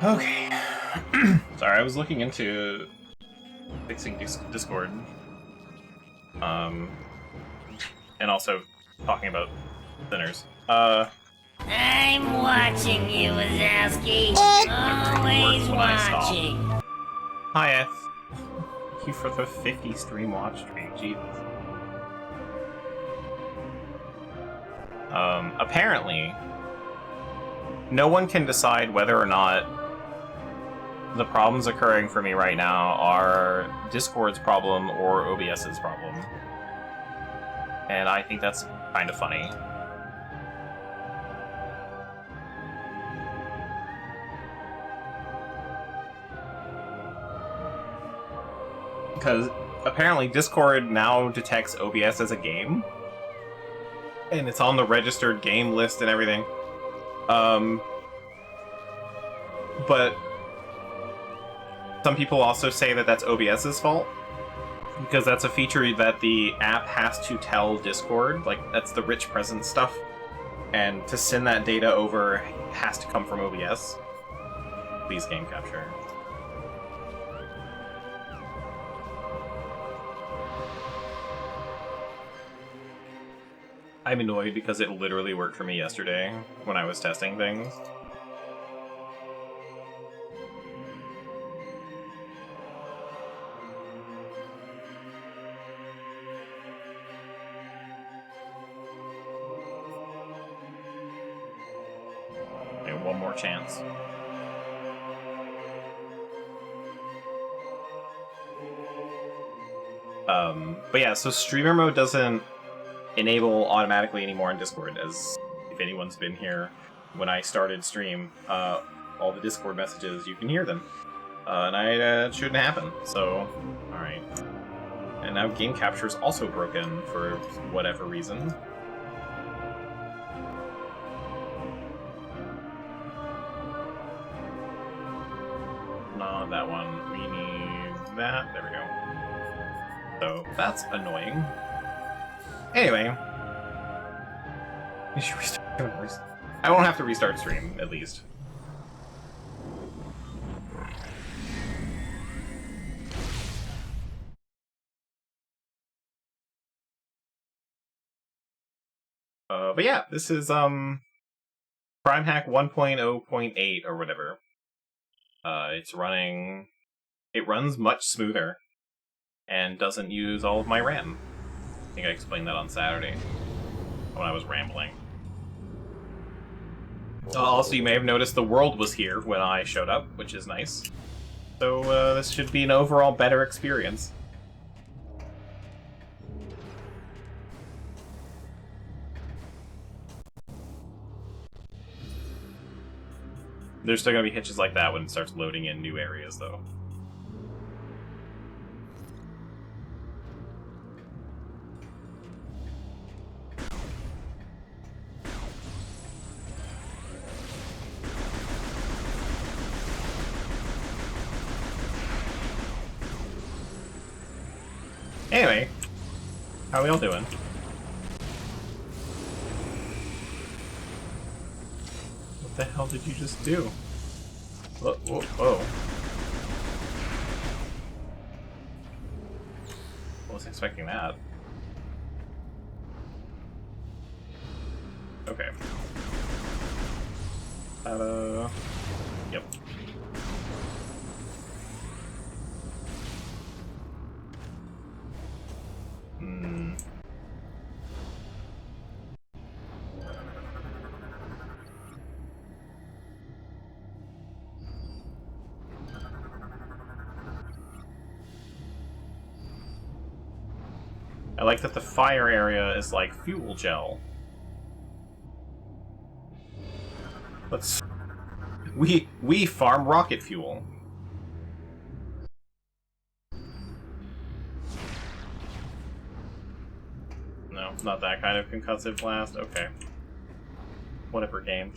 Okay. Sorry, I was looking into fixing Discord. And also talking about sinners. I'm watching you, Wazowski. Always watching. Hi, F. Thank you for the 50 stream watch stream. Jesus. Apparently, no one can decide whether or not the problems occurring for me right now are Discord's problem or OBS's problem. And I think that's kind of funny. Because apparently Discord now detects OBS as a game. And it's on the registered game list and everything. But some people also say that that's OBS's fault. Because that's a feature that the app has to tell Discord. Like, that's the rich presence stuff. And to send that data over has to come from OBS. Please game capture. I'm annoyed because it literally worked for me yesterday when I was testing things. Okay, one more chance. But yeah, so streamer mode doesn't enable automatically anymore in Discord, as if anyone's been here when I started stream, all the Discord messages, you can hear them. It shouldn't happen, so, alright. And now game capture is also broken for whatever reason. Not that one. We need that. There we go. So, that's annoying. Anyway. You should restart. I won't have to restart stream, at least. But yeah, this is, Prime Hack 1.0.8 or whatever. It's running... It runs much smoother. And doesn't use all of my RAM. I think I explained that on Saturday. When I was rambling. Also, you may have noticed the world was here when I showed up, which is nice. So, this should be an overall better experience. There's still gonna be hitches like that when it starts loading in new areas, though. Anyway, how are we all doing? What the hell did you just do? Whoa, whoa, whoa. I wasn't expecting that. Okay. Yep. I like that the fire area is like fuel gel. Let's... We farm rocket fuel. No, not that kind of concussive blast. Okay. Whatever, game.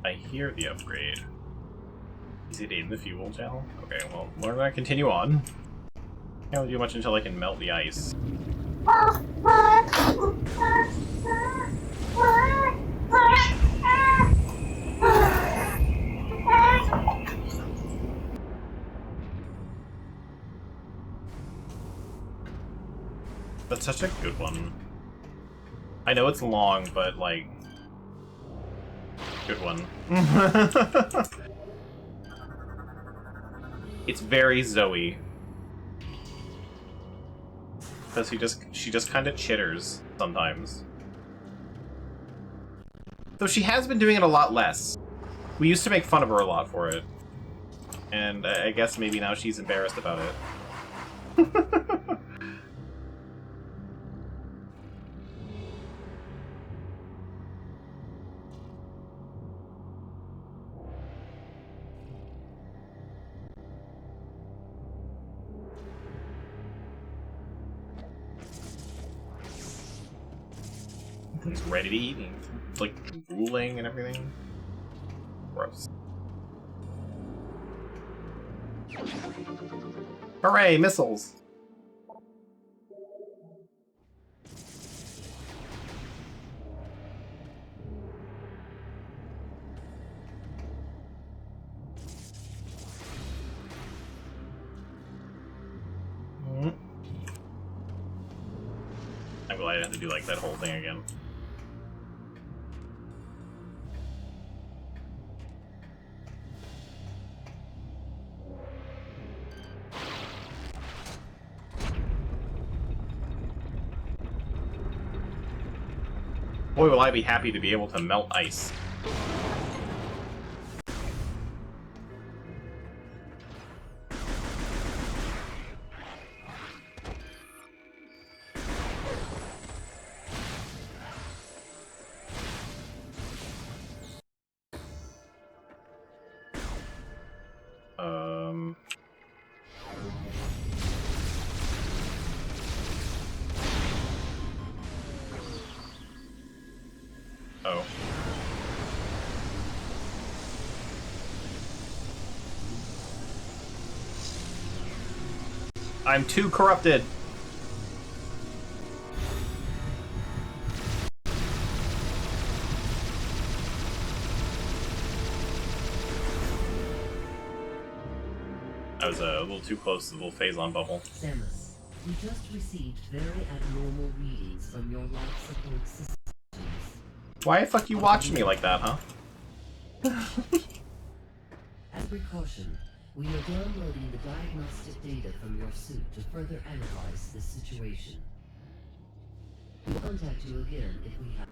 I hear the upgrade. Is it in the fuel gel? Okay, well, we're gonna continue on. Can't do much until I can melt the ice. That's such a good one. I know it's long, but, like... Good one. It's very Zoe. Because she just kind of chitters sometimes. Though she has been doing it a lot less. We used to make fun of her a lot for it. And I guess maybe now she's embarrassed about it. He's ready to eat, and he's, like, drooling and everything. Gross. Hooray, missiles! I'm glad I didn't have to do, like, that whole thing again. Boy, will I be happy to be able to melt ice. Oh. I'm too corrupted. I was a little too close to the little phase-on bubble. Samus, we just received very abnormal readings from your life support systems. Why the fuck you watching me like that, huh? As precaution, we are downloading the diagnostic data from your suit to further analyze this situation. We'll contact you again if we have.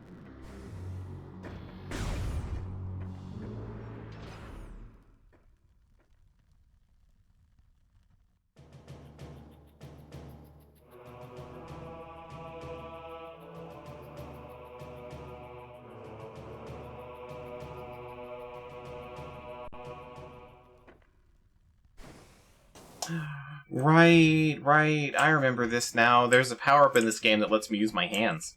Right. I remember this now. There's a power-up in this game that lets me use my hands.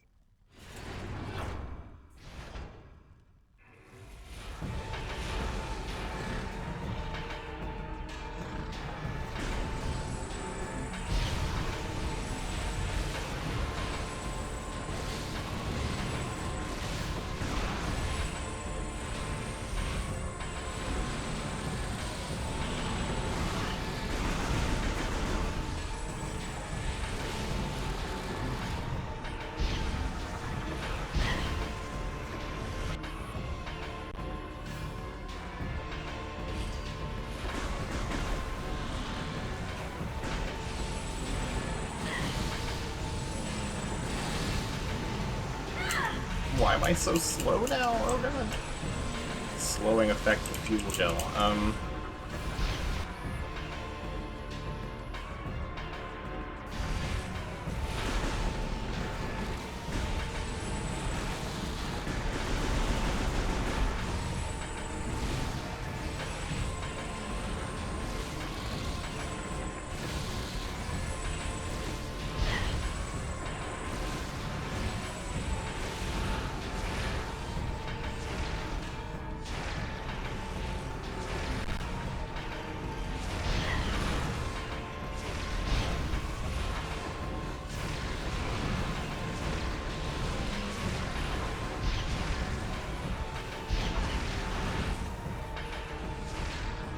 Why am I so slow now? Oh god. Slowing effect of fuel gel.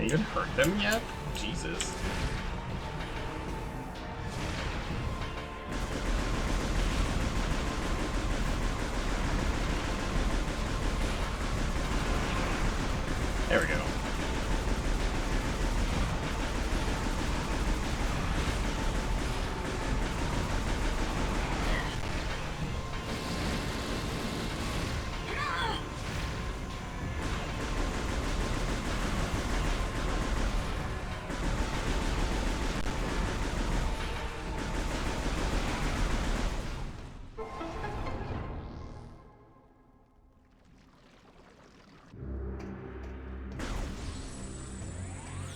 Can you even hurt them yet? Jesus. There we go.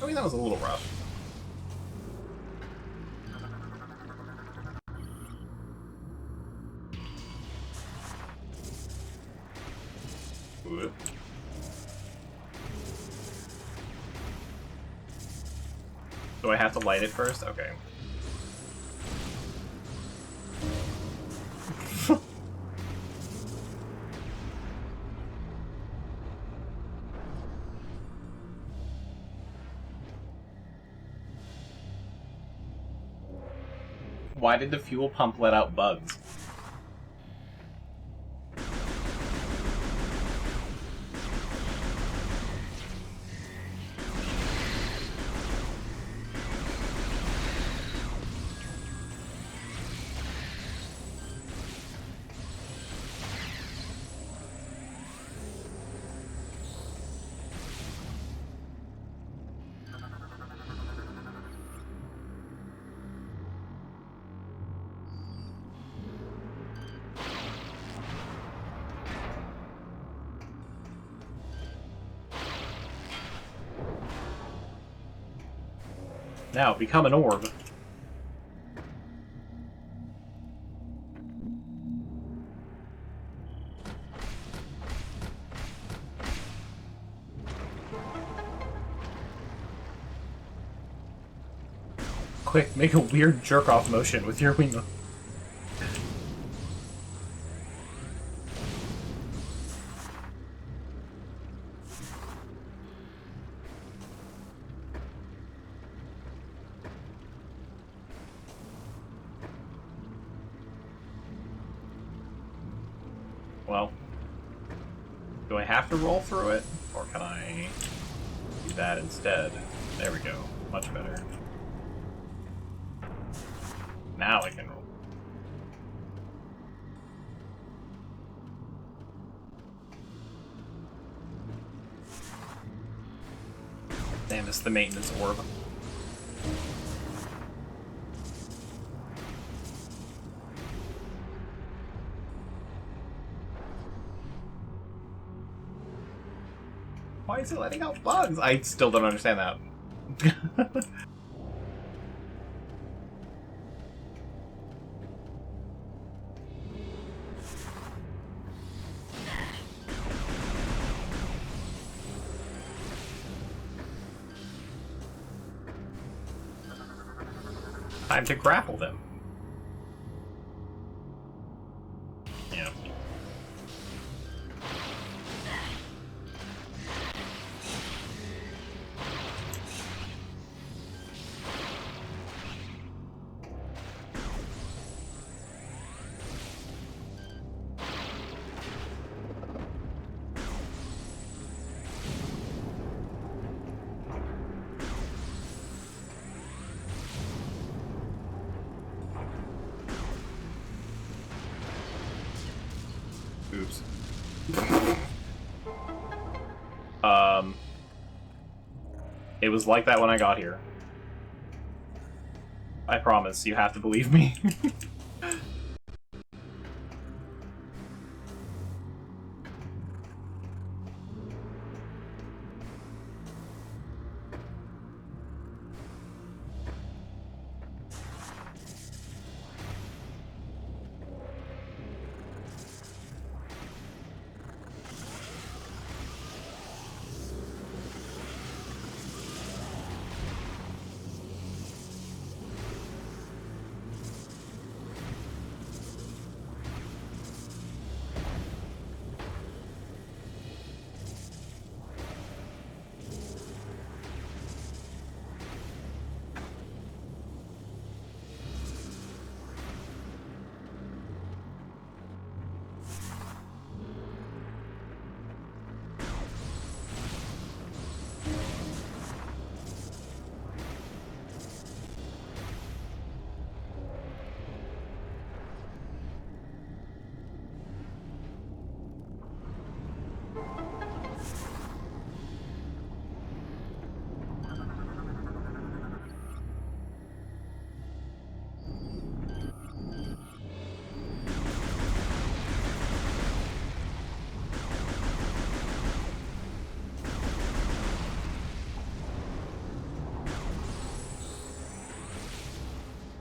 I mean, that was a little rough. Ooh. Do I have to light it first? Okay. Why did the fuel pump let out bugs? Now, become an orb. Quick, make a weird jerk-off motion with your Wiimote. Well, do I have to roll through it? Or can I do that instead? There we go. Much better. Now I can roll. Damn, it's the maintenance orb. Why is it letting out bugs? I still don't understand that. Time to grapple them. Yeah. Oops. It was like that when I got here. I promise, you have to believe me.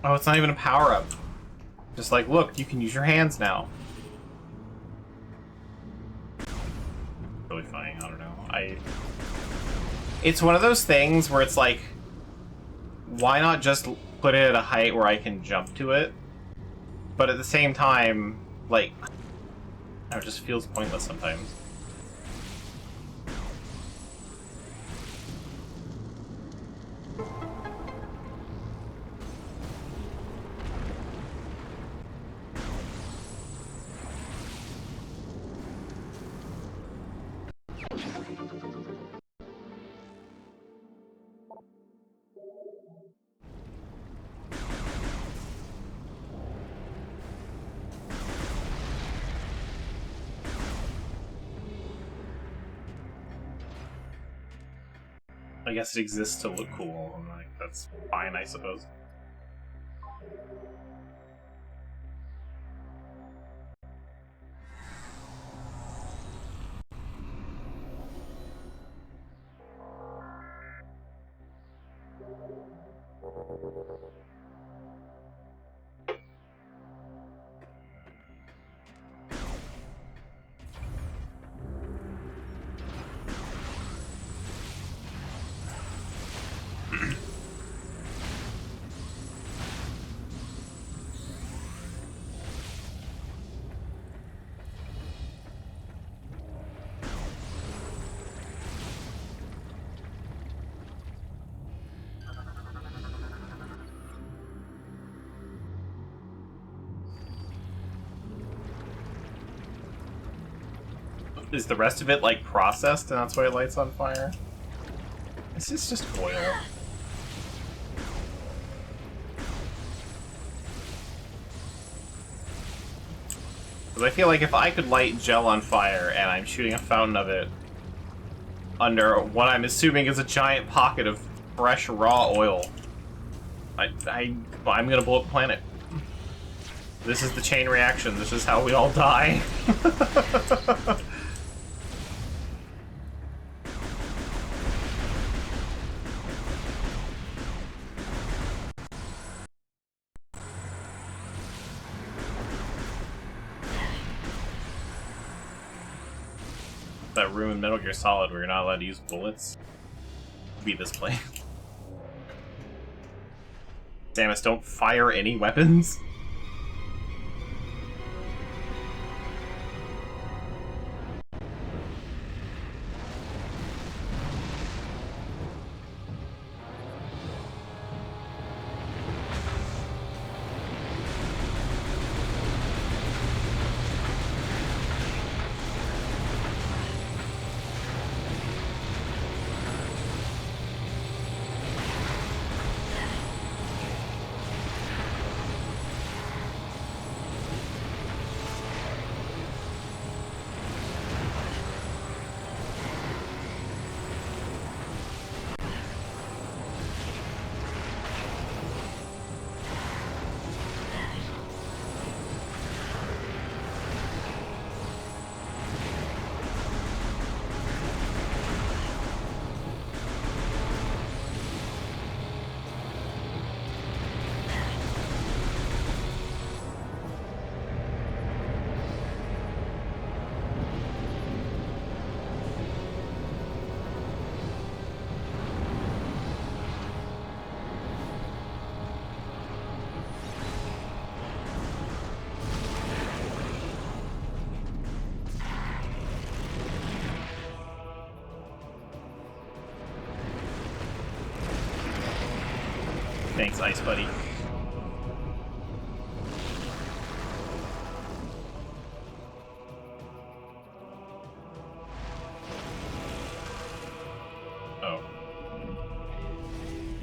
Oh, it's not even a power-up. Just like, look, you can use your hands now. Really funny, I don't know. It's one of those things where it's like, why not just put it at a height where I can jump to it? But at the same time, like, it just feels pointless sometimes. I guess it exists to look cool, and like that's fine, I suppose. Is the rest of it, like, processed and that's why it lights on fire? This is just oil. Because I feel like if I could light gel on fire and I'm shooting a fountain of it under what I'm assuming is a giant pocket of fresh, raw oil, I'm gonna blow up the planet. This is the chain reaction. This is how we all die. That room in Metal Gear Solid where you're not allowed to use bullets. Be this place. Samus, don't fire any weapons. Thanks, Ice Buddy. Oh.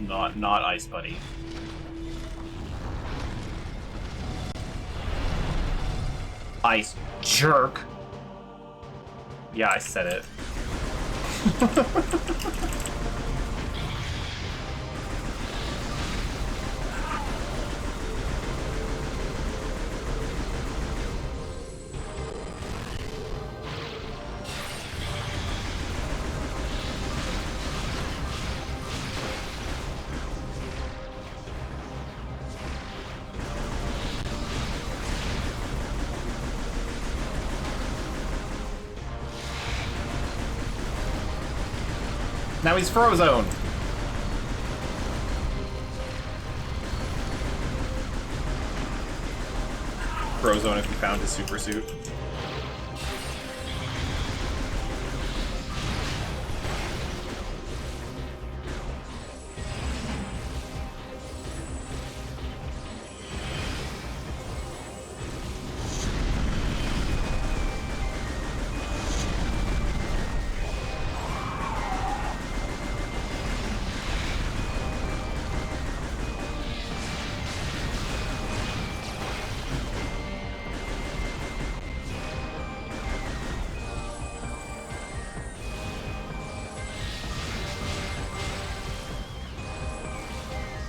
Not Ice Buddy. Ice jerk. Yeah, I said it. Now he's Frozone. Frozone if he found his super suit.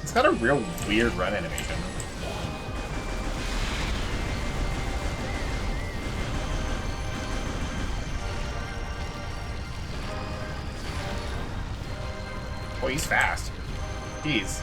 It's got a real weird run animation. Oh, he's fast. Jeez.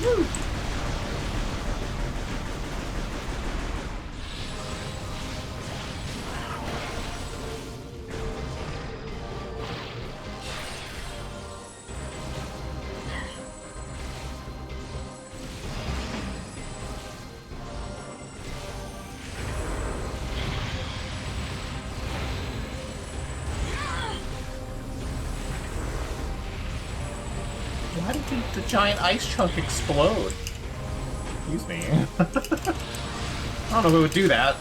Woo! Why did the giant ice chunk explode? Excuse me. I don't know who would do that.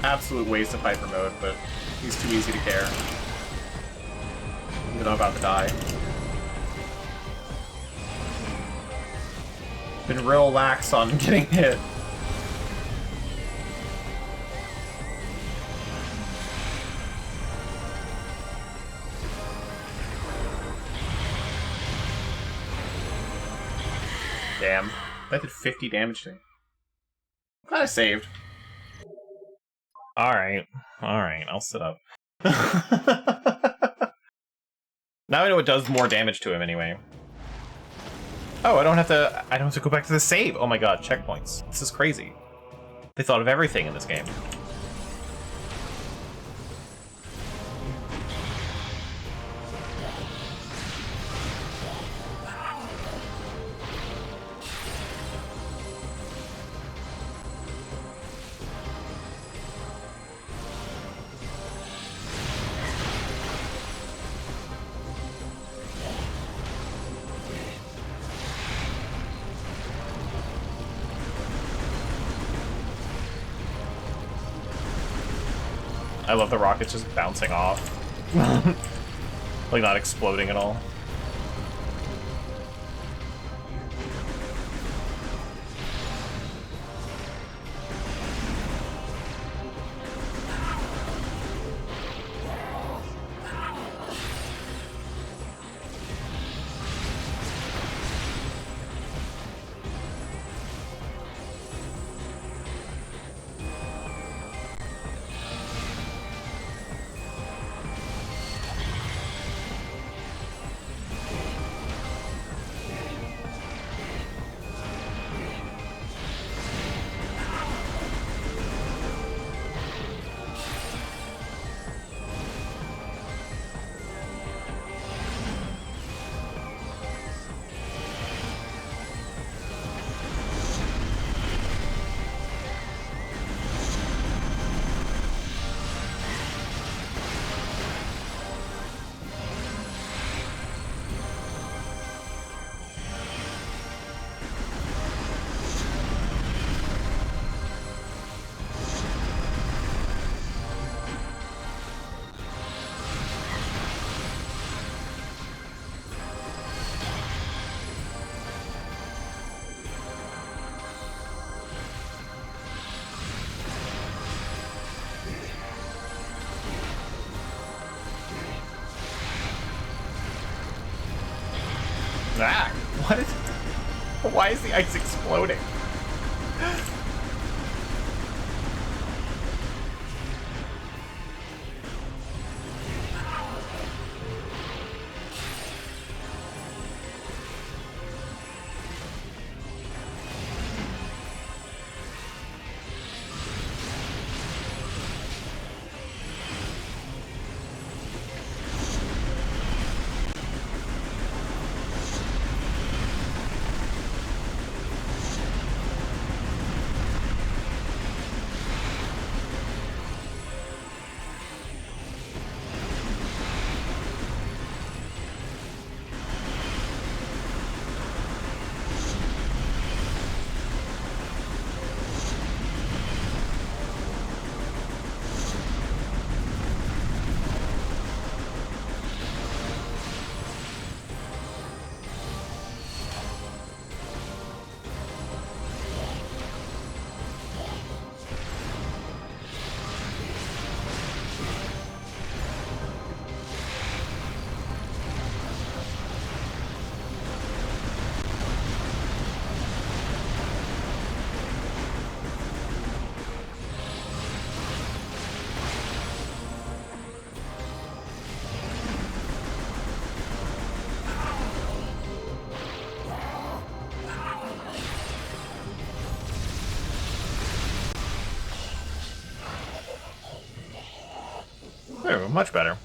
Absolute waste of hyper mode, but he's too easy to care. Even though I'm about to die. Been real lax on getting hit. Damn. That did 50 damage to me. I'm glad I saved. Alright, I'll sit up. Now I know it does more damage to him anyway. Oh, I don't have to go back to the save. Oh my god, checkpoints. This is crazy. They thought of everything in this game. I love the rockets just bouncing off. Like, not exploding at all. back. What is... Why is the ice exploding? Oh, much better.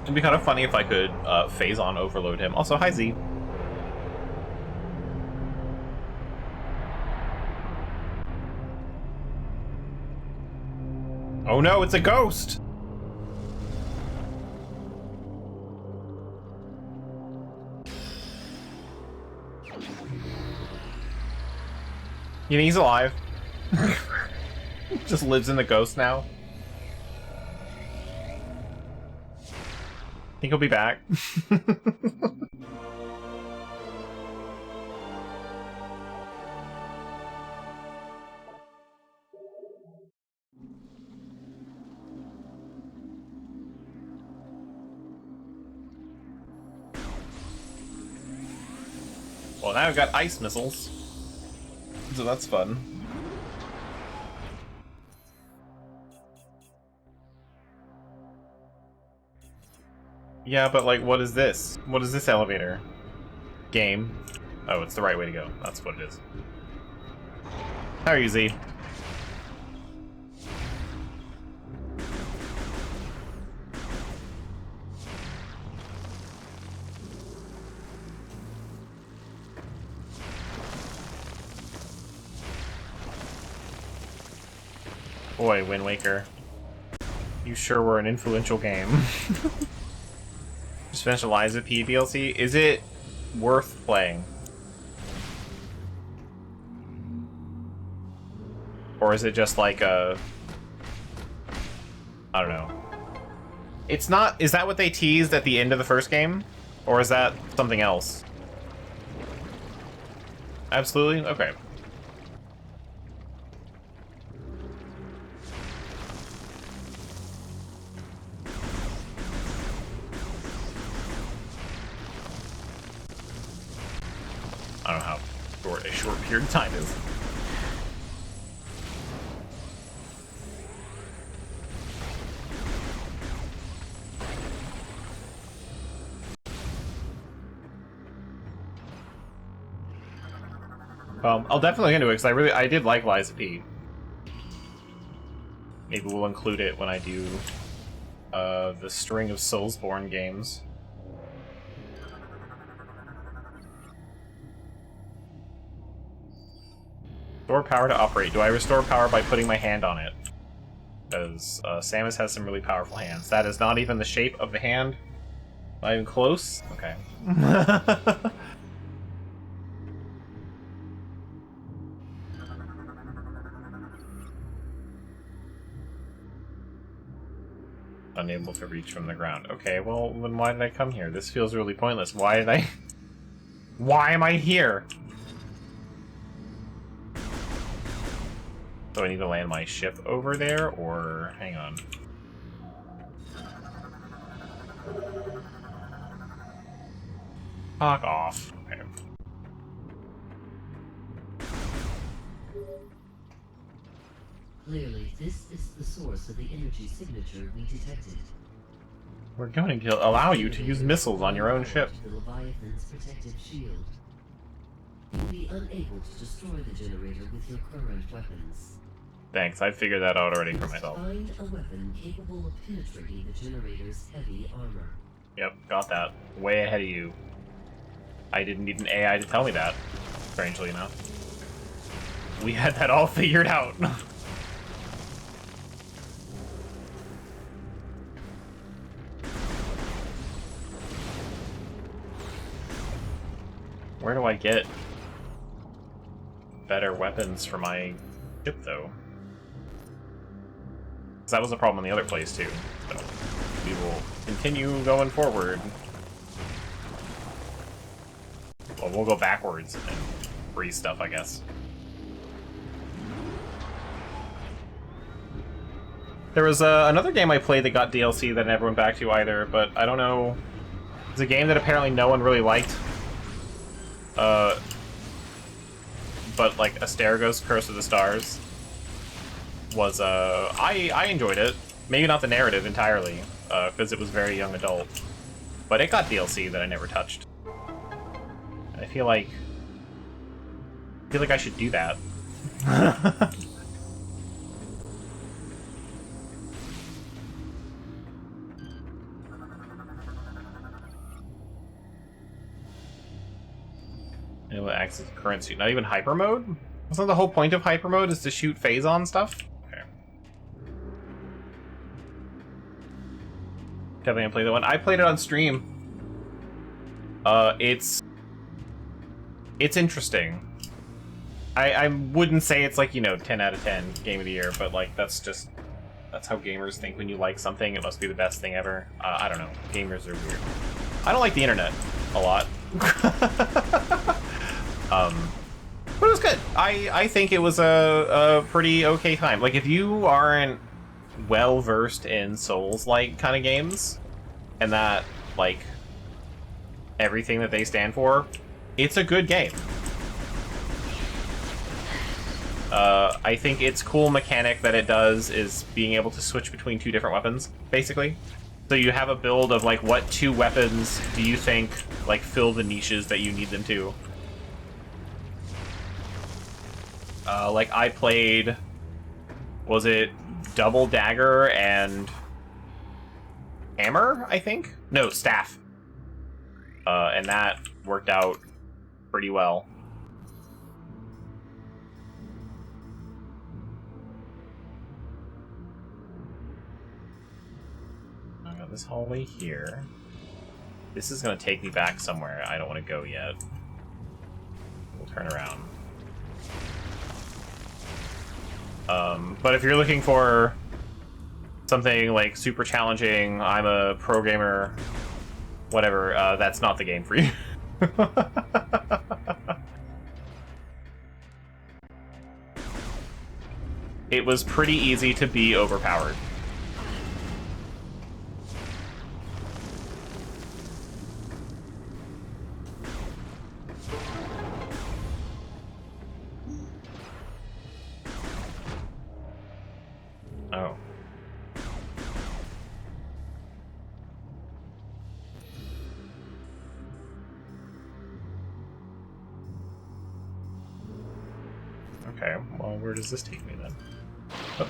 It'd be kind of funny if I could phase on overload him. Also, hi Z. Oh no, it's a ghost! You think he's alive? Just lives in the ghost now? Think he'll be back? Well, now I've got ice missiles. So that's fun. Yeah, but like, what is this? What is this elevator? Game. Oh, it's the right way to go. That's what it is. How are you, Z? Boy, Wind Waker. You sure were an influential game. Just finished Eliza P DLC. Is it worth playing? Or is it just like a... I don't know. It's not... Is that what they teased at the end of the first game? Or is that something else? Absolutely? Okay. I don't know how short a short period of time is. I'll definitely look into it because I did like Liza P. Maybe we'll include it when I do the string of Soulsborne games. Restore power to operate. Do I restore power by putting my hand on it? Because Samus has some really powerful hands. That is not even the shape of the hand. Not even close? Okay. Unable to reach from the ground. Okay, well, then why did I come here? This feels really pointless. Why did I... Why am I here? So I need to land my ship over there, or... hang on. Fuck off. Okay. Clearly, this is the source of the energy signature we detected. We're going to allow you to use missiles on your own ship. The Leviathan's protective shield. You'll be unable to destroy the generator with your current weapons. Thanks, I figured that out already for myself. Find a weapon capable of penetrating the generator's heavy armor. Yep, got that. Way ahead of you. I didn't need an AI to tell me that, strangely enough. We had that all figured out. Where do I get better weapons for my ship, though? Because that was a problem in the other place, too. So we will continue going forward. Well, we'll go backwards and freeze stuff, I guess. There was another game I played that got DLC that I never went back to either, but I don't know. It's a game that apparently no one really liked. But like Astergos Curse of the Stars was I enjoyed it. Maybe not the narrative entirely, because it was very young adult. But it got DLC that I never touched. I feel like I should do that. It will access current suit. Not even hyper mode? Wasn't the whole point of hyper mode is to shoot phase-on stuff? Okay. Definitely gonna play that one. I played it on stream. It's interesting. I wouldn't say it's like, you know, 10 out of 10 game of the year, but like that's how gamers think when you like something. It must be the best thing ever. I don't know. Gamers are weird. I don't like the internet a lot. But it was good. I think it was a pretty okay time. Like, if you aren't well-versed in Souls-like kind of games, and that, like, everything that they stand for, it's a good game. I think its cool mechanic that it does is being able to switch between two different weapons, basically. So you have a build of, like, what two weapons do you think, like, fill the niches that you need them to? Like, I played... was it Double Dagger and... Hammer, I think? No, Staff. And that worked out pretty well. I got this hallway here. This is going to take me back somewhere I don't want to go yet. We'll turn around. But if you're looking for something like super challenging, I'm a pro gamer, whatever, that's not the game for you. It was pretty easy to be overpowered. Oh. Okay, well, where does this take me then? Oh.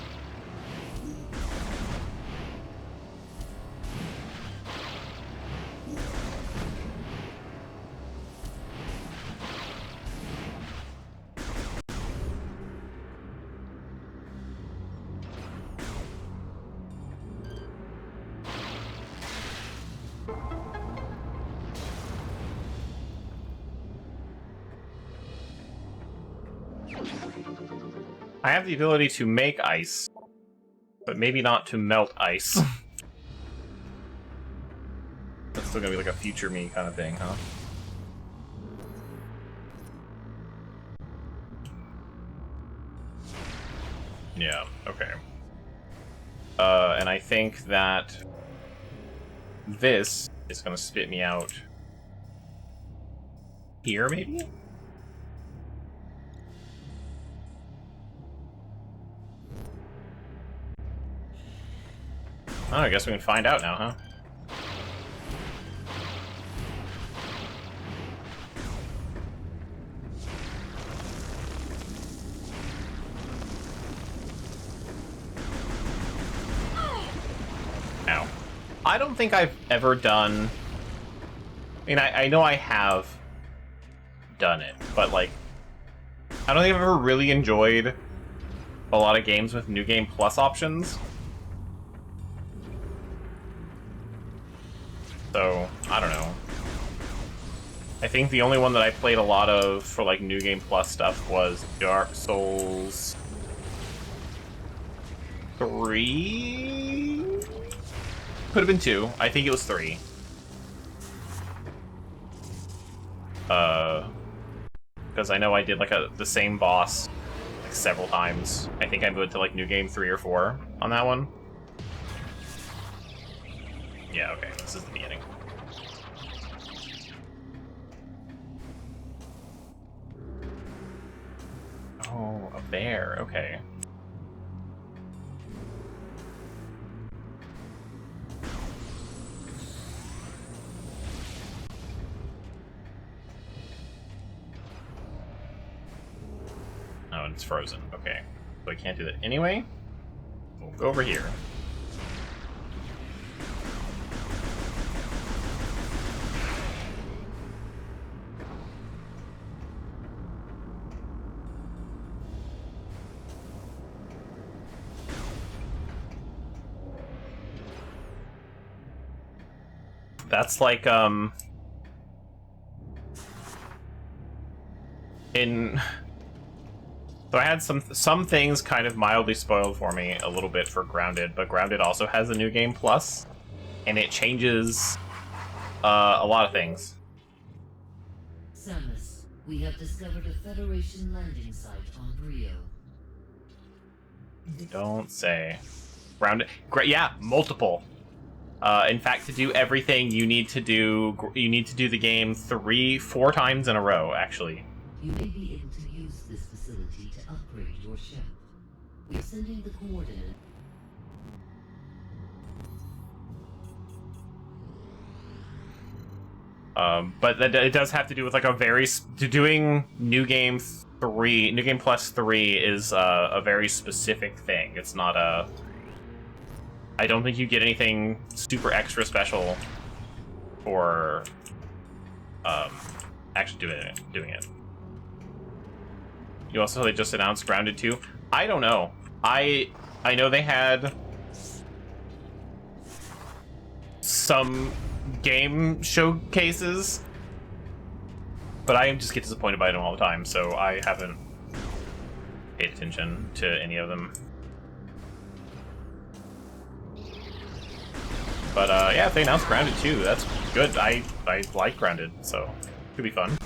I have the ability to make ice, but maybe not to melt ice. That's still gonna be like a future me kind of thing, huh? Yeah, okay. And I think that this is going to spit me out here, maybe? Oh, I guess we can find out now, huh? Ow. I don't think I've ever done... I mean, I know I have done it, but, like, I don't think I've ever really enjoyed a lot of games with New Game Plus options. So, I don't know. I think the only one that I played a lot of for, like, New Game Plus stuff was Dark Souls 3? Could have been 2. I think it was 3. Because I know I did, like, the same boss, like, several times. I think I moved to, like, New Game 3 or 4 on that one. Yeah, okay, this is the beginning. Oh, a bear, okay. Oh, and it's frozen, okay. So I can't do that anyway? We'll go over here. That's like, So I had some things kind of mildly spoiled for me a little bit for Grounded, but Grounded also has a New Game Plus, and it changes a lot of things. Samus, we have discovered a Federation landing site on Brio. Don't say. Grounded, yeah, multiple. In fact, to do everything, you need to do the game 4 times in a row, actually. You may be able to use this facility to upgrade your ship. We are sending the coordinate. But it does have to do with like doing New Game Plus 3 is a very specific thing. It's not a. I don't think you get anything super extra special for actually doing it. You also, they just announced Grounded 2. I don't know. I know they had some game showcases, but I just get disappointed by them all the time, so I haven't paid attention to any of them. But yeah, if they announced Grounded 2, that's good. I like Grounded, so it could be fun.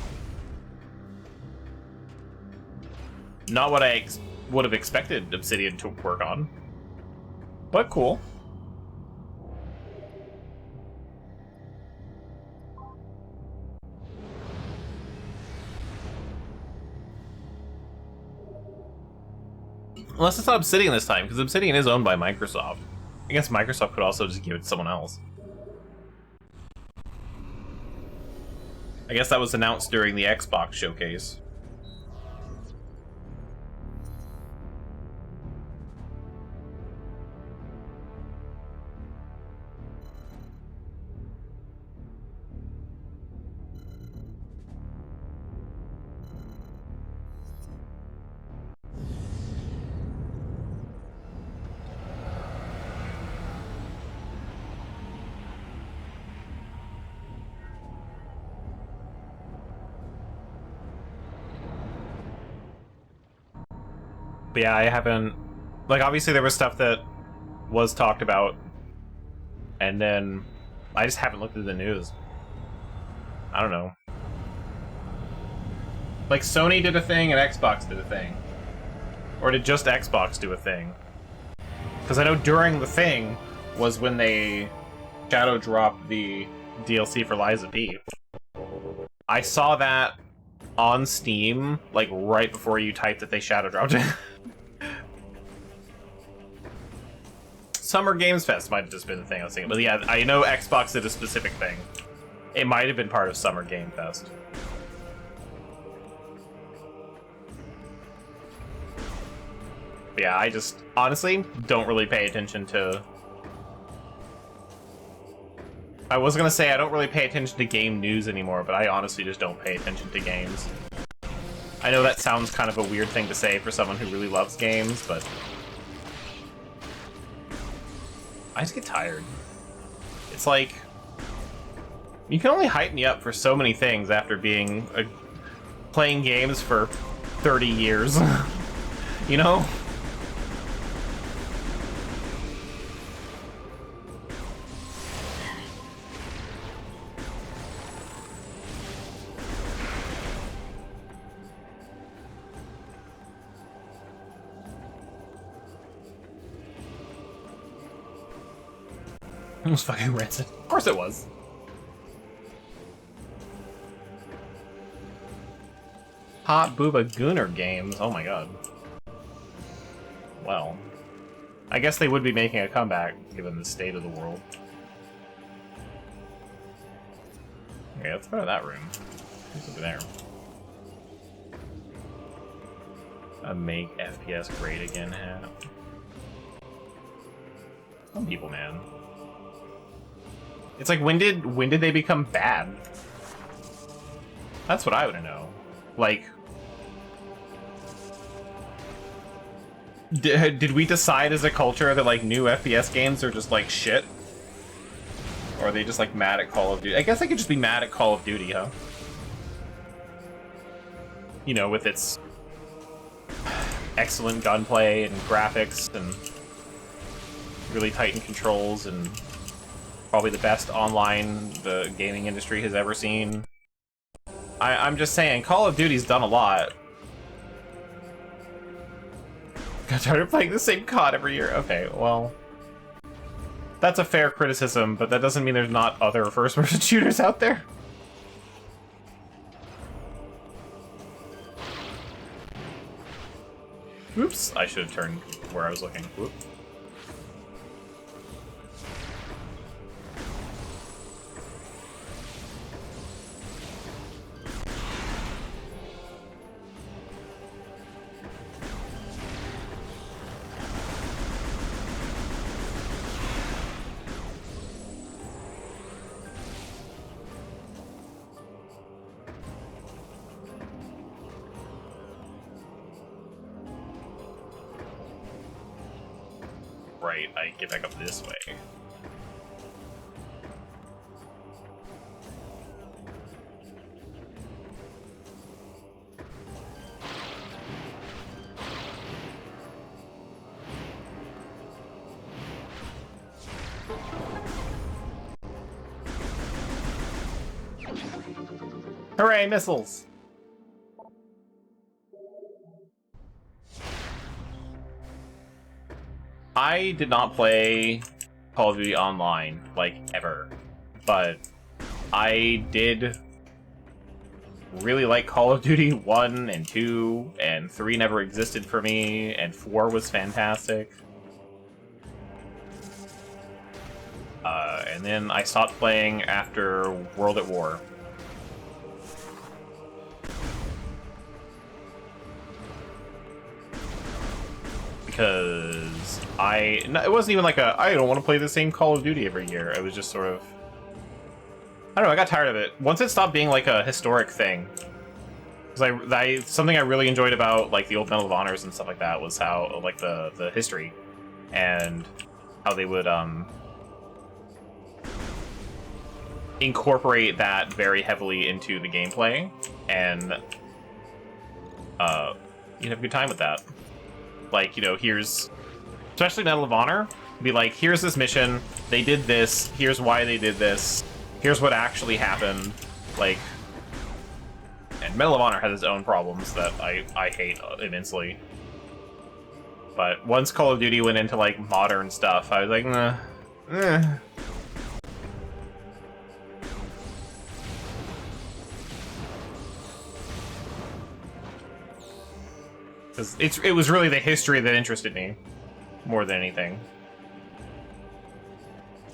Not what I would have expected Obsidian to work on, but cool. Unless it's not Obsidian this time, because Obsidian is owned by Microsoft. I guess Microsoft could also just give it to someone else. I guess that was announced during the Xbox showcase. But yeah, I haven't... Like, obviously there was stuff that was talked about, and then I just haven't looked at the news. I don't know. Like, Sony did a thing and Xbox did a thing. Or did just Xbox do a thing? Because I know during the thing was when they shadow dropped the DLC for Liza P. I saw that on Steam, like, right before you typed that they shadow dropped it. Summer Games Fest might have just been the thing I was thinking. But yeah, I know Xbox did a specific thing. It might have been part of Summer Game Fest. But yeah, I just, honestly, don't really pay attention to... I was gonna say I don't really pay attention to game news anymore, but I honestly just don't pay attention to games. I know that sounds kind of a weird thing to say for someone who really loves games, but... I just get tired. It's like... You can only hype me up for so many things after being... playing games for 30 years. You know? It was fucking rancid. Of course it was. Hot Booba Gooner games. Oh my god. Well, I guess they would be making a comeback given the state of the world. Okay, let's go to that room. Who's over there? A make FPS great again hat. Some people, man. It's like, when did they become bad? That's what I want to know. Like, did we decide as a culture that, like, new FPS games are just, like, shit? Or are they just, like, mad at Call of Duty? I guess I could just be mad at Call of Duty, huh? You know, with its excellent gunplay and graphics and really tightened controls and probably the best online the gaming industry has ever seen. I'm just saying, Call of Duty's done a lot. Got tired of playing the same COD every year. Okay, well... That's a fair criticism, but that doesn't mean there's not other first-person shooters out there. Oops, I should have turned where I was looking. Whoop. Right, I get back up this way. Hooray, missiles! I did not play Call of Duty Online, like, ever. But I did really like Call of Duty 1 and 2, and 3 never existed for me, and 4 was fantastic. And then I stopped playing after World at War. Because it wasn't even like I don't want to play the same Call of Duty every year. It was just sort of, I don't know, I got tired of it. Once it stopped being like a historic thing. Because something I really enjoyed about like the old Medal of Honors and stuff like that was how, like, the history. And how they would, incorporate that very heavily into the gameplay. And, you'd have a good time with that. Like, you know, here's... Especially Medal of Honor. Be like, here's this mission, they did this, here's why they did this, here's what actually happened. Like... And Medal of Honor has its own problems that I hate immensely. But once Call of Duty went into, like, modern stuff, I was like, nah, eh. Because it was really the history that interested me, more than anything.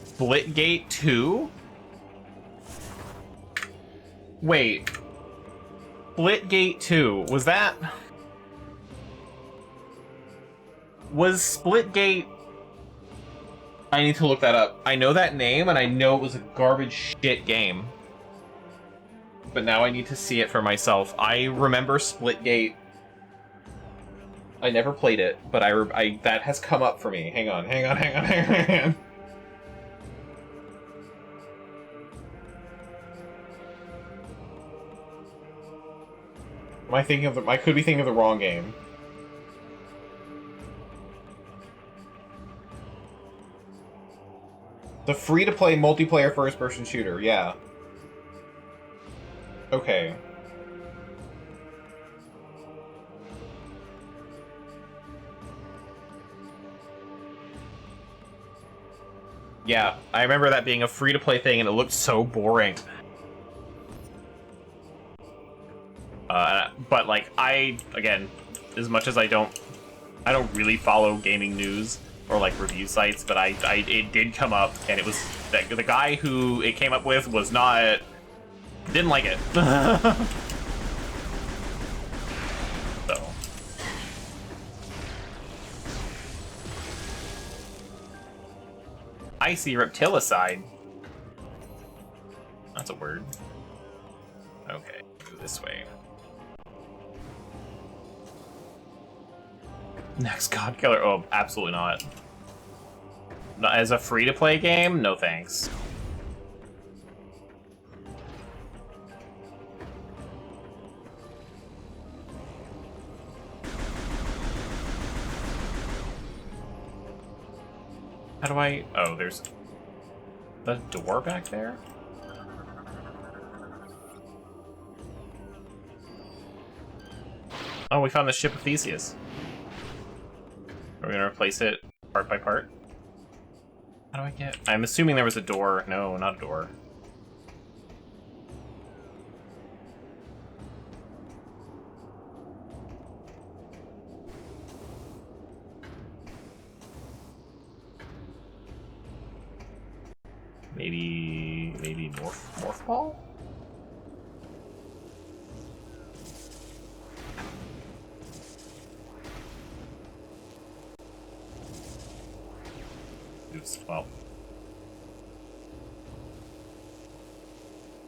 Splitgate 2? Wait. Splitgate 2, was that... Was Splitgate... I need to look that up. I know that name, and I know it was a garbage shit game. But now I need to see it for myself. I remember Splitgate. I never played it, but I that has come up for me. Hang on. Am I thinking of the... I could be thinking of the wrong game. The free-to-play multiplayer first-person shooter, yeah. Okay. Yeah, I remember that being a free-to-play thing, and it looked so boring. But, like, again, as much as I don't really follow gaming news or, like, review sites, but it did come up, and it was, the guy who it came up with was not, didn't like it. So. I see reptilicide. That's a word. Okay, go this way. Next God Killer? Oh, absolutely not. As a free-to-play game? No thanks. How do I... Oh, there's the door back there? Oh, we found the ship of Theseus. Are we gonna replace it part by part? How do I get... I'm assuming there was a door. No, not a door. Maybe morph ball? Oops, well.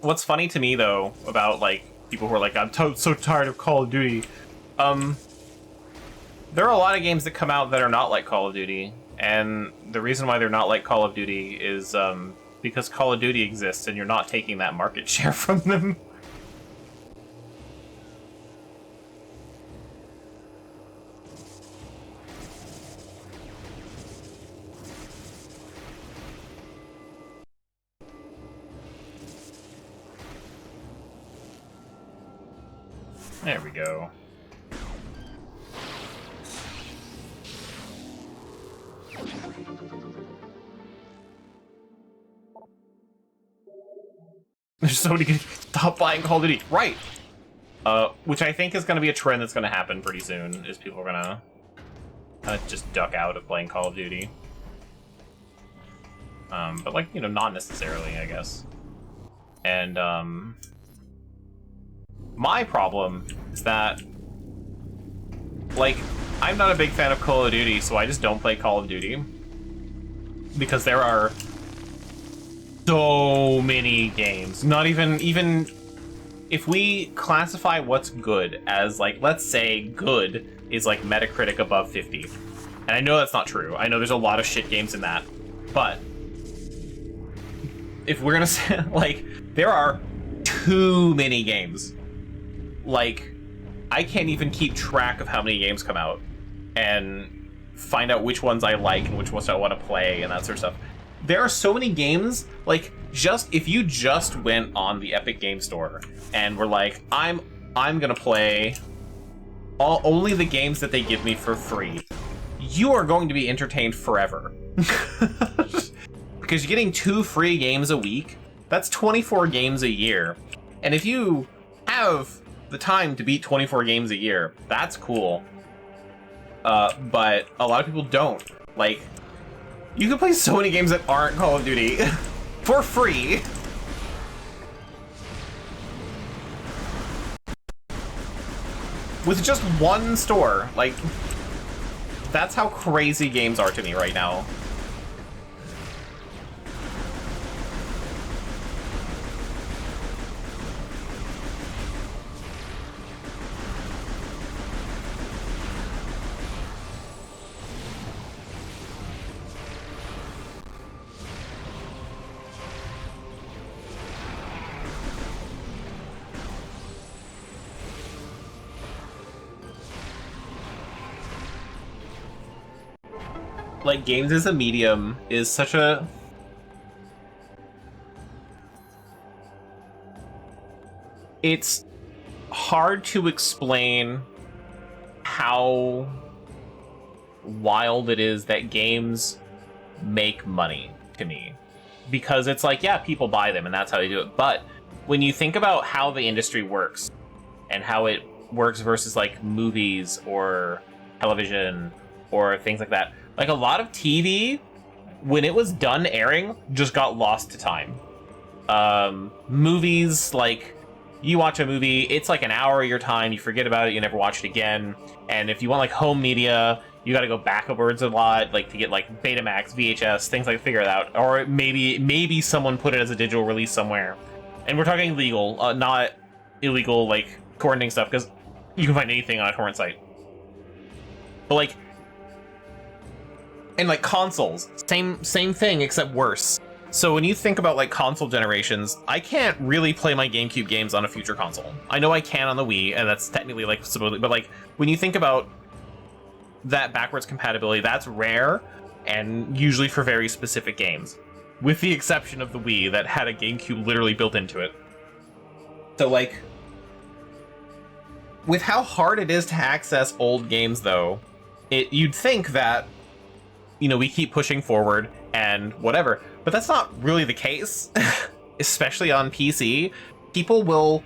What's funny to me, though, about, like, people who are like, I'm so tired of Call of Duty, there are a lot of games that come out that are not like Call of Duty, and the reason why they're not like Call of Duty is, because Call of Duty exists and you're not taking that market share from them. There we go. There's so many good... Stop buying Call of Duty. Right! Which I think is going to be a trend that's going to happen pretty soon, is people are going to kind of just duck out of playing Call of Duty. But, like, you know, not necessarily, I guess. And, my problem is that, like, I'm not a big fan of Call of Duty, so I just don't play Call of Duty. Because there are so many games. Not even if we classify what's good as, like, let's say good is, like, Metacritic above 50. And I know that's not true. I know there's a lot of shit games in that. But if we're gonna say, like, there are too many games. Like, I can't even keep track of how many games come out and find out which ones I like and which ones I want to play and that sort of stuff. There are so many games, like, just if you just went on the Epic Game Store and were like, I'm gonna play only the games that they give me for free, you are going to be entertained forever. Because you're getting 2 free games a week. That's 24 games a year. And if you have the time to beat 24 games a year, that's cool. But a lot of people don't. Like, you can play so many games that aren't Call of Duty for free. With just one store. Like, that's how crazy games are to me right now. Like, games as a medium is such a... It's hard to explain how wild it is that games make money to me. Because it's like, yeah, people buy them and that's how they do it. But when you think about how the industry works and how it works versus like movies or television or things like that, like a lot of TV, when it was done airing, just got lost to time. Movies, like, you watch a movie, it's like an hour of your time, you forget about it, you never watch it again. And if you want like home media, you gotta go backwards a lot, like to get like Betamax, VHS, things like figure it out. Or maybe someone put it as a digital release somewhere. And we're talking legal, not illegal like torrenting stuff, because you can find anything on a torrent site. But like, and like consoles, same thing except worse. So when you think about like console generations, I can't really play my GameCube games on a future console. I know I can on the Wii, and that's technically like supposedly, but like when you think about that backwards compatibility, that's rare and usually for very specific games, with the exception of the Wii that had a GameCube literally built into it. So like, with how hard it is to access old games though, you'd think that, you know, we keep pushing forward and whatever, but that's not really the case. Especially on PC, people will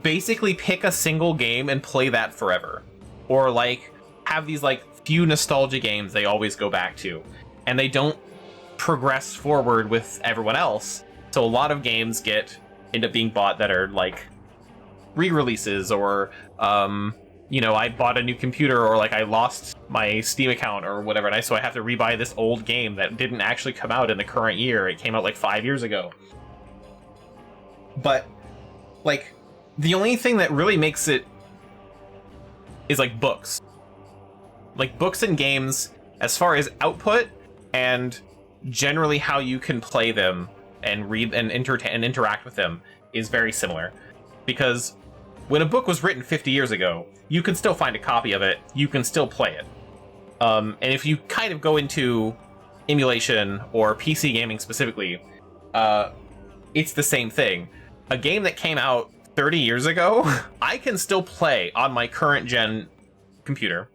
basically pick a single game and play that forever, or like have these like few nostalgia games they always go back to, and they don't progress forward with everyone else. So a lot of games end up being bought that are like re-releases, or you know, I bought a new computer, or like I lost my Steam account or whatever, so I have to rebuy this old game that didn't actually come out in the current year. It came out like 5 years ago. But like, the only thing that really makes it is like books. Like books and games, as far as output and generally how you can play them and read and interact with them, is very similar. Because when a book was written 50 years ago, you can still find a copy of it, you can still play it. And if you kind of go into emulation or PC gaming specifically, it's the same thing. A game that came out 30 years ago, I can still play on my current gen computer.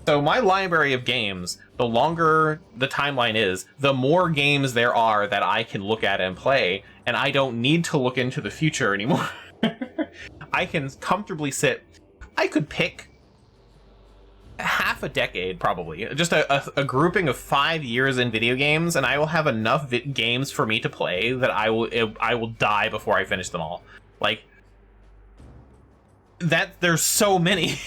So my library of games, the longer the timeline is, the more games there are that I can look at and play, and I don't need to look into the future anymore. I can comfortably I could pick half a decade, probably, just a grouping of 5 years in video games, and I will have enough games for me to play that I will die before I finish them all. Like, that, there's so many.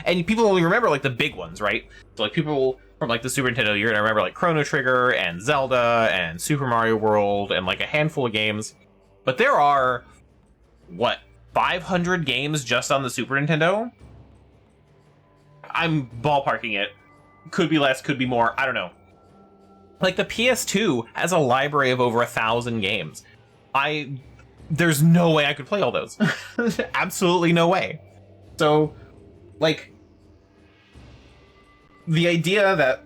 And people only remember like the big ones, right? So like people from like the Super Nintendo, you're gonna remember like Chrono Trigger and Zelda and Super Mario World and like a handful of games. But there are, what, 500 games just on the Super Nintendo? I'm ballparking it. Could be less, could be more, I don't know. Like the PS2 has a library of over 1,000 games. There's no way I could play all those. Absolutely no way. So, like, the idea that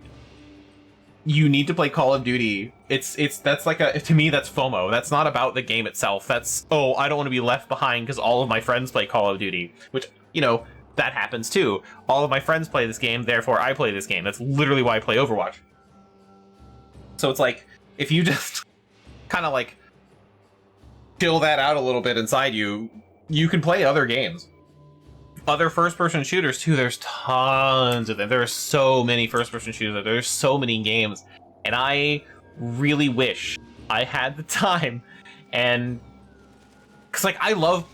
you need to play Call of Duty, that's like to me, that's FOMO. That's not about the game itself. That's, oh, I don't want to be left behind because all of my friends play Call of Duty. Which, you know, that happens too. All of my friends play this game, therefore I play this game. That's literally why I play Overwatch. So it's like, if you just kind of like chill that out a little bit inside you, you can play other games. Other first-person shooters too, there's tons of them. There are so many first-person shooters, there's so many games. And I really wish I had the time, and because like I love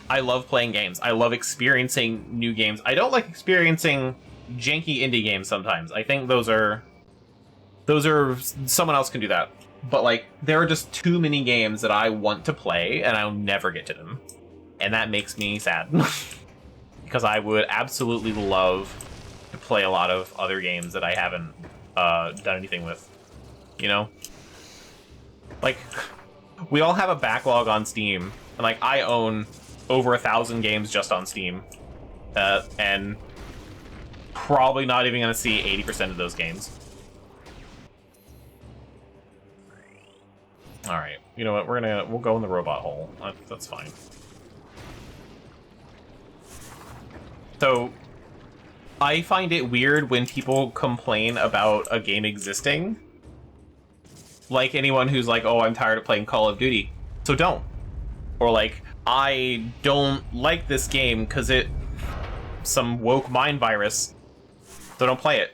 playing games. I love experiencing new games. I don't like experiencing janky indie games sometimes. I think those are someone else can do that. But like there are just too many games that I want to play and I'll never get to them. And that makes me sad. Because I would absolutely love to play a lot of other games that I haven't done anything with. You know? Like, we all have a backlog on Steam, and like I own over 1,000 games just on Steam, and probably not even gonna see 80% of those games. All right, you know what? We'll go in the robot hole. That's fine. So, I find it weird when people complain about a game existing. Like anyone who's like, oh, I'm tired of playing Call of Duty. So don't. Or like, I don't like this game because some woke mind virus. So don't play it.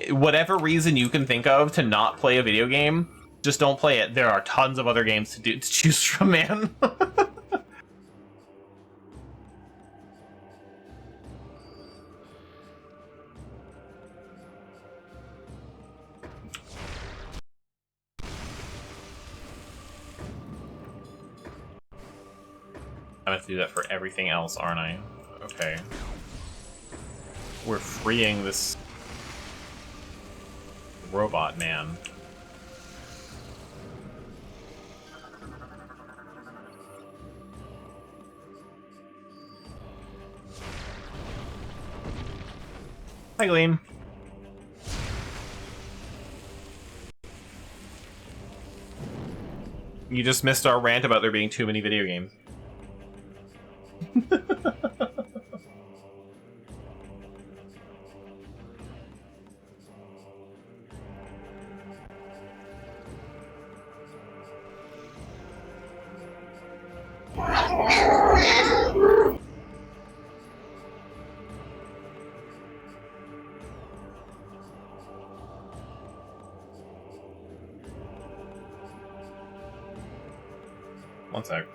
Whatever reason you can think of to not play a video game, just don't play it. There are tons of other games to choose from, man. I have to do that for everything else, aren't I? Okay. We're freeing this robot man. Hi, Gleam. You just missed our rant about there being too many video games. One sec.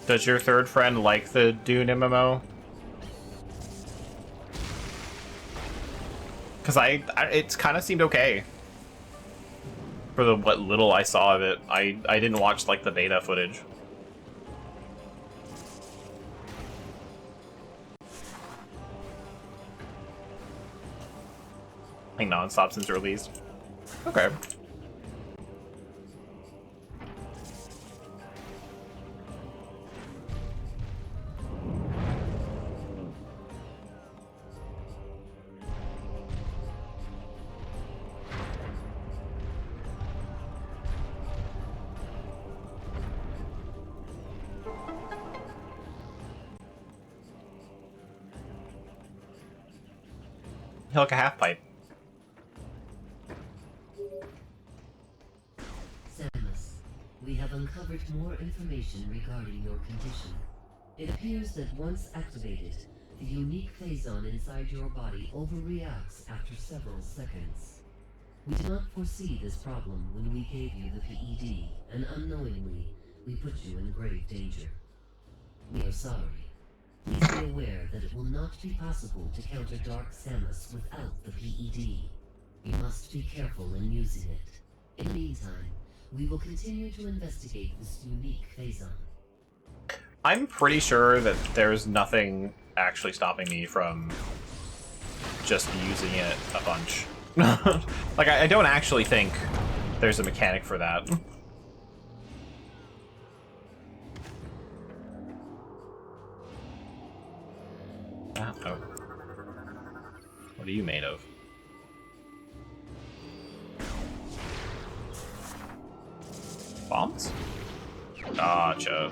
Does your third friend like the Dune MMO? Because it's kind of seemed okay. For the what little I saw of it. I didn't watch, like, the beta footage. Like, non-stop since released. Okay. Like a half pipe. Samus, we have uncovered more information regarding your condition. It appears that once activated, the unique phazon inside your body overreacts after several seconds. We did not foresee this problem when we gave you the PED, and unknowingly, we put you in grave danger. We are sorry. Please be aware that it will not be possible to counter Dark Samus without the PED. You must be careful in using it. In the meantime, we will continue to investigate this unique phazon. I'm pretty sure that there's nothing actually stopping me from just using it a bunch. Like, I don't actually think there's a mechanic for that. Oh. What are you made of? Bombs? Gotcha.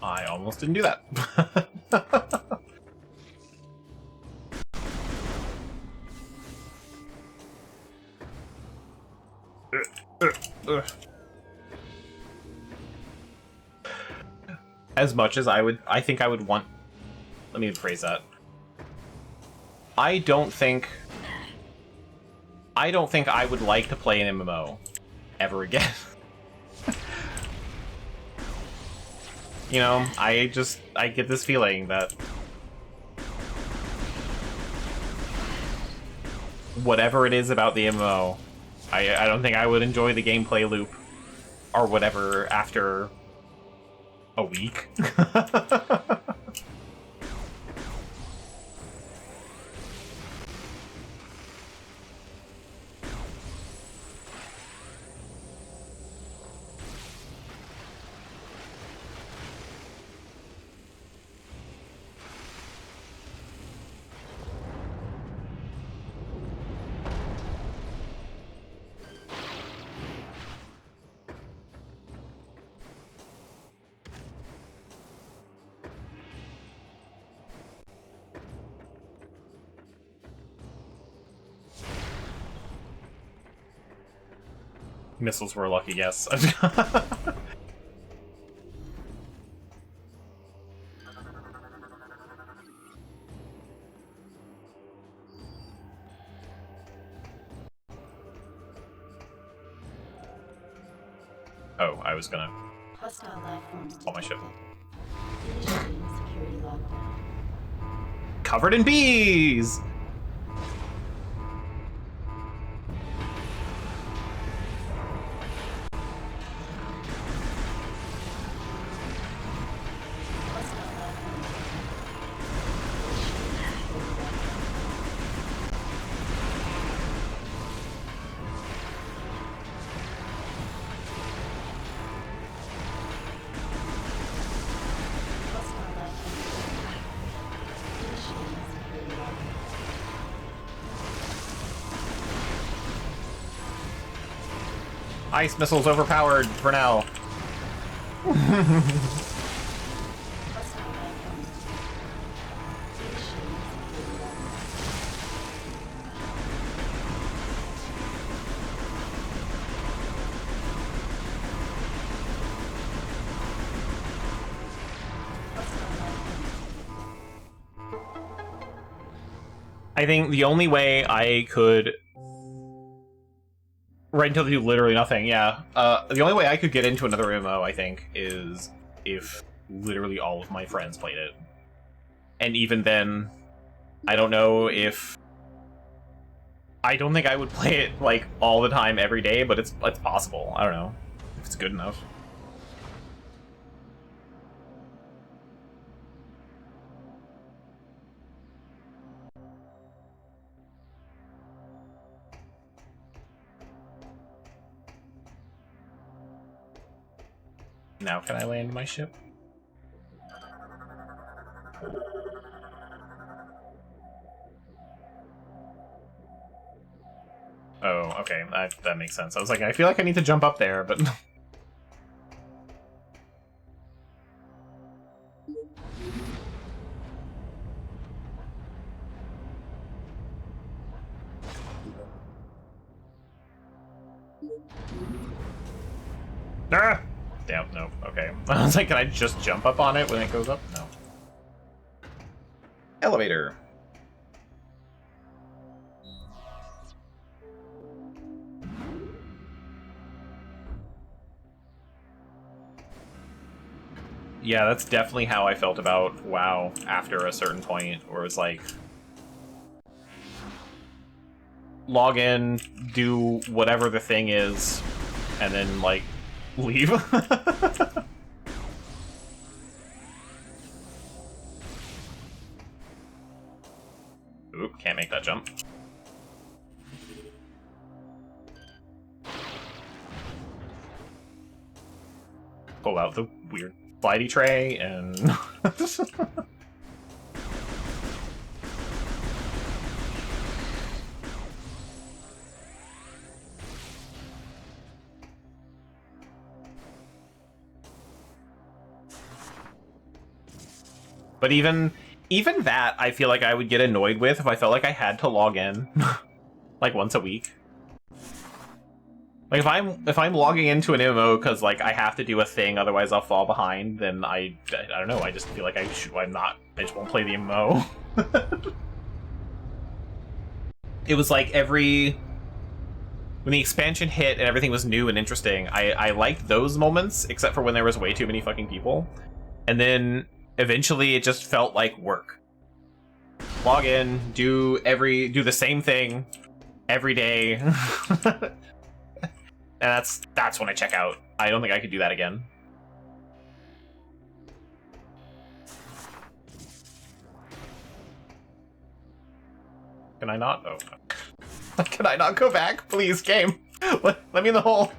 I almost didn't do that. As much as I think I would want... Let me rephrase that. I don't think I would like to play an MMO ever again. You know, I get this feeling that whatever it is about the MMO, I don't think I would enjoy the gameplay loop or whatever after a week. Missiles were a lucky guess. Oh, I was gonna Hostile life forms call my ship. Initiating security lockdown. Covered in bees! Ice missiles overpowered for now. I think the only way I could... Right until they do literally nothing, yeah. The only way I could get into another MMO, I think, is if literally all of my friends played it. And even then, I don't know if... I don't think I would play it, like, all the time, every day, but it's possible. I don't know. If it's good enough. Now can I land my ship? Oh, okay, that makes sense. I was like, I feel like I need to jump up there, but... Ah! Damn, no, okay. I was like, can I just jump up on it when it goes up? No. Elevator. Yeah, that's definitely how I felt about WoW after a certain point, where it's like... Log in, do whatever the thing is, and then, like, leave. Oop, can't make that jump. Pull out the weird flighty tray and... But even that, I feel like I would get annoyed with if I felt like I had to log in, like once a week. Like if I'm logging into an MMO because like I have to do a thing, otherwise I'll fall behind, then I don't know. I just feel like I just won't play the MMO. It was like when the expansion hit and everything was new and interesting, I liked those moments, except for when there was way too many fucking people, and then. Eventually, it just felt like work. Log in, do the same thing every day, and that's when I check out. I don't think I could do that again. Can I not? Oh, can I not go back, please, game? Let me in the hole.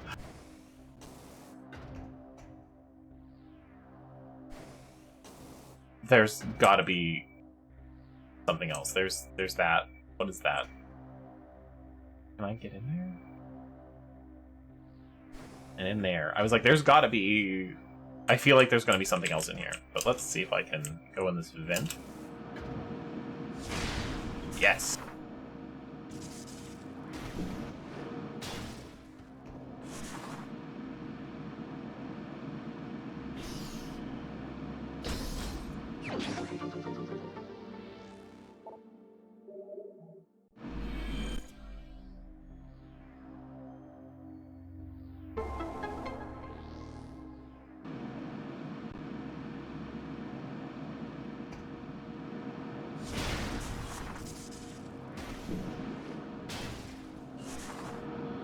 There's gotta be something else. There's that. What is that? Can I get in there? And in there. I was like, there's gotta be... I feel like there's gonna be something else in here. But let's see if I can go in this vent. Yes.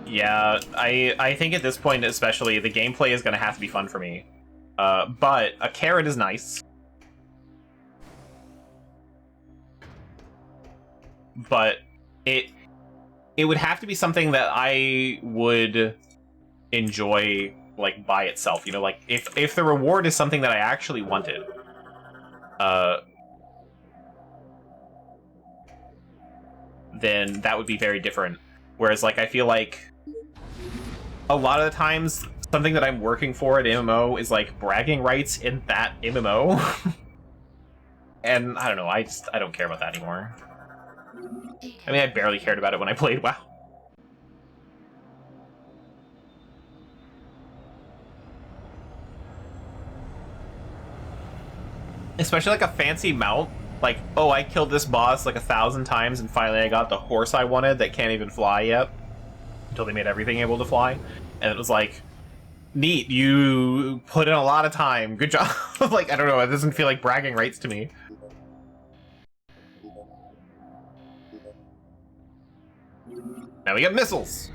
Yeah, I think at this point especially, the gameplay is going to have to be fun for me. But a carrot is nice. But it would have to be something that I would enjoy, like, by itself. You know, like, if the reward is something that I actually wanted, then that would be very different. Whereas, like, I feel like a lot of the times, something that I'm working for at MMO is, like, bragging rights in that MMO. And, I don't know, I don't care about that anymore. I mean, I barely cared about it when I played WoW. Especially, like, a fancy mount Like, oh, I killed this boss like 1,000 times, and finally I got the horse I wanted that can't even fly yet. Until they made everything able to fly. And it was like, neat, you put in a lot of time. Good job. Like, I don't know, it doesn't feel like bragging rights to me. Now we get missiles.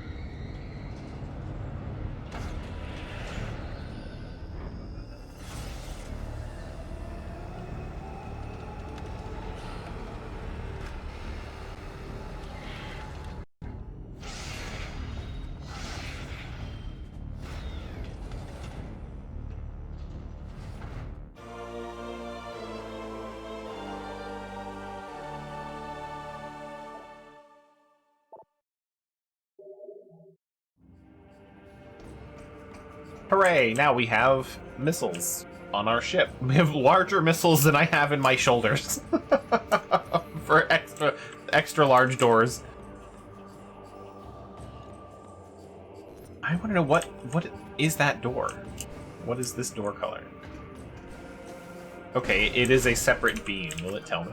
Hooray, now we have missiles on our ship. We have larger missiles than I have in my shoulders. For extra large doors. I want to know what is that door? What is this door color? Okay, it is a separate beam. Will it tell me?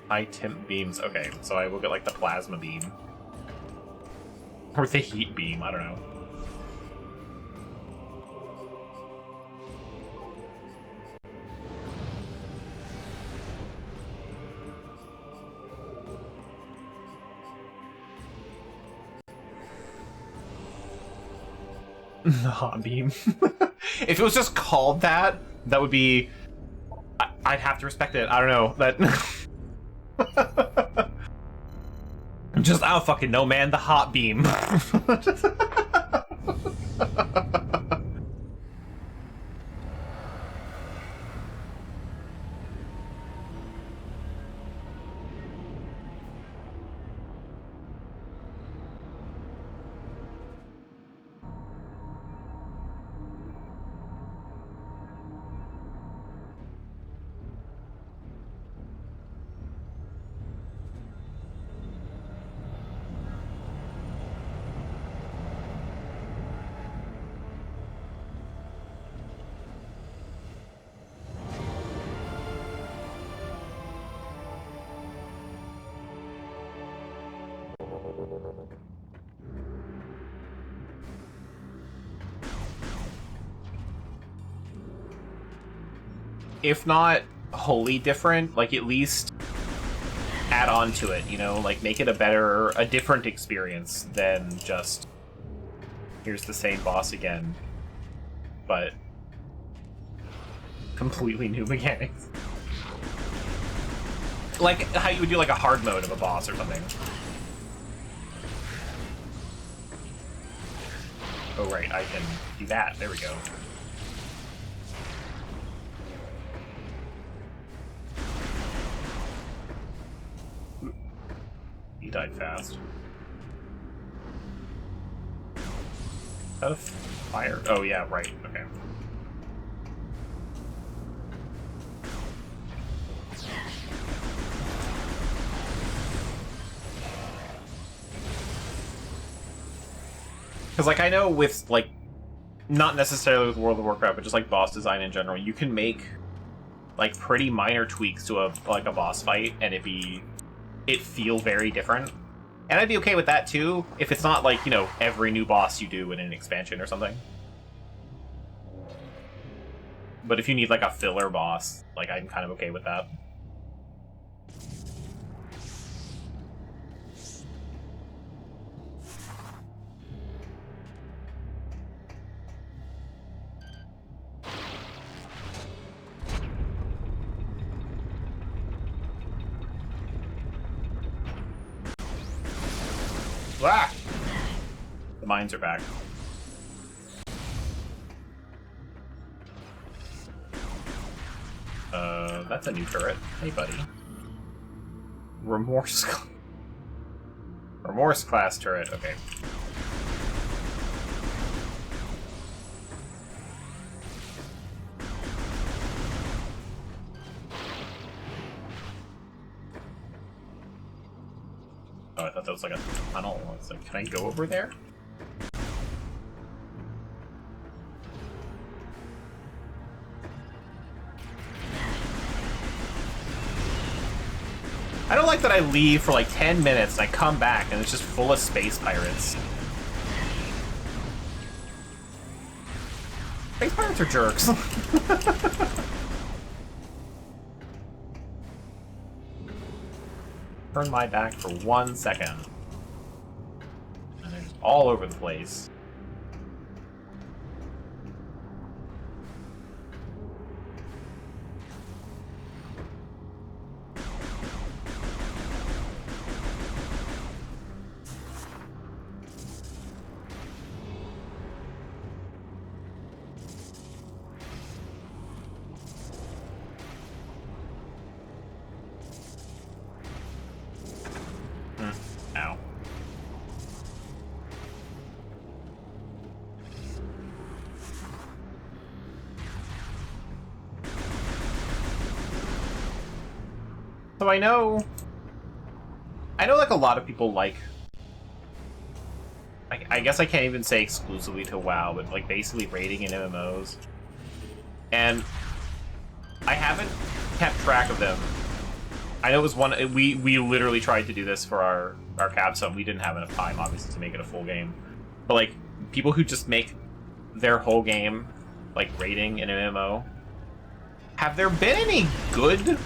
High temp beams. Okay, so I will get like the plasma beam. Or the heat beam, I don't know. The hot beam. If it was just called that, that would be... I'd have to respect it. I don't know. That... Just, I don't fucking know, man. The hot beam. If not wholly different, like at least add on to it, you know, like make it a different experience than just here's the same boss again, but completely new mechanics. Like how you would do like a hard mode of a boss or something. Oh right, I can do that. There we go. He died fast. Is that a fire? Oh yeah, right. Okay. Because, like, I know with, like, not necessarily with World of Warcraft, but just, like, boss design in general, you can make, like, pretty minor tweaks to a boss fight, and it feel very different. And I'd be okay with that, too, if it's not, like, you know, every new boss you do in an expansion or something. But if you need, like, a filler boss, like, I'm kind of okay with that. Ah! The mines are back. That's a new turret. Hey, buddy. Remorse class turret. Okay. Oh, I thought that was like a tunnel. It's like, can I go over there? I don't like that I leave for like 10 minutes and I come back and it's just full of space pirates. Space pirates are jerks. Turn my back for 1 second. And they're just all over the place. Ow. So I know like a lot of people like, I guess I can't even say exclusively to WoW, but like basically raiding in MMOs. And I haven't kept track of them. I know it was one, we literally tried to do this for our capstone. We didn't have enough time, obviously, to make it a full game. But like, people who just make their whole game like raiding in an MMO, have there been any good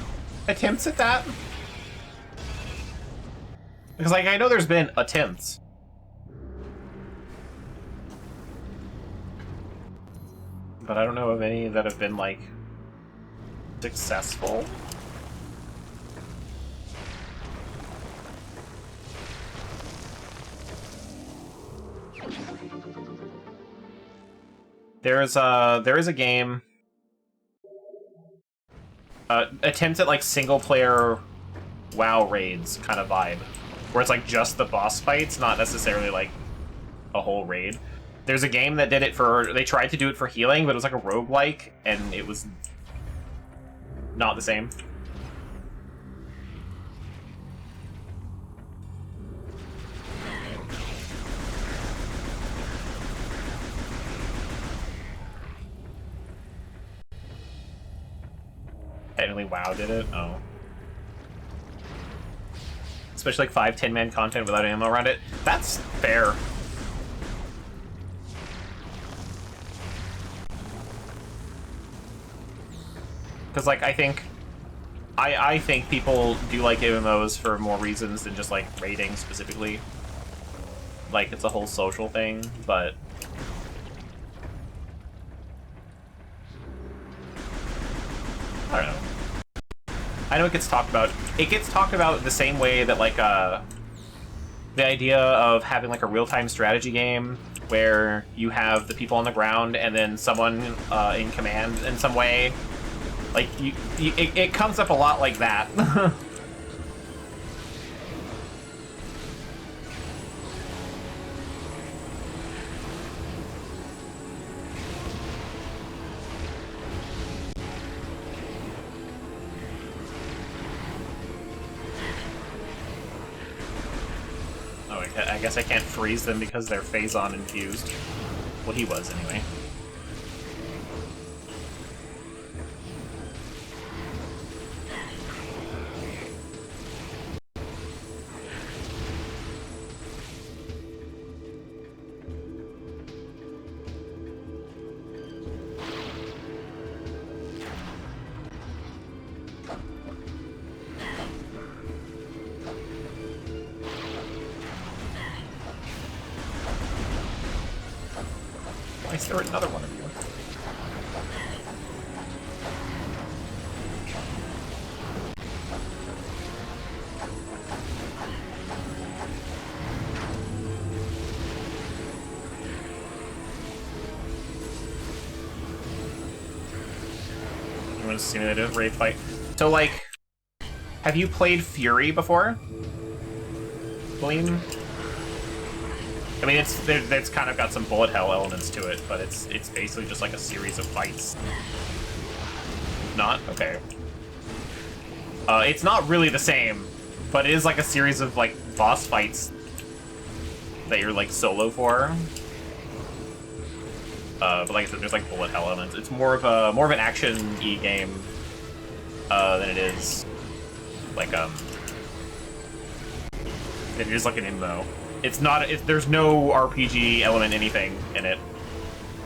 attempts at that? Because like, I know there's been attempts. But I don't know of any that have been like successful. There is a game attempts at like single player WoW raids kind of vibe, where it's like just the boss fights, not necessarily like a whole raid. There's a game that did it for, they tried to do it for healing, but it was like a roguelike, and it was not the same. Technically WoW did it? Oh. Especially like 5-10 man content without ammo around it. That's fair. Because like, I think people do like MMOs for more reasons than just like raiding specifically. Like, it's a whole social thing, but I don't know. I know it gets talked about. It gets talked about the same way that like the idea of having like a real-time strategy game where you have the people on the ground and then someone in command in some way. Like it comes up a lot like that. Oh, I guess I can't freeze them because they're Phazon infused. Well, he was anyway. Why is there another one of you? You want to simulate a raid fight? So, like, have you played Fury before? Gleam? I mean, it's kind of got some bullet hell elements to it, but it's basically just like a series of fights. Not? Okay. It's not really the same, but it is like a series of like boss fights that you're like solo for. But like I said, there's like bullet hell elements. It's more of an action-y game than it is like It is like an MMO. It's not. There's no RPG element, anything in it.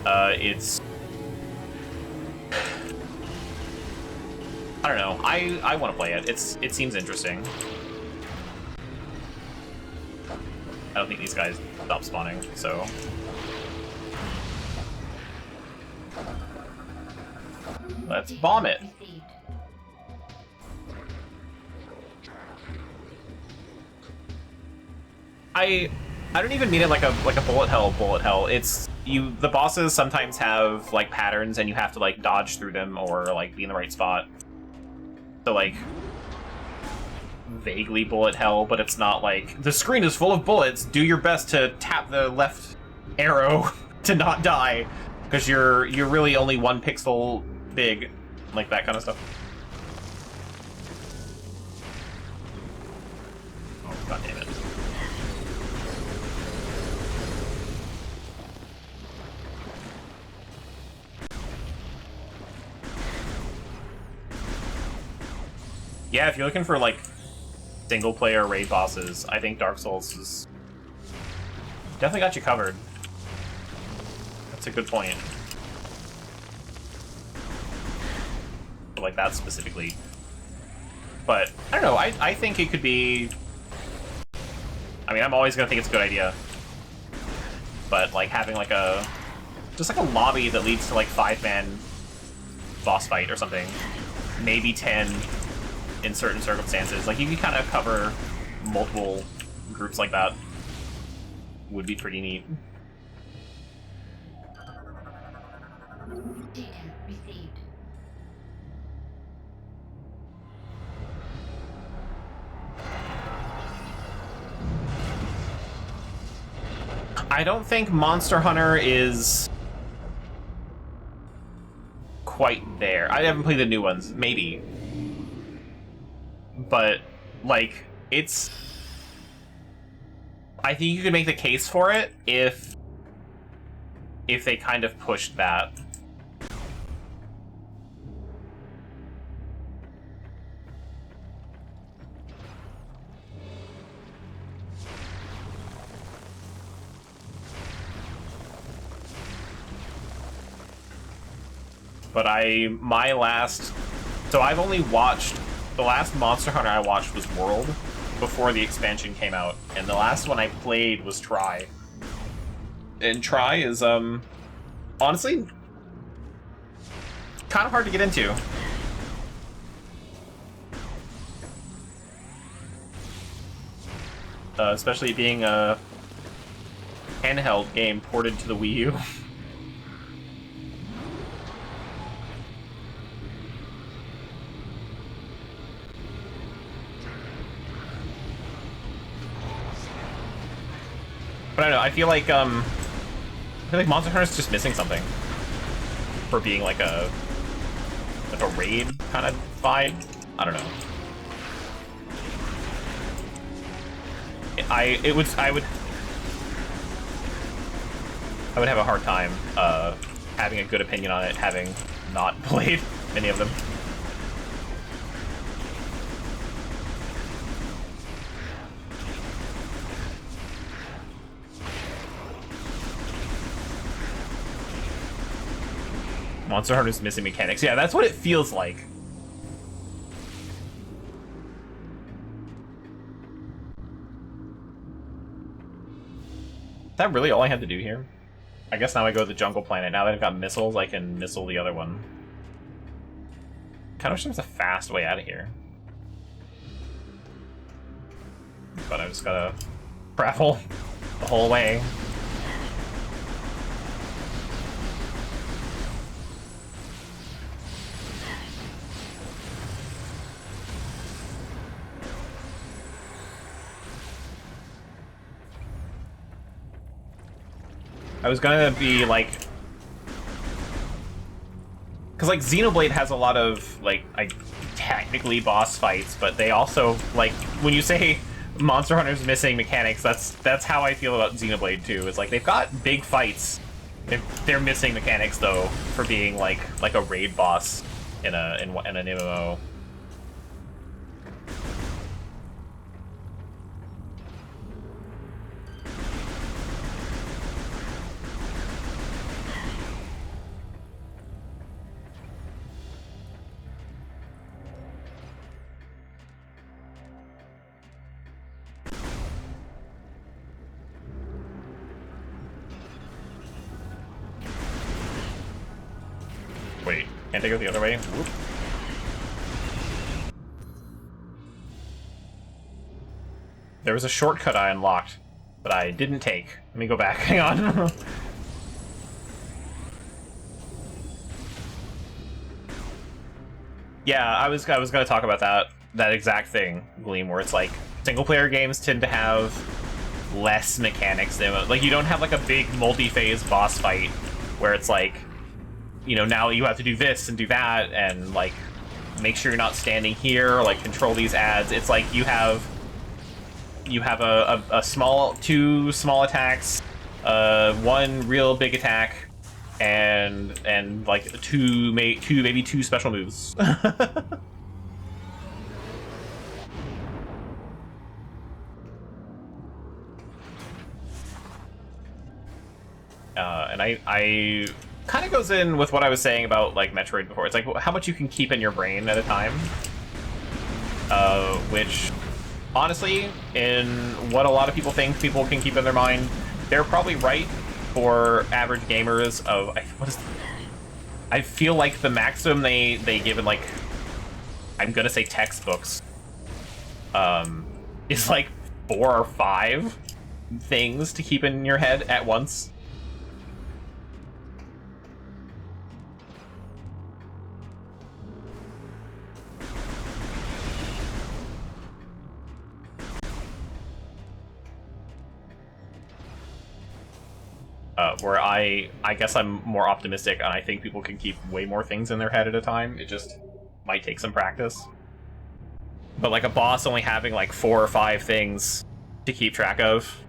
It's. I don't know. I want to play it. It seems interesting. I don't think these guys stop spawning, so. Let's bomb it. I don't even mean it like a bullet hell. It's the bosses sometimes have like patterns and you have to like dodge through them or like be in the right spot. So like vaguely bullet hell, but it's not like the screen is full of bullets. Do your best to tap the left arrow to not die because you're really only 1 pixel big, like that kind of stuff. Oh, god damn it. Yeah, if you're looking for, like, single-player raid bosses, I think Dark Souls is definitely got you covered. That's a good point. Like that specifically. But, I don't know, I think it could be... I mean, I'm always gonna think it's a good idea. But, like, having, like, just, like, a lobby that leads to, like, 5-man boss fight or something. Maybe 10... in certain circumstances. Like, you can kind of cover multiple groups like that. Would be pretty neat. Data received. I don't think Monster Hunter is quite there. I haven't played the new ones. Maybe. But, like, it's... I think you could make the case for it if they kind of pushed that. But so I've only watched... The last Monster Hunter I watched was World, before the expansion came out, and the last one I played was Try. And Try is, honestly, kind of hard to get into. Especially being a handheld game ported to the Wii U. But I don't know, I feel like Monster Hunter's just missing something for being like a raid kind of vibe. I don't know. I would have a hard time having a good opinion on it, having not played any of them. Monster Hunter's missing mechanics. Yeah, that's what it feels like. Is that really all I had to do here? I guess now I go to the jungle planet. Now that I've got missiles, I can missile the other one. Kind of wish there was a fast way out of here. But I just gotta travel the whole way. I was gonna be like... Because, like, Xenoblade has a lot of, like, technically boss fights, but they also, like, when you say Monster Hunter's missing mechanics, that's how I feel about Xenoblade, too. It's like, they've got big fights. They're missing mechanics, though, for being, like a raid boss in an MMO. Can't I go the other way? Whoop. There was a shortcut I unlocked, but I didn't take. Let me go back. Hang on. Yeah, I was gonna talk about that exact thing, Gleam, where it's like single player games tend to have less mechanics than, like, you don't have like a big multi-phase boss fight where it's like, you know, now you have to do this and do that and like make sure you're not standing here or like control these ads. It's like you have a small, two small attacks, one real big attack, and like maybe two special moves. And I kind of goes in with what I was saying about like Metroid before. It's like how much you can keep in your brain at a time, which honestly, in what a lot of people think people can keep in their mind, they're probably right for average gamers. Of what is? I feel like the maximum they give in, like, I'm gonna say textbooks, is like 4 or 5 things to keep in your head at once. Where I guess I'm more optimistic, and I think people can keep way more things in their head at a time. It just might take some practice. But like a boss only having like 4 or 5 things to keep track of.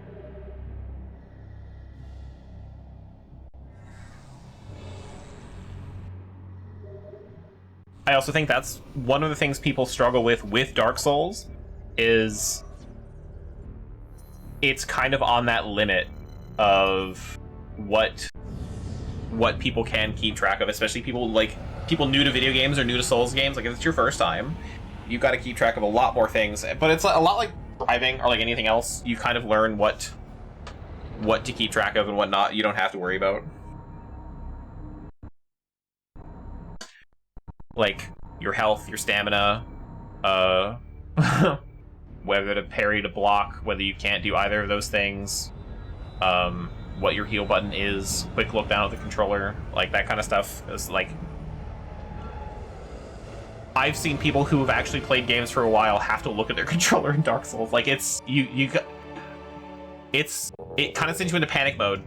I also think that's one of the things people struggle with Dark Souls, is it's kind of on that limit of what people can keep track of, especially people new to video games or new to Souls games. Like, if it's your first time, you've got to keep track of a lot more things. But it's a lot like driving or like anything else. You kind of learn what to keep track of and what not. You don't have to worry about. Like your health, your stamina, whether to parry, to block, whether you can't do either of those things, what your heal button is, quick look down at the controller, like that kind of stuff. Is like, I've seen people who have actually played games for a while have to look at their controller in Dark Souls. Like, it kind of sends you into panic mode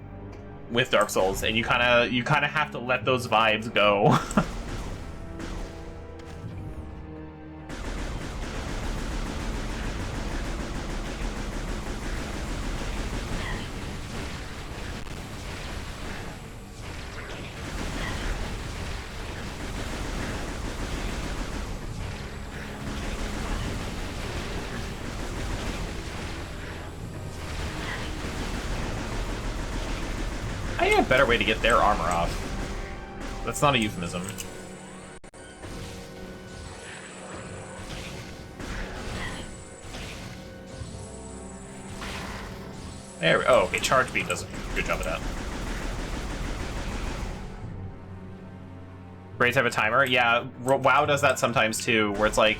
with Dark Souls, and you kind of have to let those vibes go. I need a better way to get their armor off. That's not a euphemism. There we go. Oh, okay, charge beat does a good job of that. Raids have a timer? Yeah, WoW does that sometimes too, where it's like,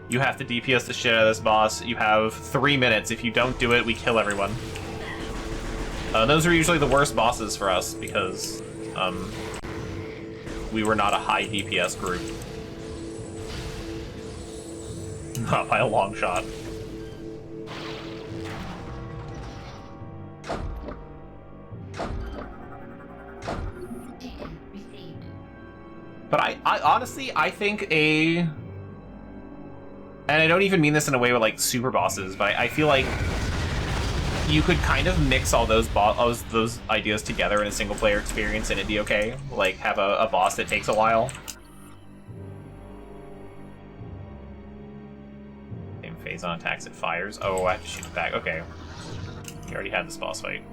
you have to DPS the shit out of this boss, you have 3 minutes, if you don't do it, we kill everyone. Those are usually the worst bosses for us, because we were not a high DPS group. Not by a long shot. But I honestly, I think and I don't even mean this in a way with like super bosses, but I feel like you could kind of mix all those ideas together in a single player experience and it'd be okay. Like, have a boss that takes a while. Same phase on attacks, it fires. Oh, I have to shoot it back. Okay. You already had this boss fight.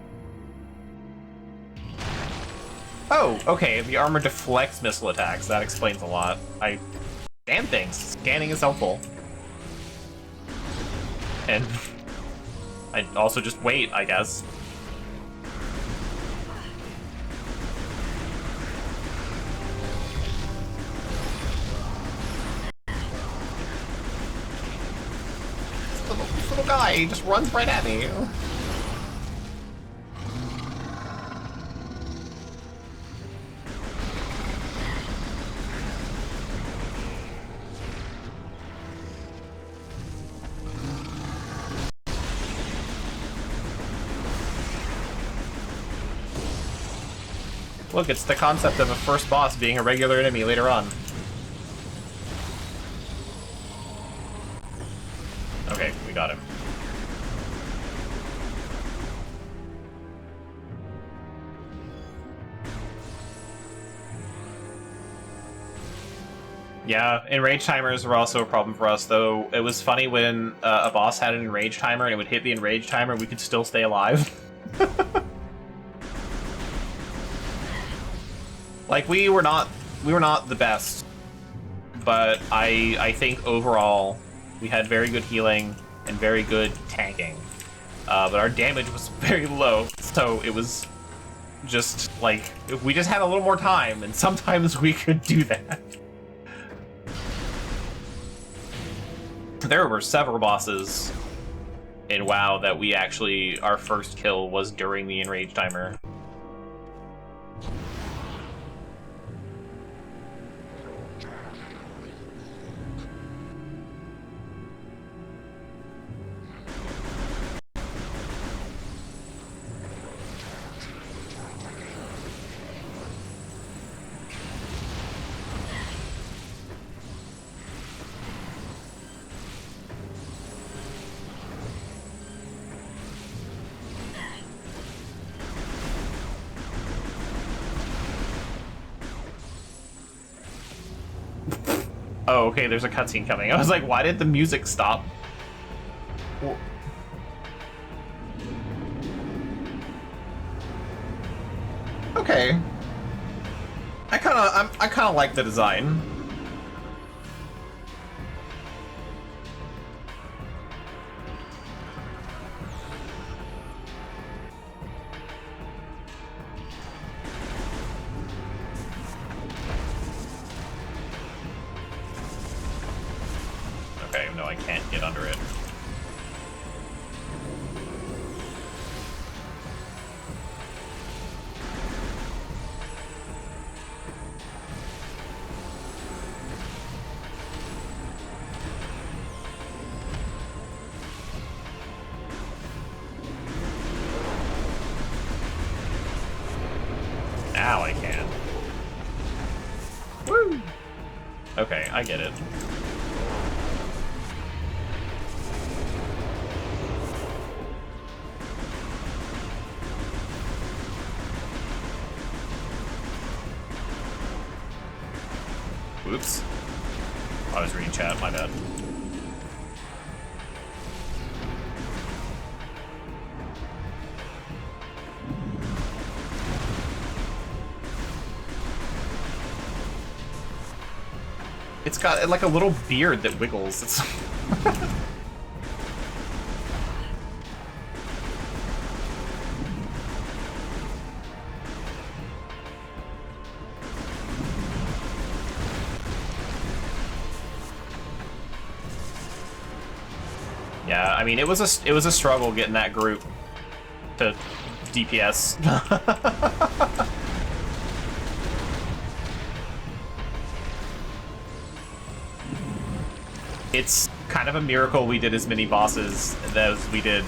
Oh, okay. The armor deflects missile attacks. That explains a lot. I scan things. Scanning is helpful. And I also just wait, I guess. This little guy, he just runs right at me. Look, it's the concept of a first boss being a regular enemy later on. Okay, we got him. Yeah, enrage timers were also a problem for us, though. It was funny when a boss had an enrage timer and it would hit the enrage timer, we could still stay alive. Like, we were not the best, but I think overall we had very good healing and very good tanking. But our damage was very low, so it was just like, if we just had a little more time, and sometimes we could do that. There were several bosses in WoW that we actually, our first kill was during the enrage timer. Oh, okay, there's a cutscene coming. I was like, why did the music stop? Okay. I kind of like the design. Okay, no, I can't get under it. Now I can. Woo! Okay, I get it. Oops. I was reading chat, my bad. It's got like a little beard that wiggles. It's yeah, I mean, it was a struggle getting that group to DPS. It's kind of a miracle we did as many bosses as we did.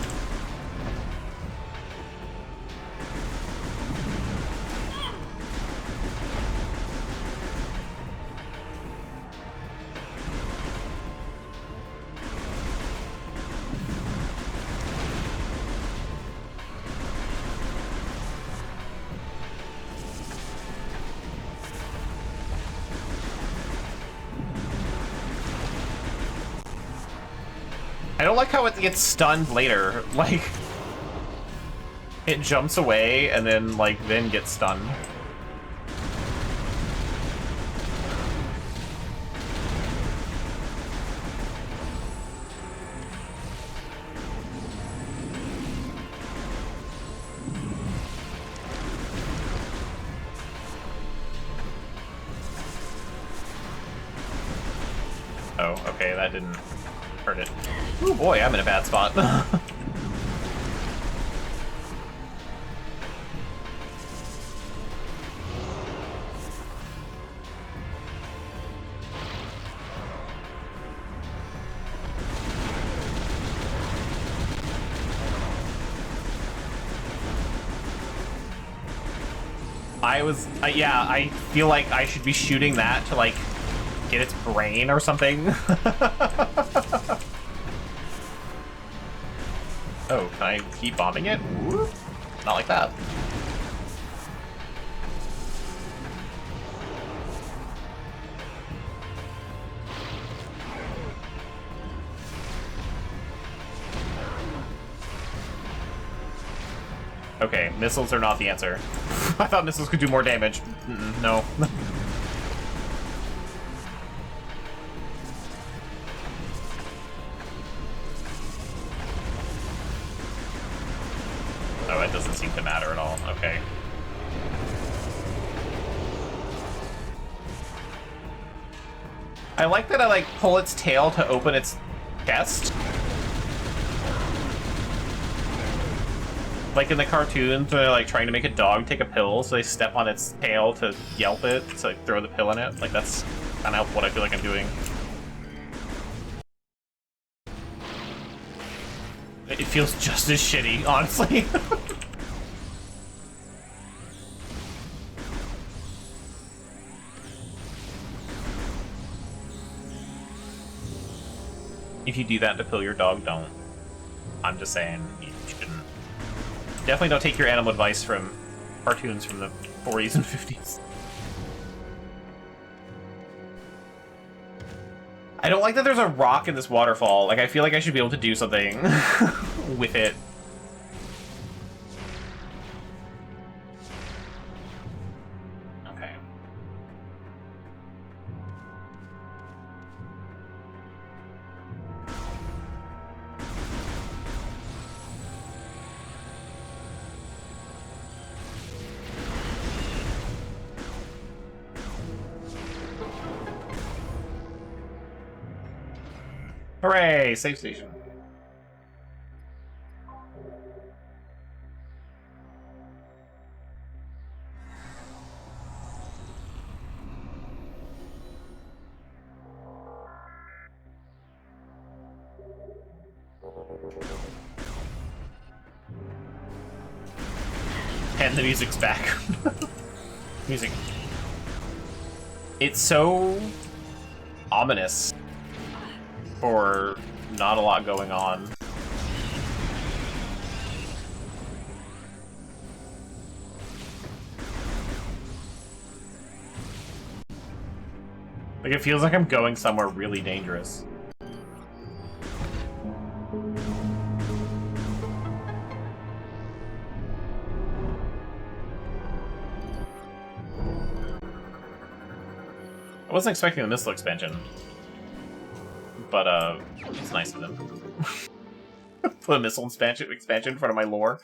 I don't like how it gets stunned later. Like, it jumps away and then, like, then gets stunned. Oh, okay, that didn't... Heard it. Oh boy, I'm in a bad spot. Yeah, I feel like I should be shooting that to, like, get its brain or something. Oh, can I keep bombing it? Ooh, not like that. Okay, missiles are not the answer. I thought missiles could do more damage. No. Oh, it doesn't seem to matter at all. Okay. I like that I, like, pull its tail to open its chest. Like in the cartoons, where they're like trying to make a dog take a pill, so they step on its tail to yelp it, to like, throw the pill in it. Like, that's kind of what I feel like I'm doing. It feels just as shitty, honestly. If you do that to pill your dog, don't. I'm just saying, you shouldn't. Definitely don't take your animal advice from cartoons from the 40s and 50s. I don't like that there's a rock in this waterfall. Like, I feel like I should be able to do something with it. Okay. Hooray! Safe station. And the music's back. Music. It's so ominous for not a lot going on. Like, it feels like I'm going somewhere really dangerous. I wasn't expecting the missile expansion. But, it's nice of them. Put a missile expansion in front of my lore.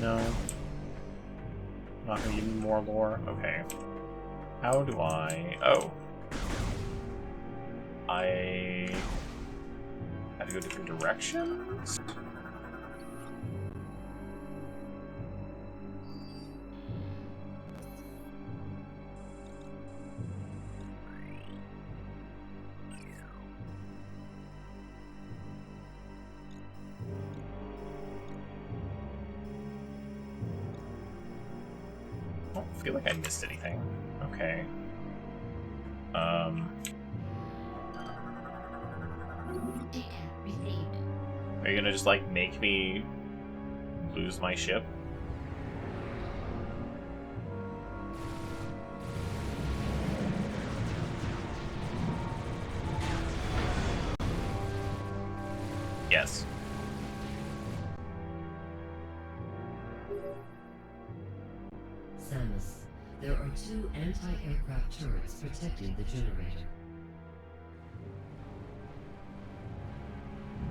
No. Not gonna give me more lore? Okay. How do I... Oh. I... have to go different directions? I don't feel like I missed anything. Okay. Data received. Are you gonna just, like, make me lose my ship? Yes. There are 2 anti-aircraft turrets protecting the generator.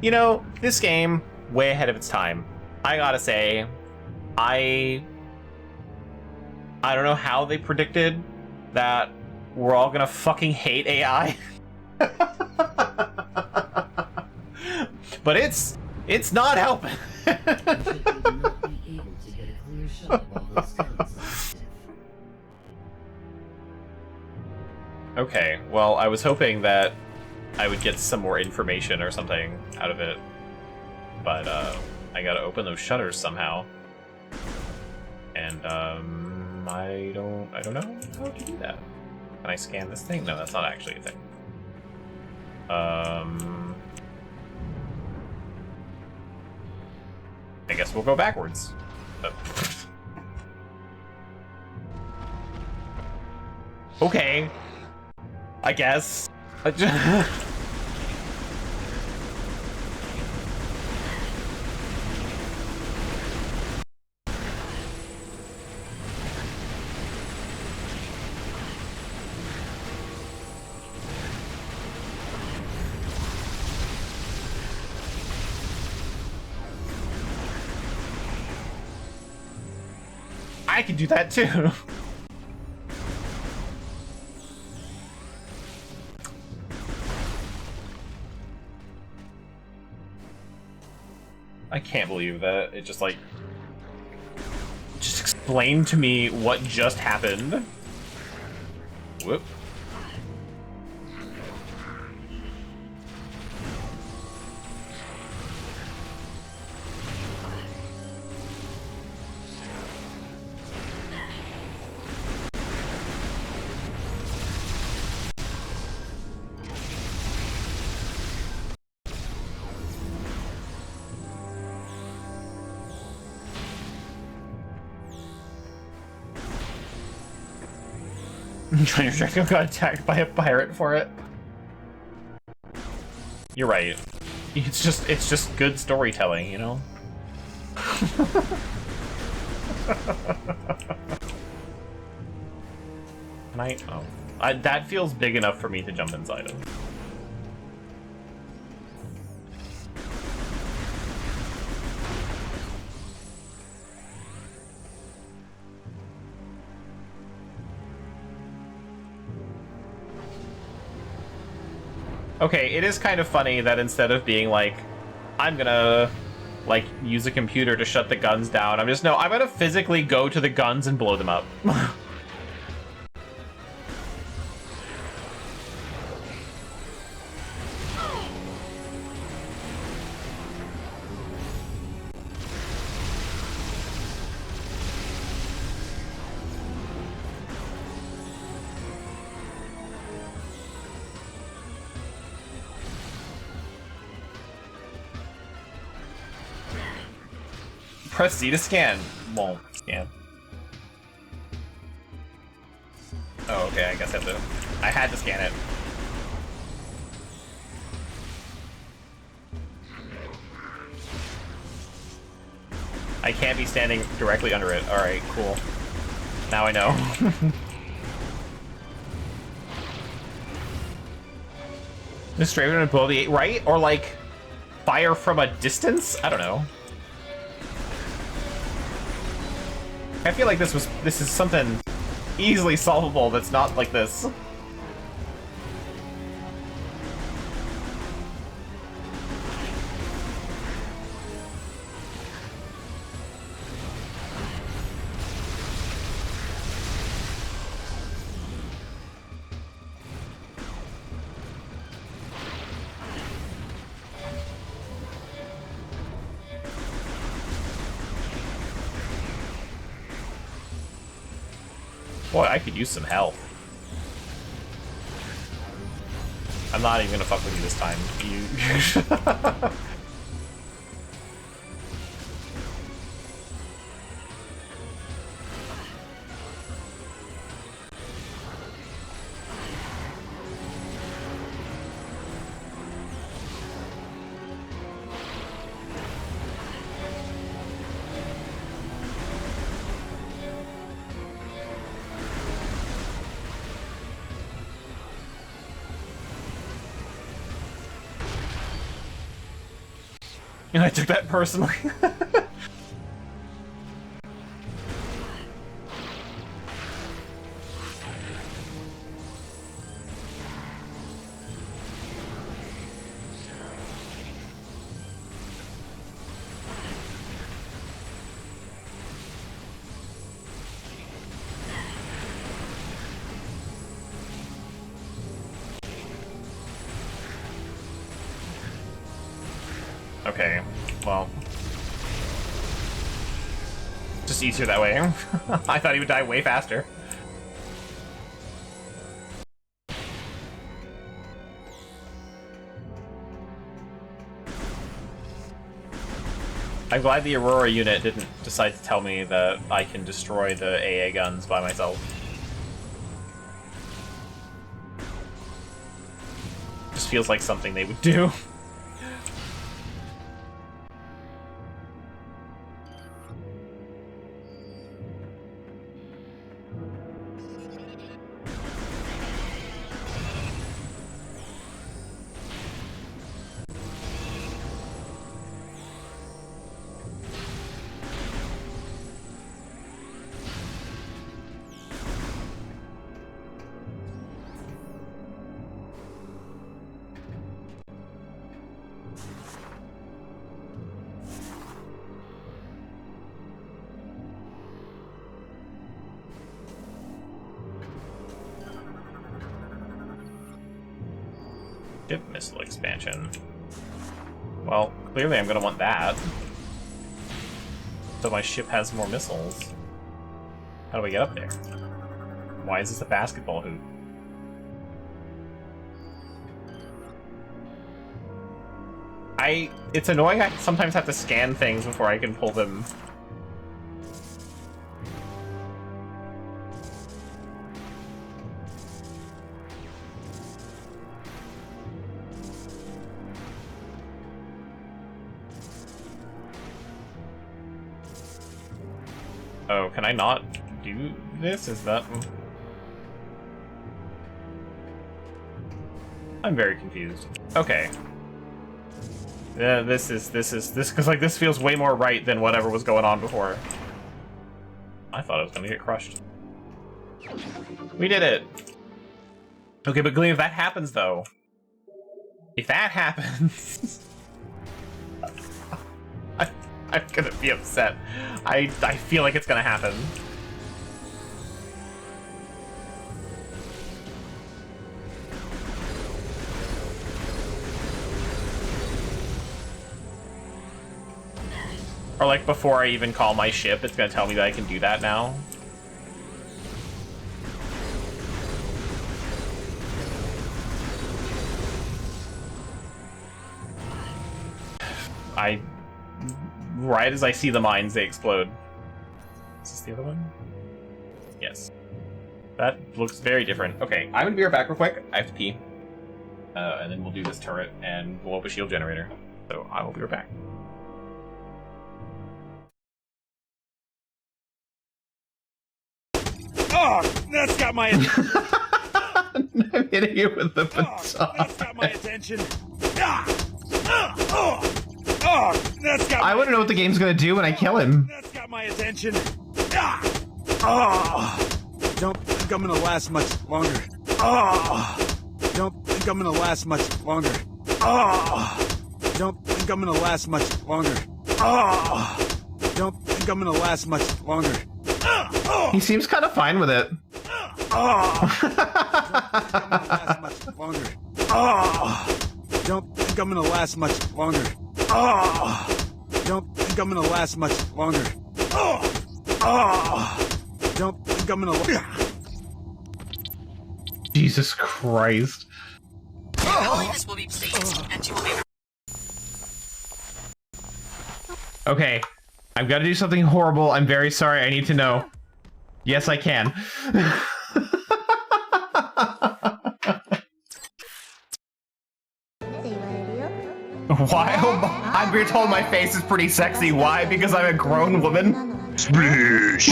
You know, this game, way ahead of its time. I gotta say, I don't know how they predicted that we're all gonna fucking hate AI. But it's not helping. Unfortunately, will not be able to get a clear shot while those guns are active. Okay, well, I was hoping that I would get some more information or something out of it. But, I gotta open those shutters somehow. And, I don't know how to do that. Can I scan this thing? No, that's not actually a thing. I guess we'll go backwards. Okay. I guess. I can do that too. I can't believe that it just explained to me what just happened. Whoop. Trainer Draco got attacked by a pirate for it. You're right. It's just good storytelling, you know? Can I? Oh. That feels big enough for me to jump inside of. Okay, it is kind of funny that instead of being like, I'm gonna, like, use a computer to shut the guns down, I'm gonna physically go to the guns and blow them up. Press Z to scan. Won't scan. Oh, okay, I guess I had to scan it. I can't be standing directly under it. Alright, cool. Now I know. Just straight and blow the 8, right? Or like fire from a distance? I don't know. I feel like this is something easily solvable that's not like this. Boy, I could use some health. I'm not even gonna fuck with you this time. You... I took that personally. Okay, well. Just easier that way. I thought he would die way faster. I'm glad the Aurora unit didn't decide to tell me that I can destroy the AA guns by myself. Just feels like something they would do. Ship missile expansion. Well, clearly I'm gonna want that. So my ship has more missiles. How do we get up there? Why is this a basketball hoop? It's annoying I sometimes have to scan things before I can pull them. Oh, can I not do this? Is that... I'm very confused. Okay. Yeah, this because like this feels way more right than whatever was going on before. I thought I was gonna get crushed. We did it! Okay, but Gleam, if that happens though... If that happens... I'm gonna be upset. I feel like it's gonna happen. Or like before I even call my ship, it's gonna tell me that I can do that now. Right as I see the mines, they explode. Is this the other one? Yes. That looks very different. Okay, I'm gonna be right back real quick. I have to pee. And then we'll do this turret and blow up a shield generator. So I will be right back. Oh, that's got my attention. I'm hitting you with the baton. Oh, that's got my attention. That's got I want to know what the game's gonna do when I kill him. That's got my attention. Don't think I'm gonna last much longer. Don't think I'm gonna last much longer. Don't think I'm gonna last much longer. Don't think I'm gonna last much longer. He seems kind of fine with it. Don't think I'm gonna last much longer. Don't think I'm gonna last much longer. Don't think I'm gonna. Jesus Christ. Your holiness will be pleased, and you will be. Okay, I've got to do something horrible. I'm very sorry. I need to know. Yes, I can. Why? I'm being told my face is pretty sexy. Why? Because I'm a grown woman? Splish!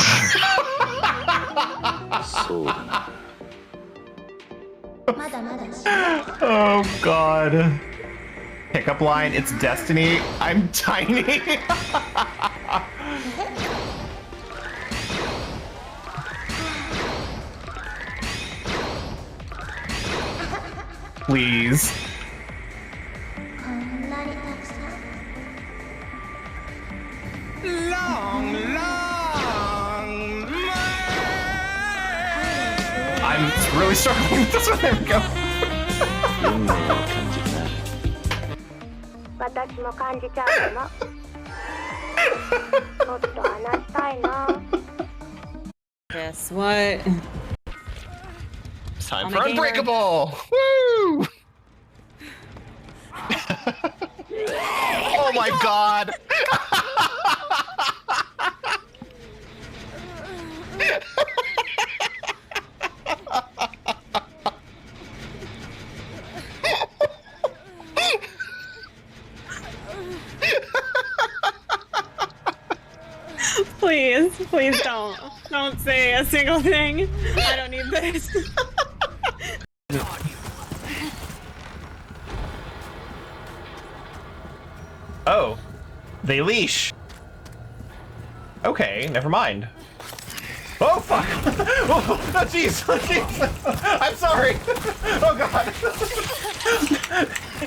Oh, God. Pickup line, it's destiny. I'm tiny. Please. I'm really struggling with this one. There we go. 運命を感じるな。私も感じちゃうかな。ちょっと話したいな。 Guess what? It's time I'm for a gamer. Unbreakable! Woo! Oh my god! Please don't say a single thing. I don't need this. Oh, they leash. Okay, never mind. Oh fuck! Oh jeez! Oh, jeez! I'm sorry. Oh god!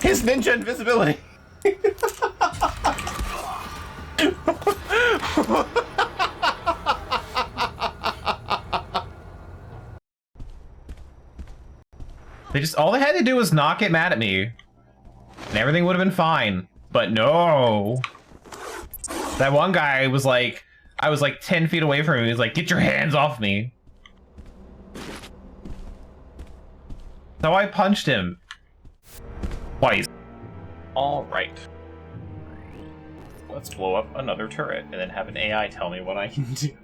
His ninja invisibility. All they had to do was not get mad at me, and everything would have been fine. But no. That one guy was like, I was like 10 feet away from him. He was like, get your hands off me. So I punched him. Twice. Alright. Let's blow up another turret and then have an AI tell me what I can do.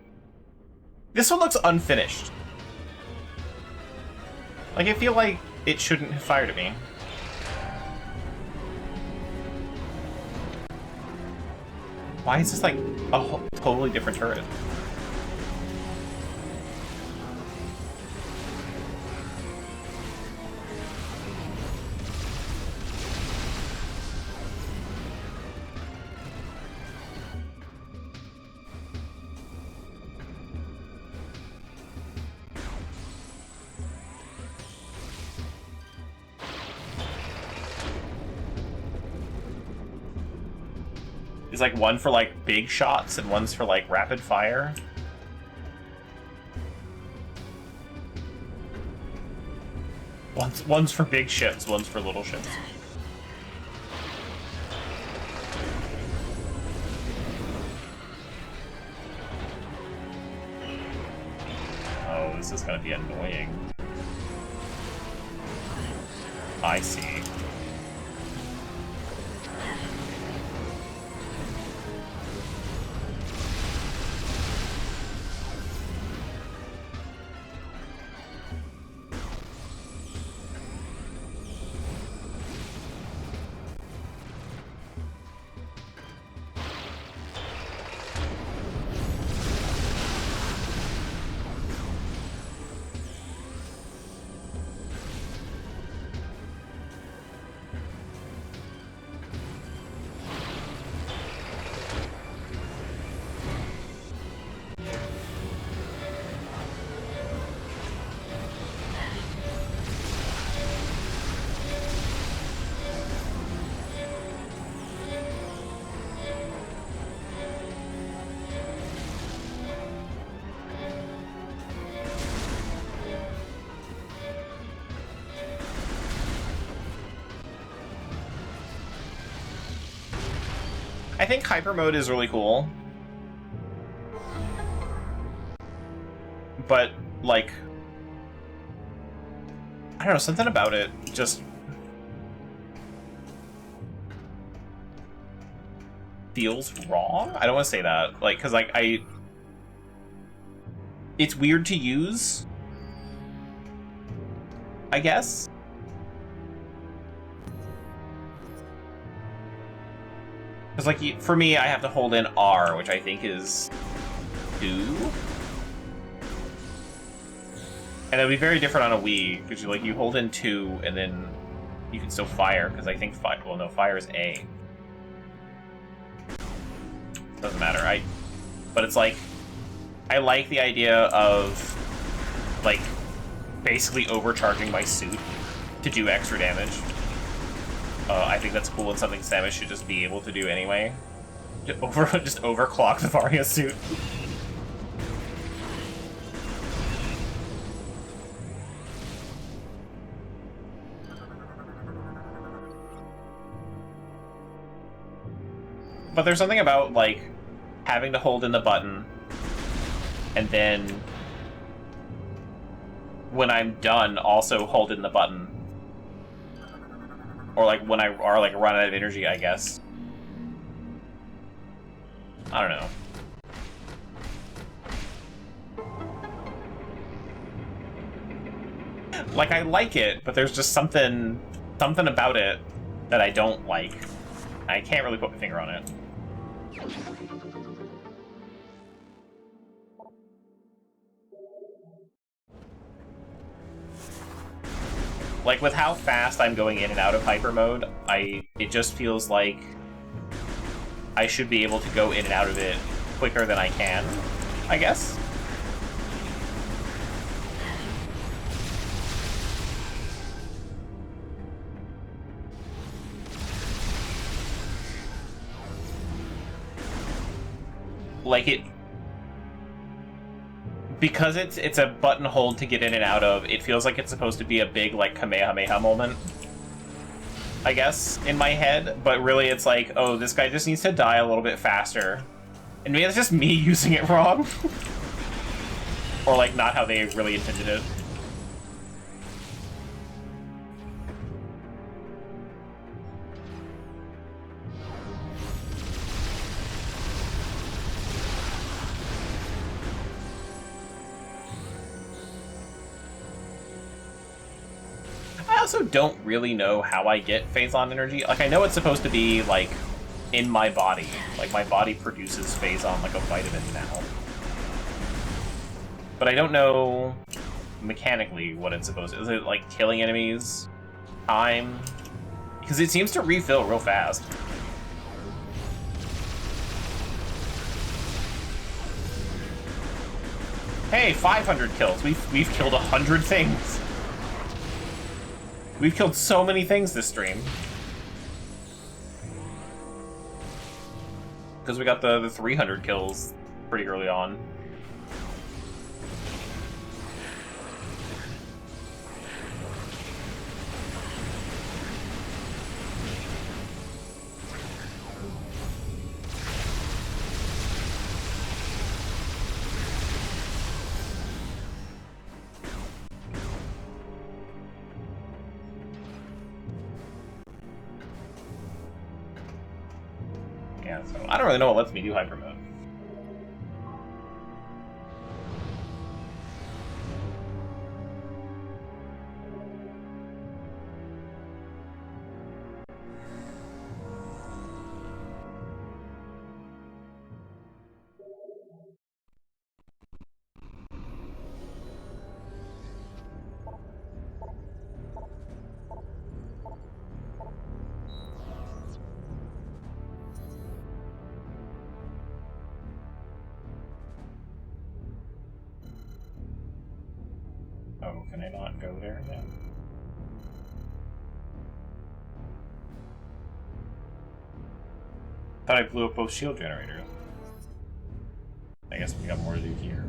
This one looks unfinished. Like, I feel like it shouldn't have fired at me. Why is this like a totally different turret? Is like one for like big shots and one's for like rapid fire. One's for big ships, one's for little ships. Oh, this is gonna be annoying. I see. I think hyper mode is really cool. But, like, I don't know, something about it just feels wrong? I don't want to say that. Like, because, like, it's weird to use, I guess. Because, like, for me, I have to hold in R, which I think is 2. And it'll be very different on a Wii, because you hold in 2, and then you can still fire, because I think fire... Well, no, fire is A. Doesn't matter. But it's like... I like the idea of, like, basically overcharging my suit to do extra damage. I think that's cool and something Samus should just be able to do anyway. Just overclock the Varia suit. But there's something about, like, having to hold in the button, and then when I'm done, also hold in the button. Or, like, when I run out of energy, I guess. I don't know. Like, I like it, but there's just something about it that I don't like. I can't really put my finger on it. Like, with how fast I'm going in and out of hyper mode, it just feels like I should be able to go in and out of it quicker than I can, I guess. Like, because it's a button hold to get in and out of, it feels like it's supposed to be a big, like, Kamehameha moment, I guess, in my head, but really it's like, oh, this guy just needs to die a little bit faster. And maybe it's just me using it wrong. Or, like, not how they really intended it. I also don't really know how I get Phazon energy. Like, I know it's supposed to be, like, in my body. Like, my body produces Phazon like a vitamin now. But I don't know mechanically what it's supposed to... Is it, like, killing enemies? Time? Because it seems to refill real fast. Hey, 500 kills. We've killed 100 things. We've killed so many things this stream. Because we got the 300 kills pretty early on. Yeah, so I don't really know what lets me do hyper mode. Oh, can I not go there then? Thought I blew up both shield generators. I guess we got more to do here.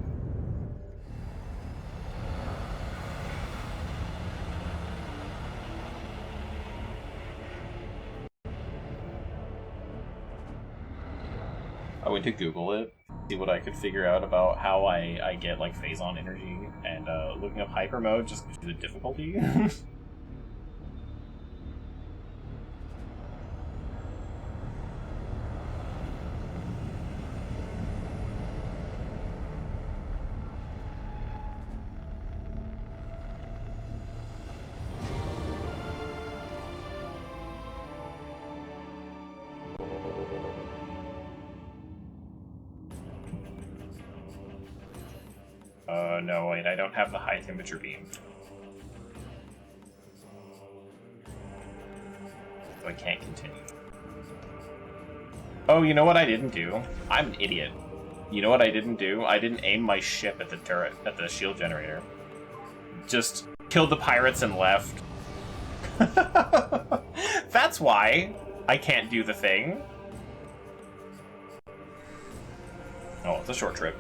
I went to Google it, see what I could figure out about how I get, like, Phazon energy, and looking up hyper mode just gives you the difficulty. No, wait, I don't have the high temperature beam. So I can't continue. Oh, you know what I didn't do? I'm an idiot. You know what I didn't do? I didn't aim my ship at the turret, at the shield generator. Just killed the pirates and left. That's why I can't do the thing. Oh, it's a short trip.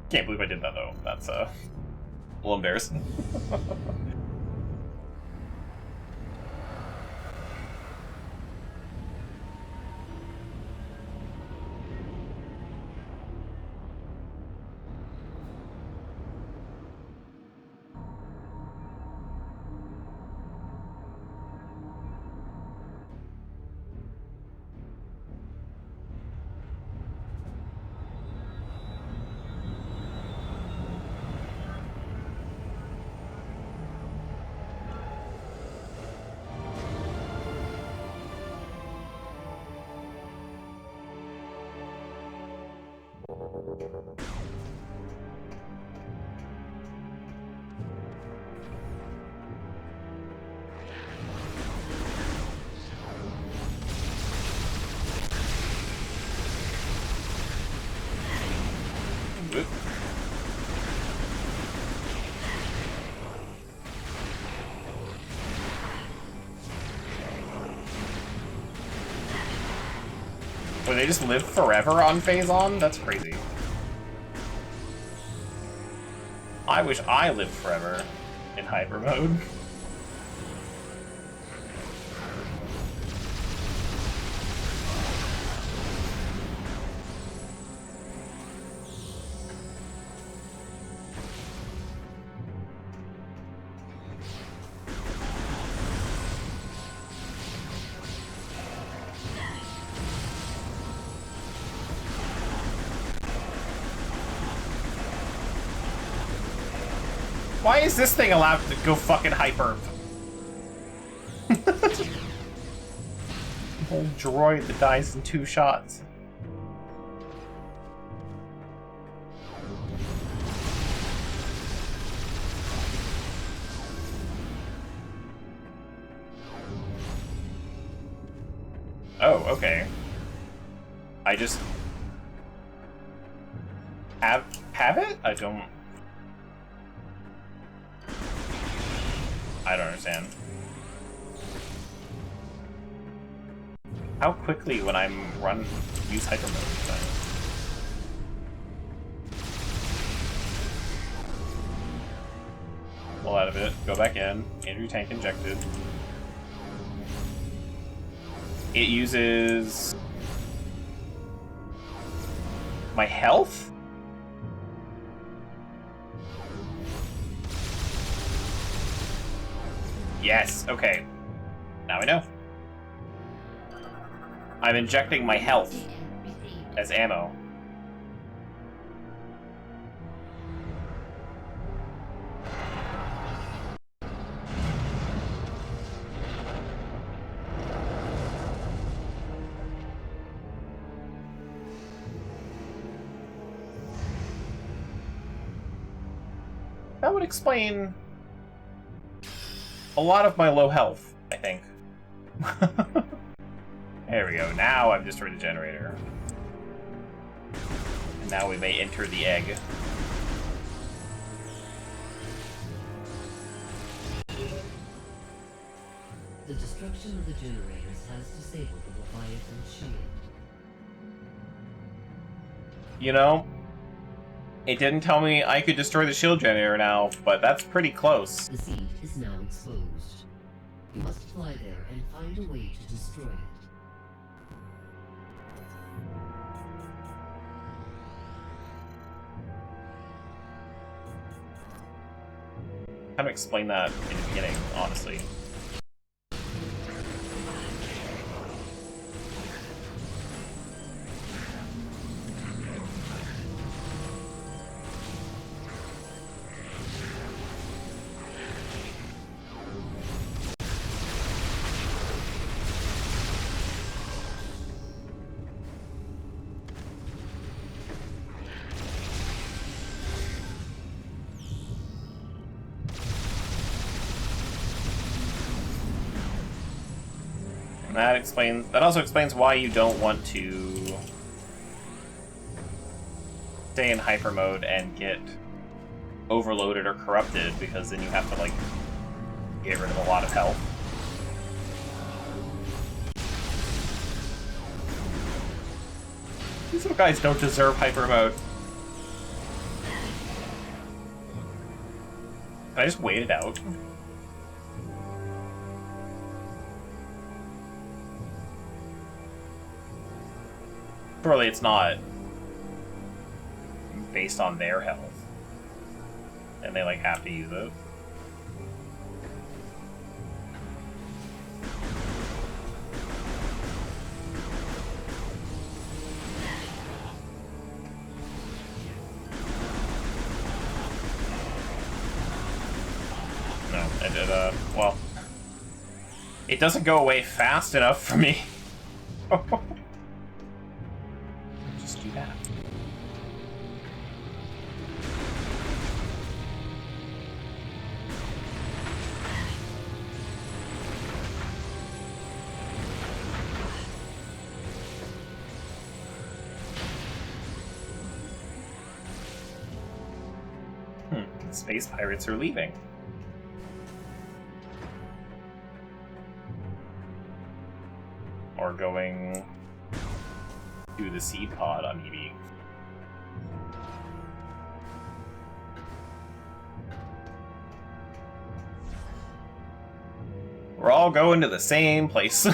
Can't believe I did that, though. That's, a little embarrassing. Where they just live forever on Phazon? That's crazy. I wish I lived forever in hyper mode. Why is this thing allowed to go fucking hyper? Whole droid that dies in 2 shots. Oh, okay. I just have it? I don't understand. How quickly when I'm use hyper mode then? Pull out of it, go back in, Andrew tank injected. It uses my health? Yes, okay. Now I know. I'm injecting my health as ammo. That would explain a lot of my low health, I think. There we go. Now I've destroyed the generator. And now we may enter the egg. The destruction of the generators has disabled the Leviathan shield. You know, it didn't tell me I could destroy the shield generator now, but that's pretty close. The seed is now exposed. You must fly there and find a way to destroy it. Kind of explain that in the beginning, honestly. That also explains why you don't want to stay in hyper mode and get overloaded or corrupted, because then you have to, like, get rid of a lot of health. These little guys don't deserve hyper mode. Can I just wait it out? Surely it's not based on their health. And they, like, have to use it. No, well, it doesn't go away fast enough for me. Just do that. Space pirates are leaving. Or going to the seed pod on EV. We're all going to the same place.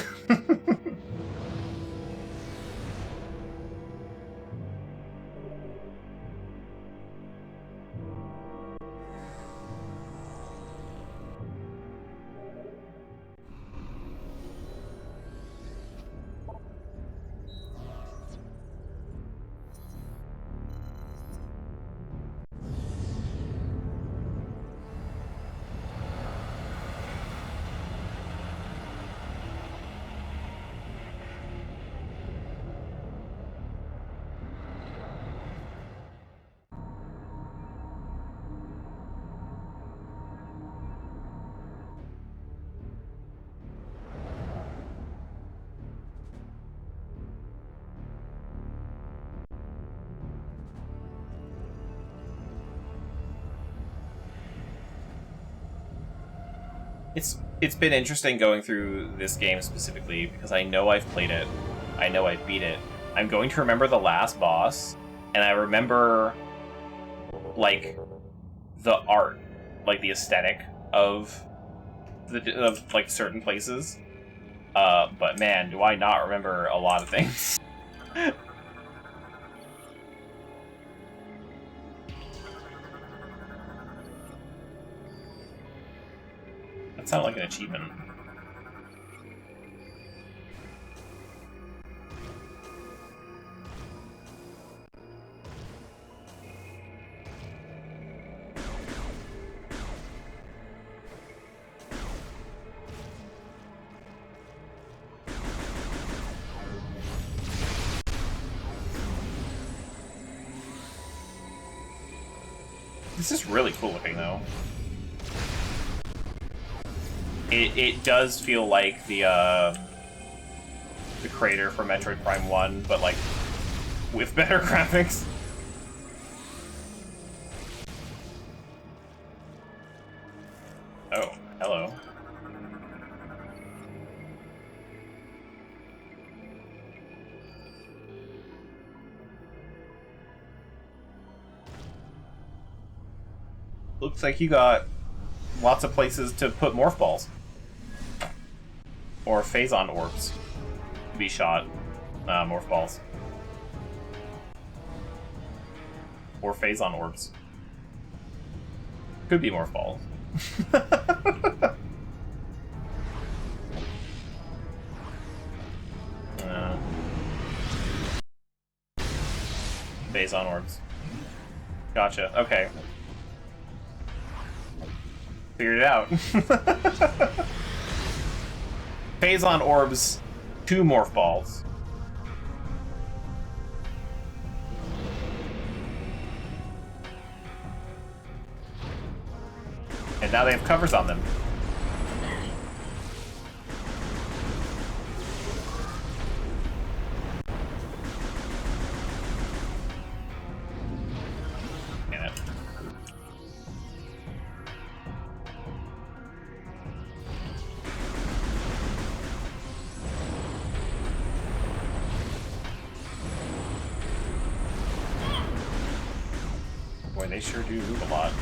It's been interesting going through this game specifically, because I know I've played it, I know I've beat it. I'm going to remember the last boss, and I remember, like, the art, like the aesthetic of like certain places. But man, do I not remember a lot of things. That sounded like an achievement. This is really cool looking, though. It does feel like the creator for Metroid Prime 1, but, like, with better graphics. Oh, hello. Looks like you got lots of places to put morph balls. Or phazon orbs to be shot. Morph balls. Or phazon orbs. Could be morph balls. Phazon orbs. Gotcha, okay. Figured it out. Phazon orbs, 2 morph balls. And now they have covers on them. they sure do move a lot.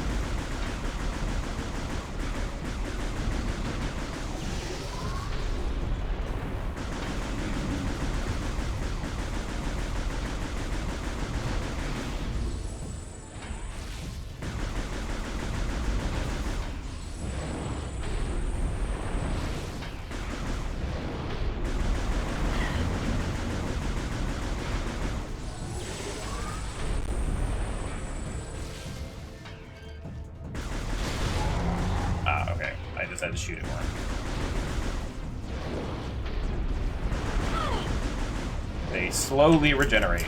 Okay. I just had to shoot it more. They slowly regenerate.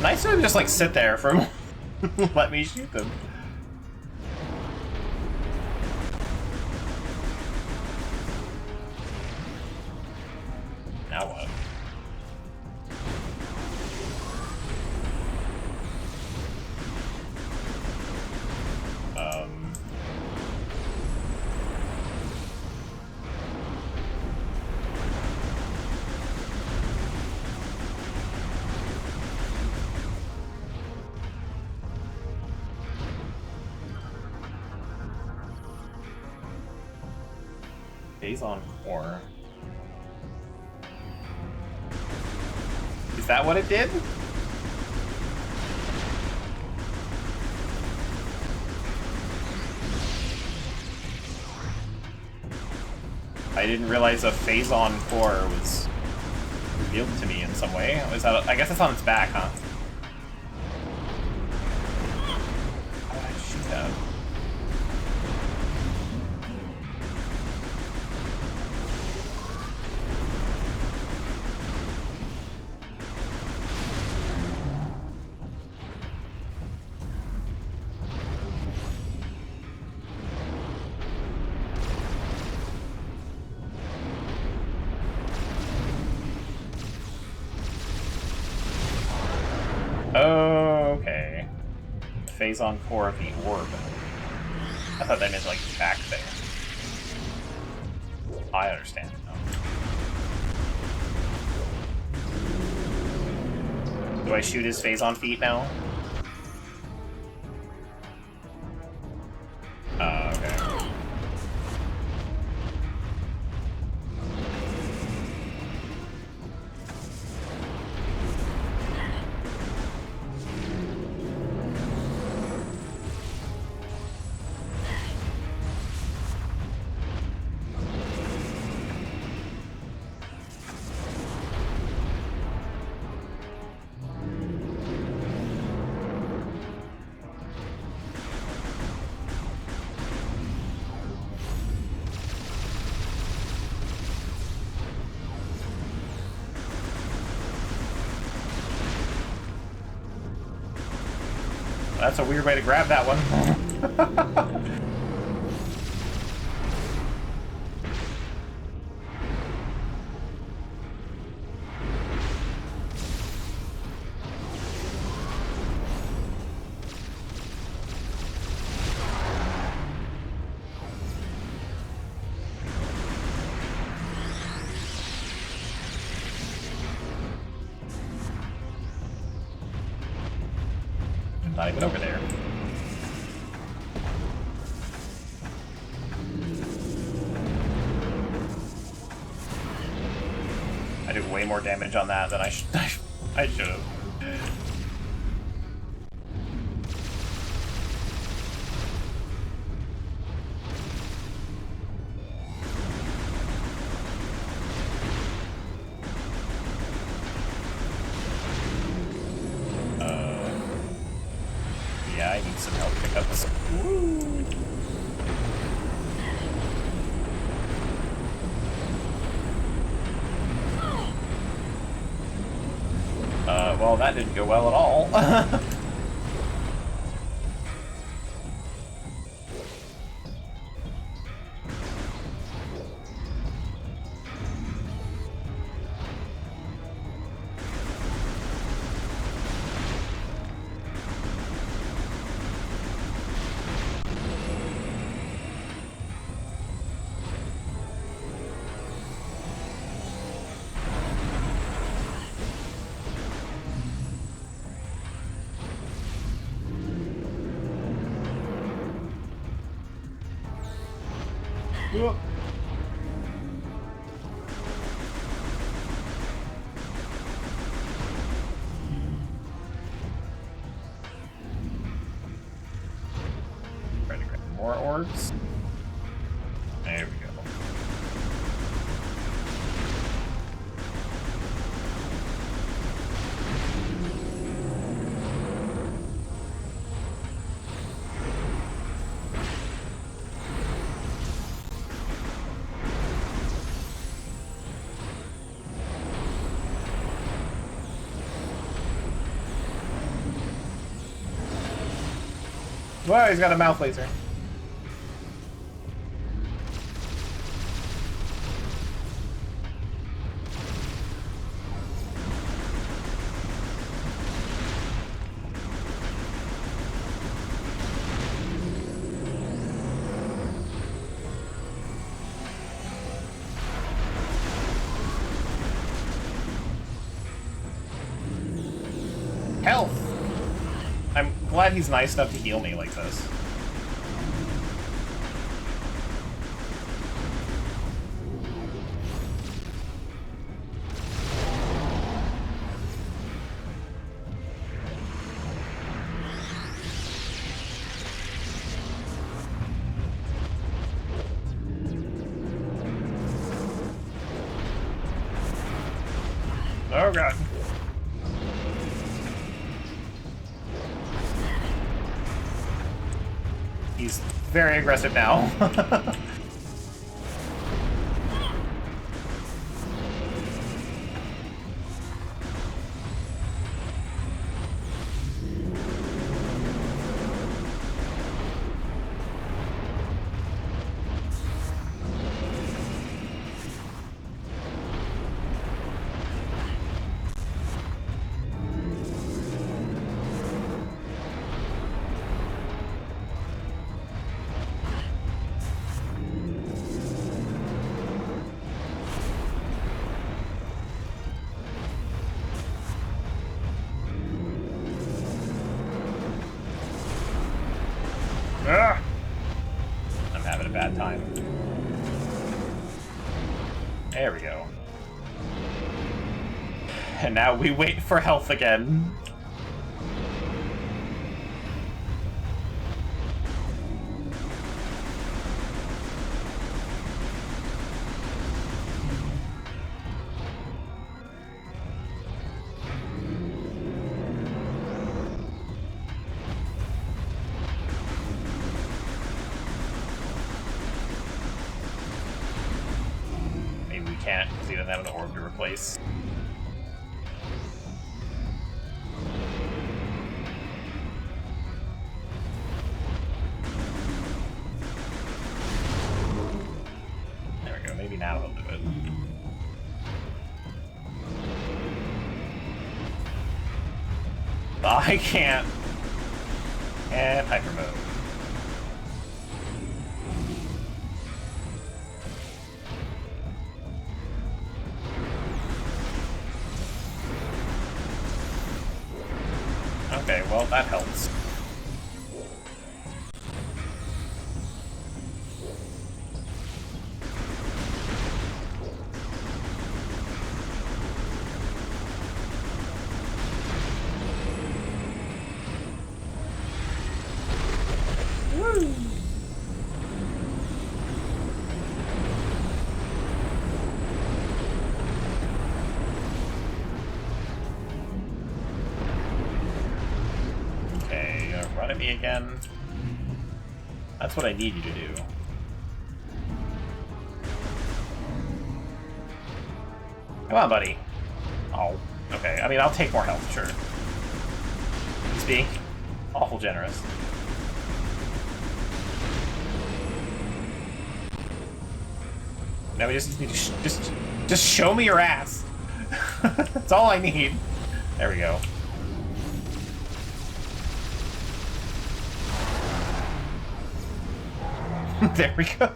Nice to just like sit there for let me shoot them. Now what? Phase on core. Is that what it did? I didn't realize a phase on core was revealed to me in some way. Is that, I guess it's on its back, huh? How did I shoot that? Okay. Phase on core of the orb. I thought that meant like back thing. I understand now. Do I shoot his phase on feet now? Okay. That's a weird way to grab that one. Not even over there. I did way more damage on that than I should have. Yeah, I need some help to pick up this. Woo. Well, that didn't go well at all. Whoop. Try to grab more orbs. There we go. Well, he's got a mouth laser. Health! I'm glad he's nice enough to heal me like this. Oh god. He's very aggressive now. Ugh. I'm having a bad time. There we go. And now we wait for health again. Can't, because he doesn't have an orb to replace. There we go, maybe now he'll do it. I can't. And hyper mode. Okay, well, that helps. Woo! Run at me again. That's what I need you to do. Come on, buddy. Oh, okay. I mean, I'll take more health, sure. He's being awful generous. Now we just need to just show me your ass. That's all I need. There we go. There we go.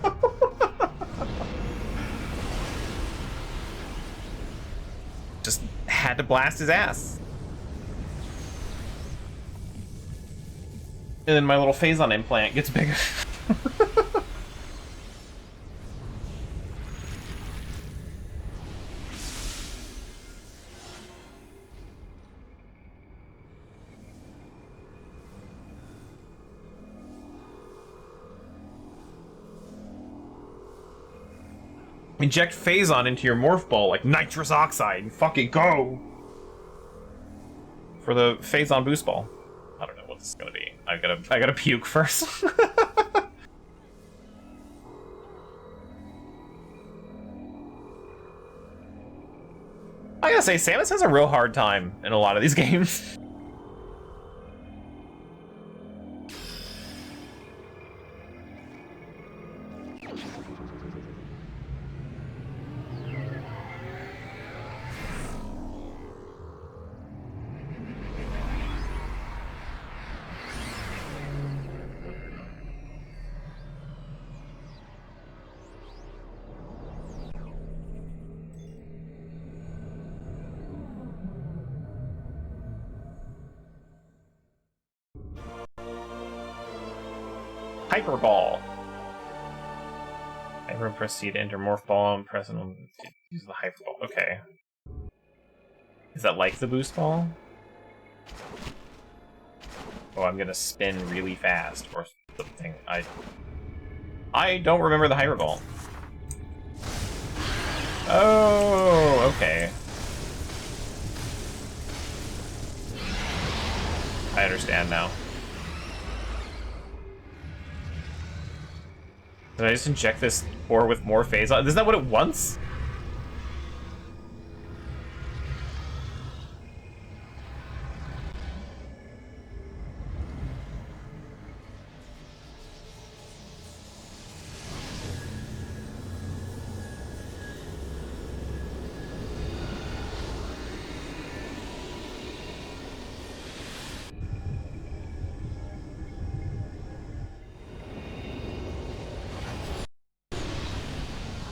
Just had to blast his ass. And then my little phazon implant gets bigger. Inject Phazon into your morph ball like nitrous oxide and fucking go! For the Phazon boost ball. I don't know what this is gonna be. I gotta puke first. I gotta say, Samus has a real hard time in a lot of these games. Hyper Ball. Hyper proceed to enter Morph Ball and press and use the Hyper Ball. Okay. Is that like the Boost Ball? Oh, I'm gonna spin really fast or something. I don't remember the Hyper Ball. Oh, okay. I understand now. Did I just inject this ore with more Phazon? Isn't that what it wants?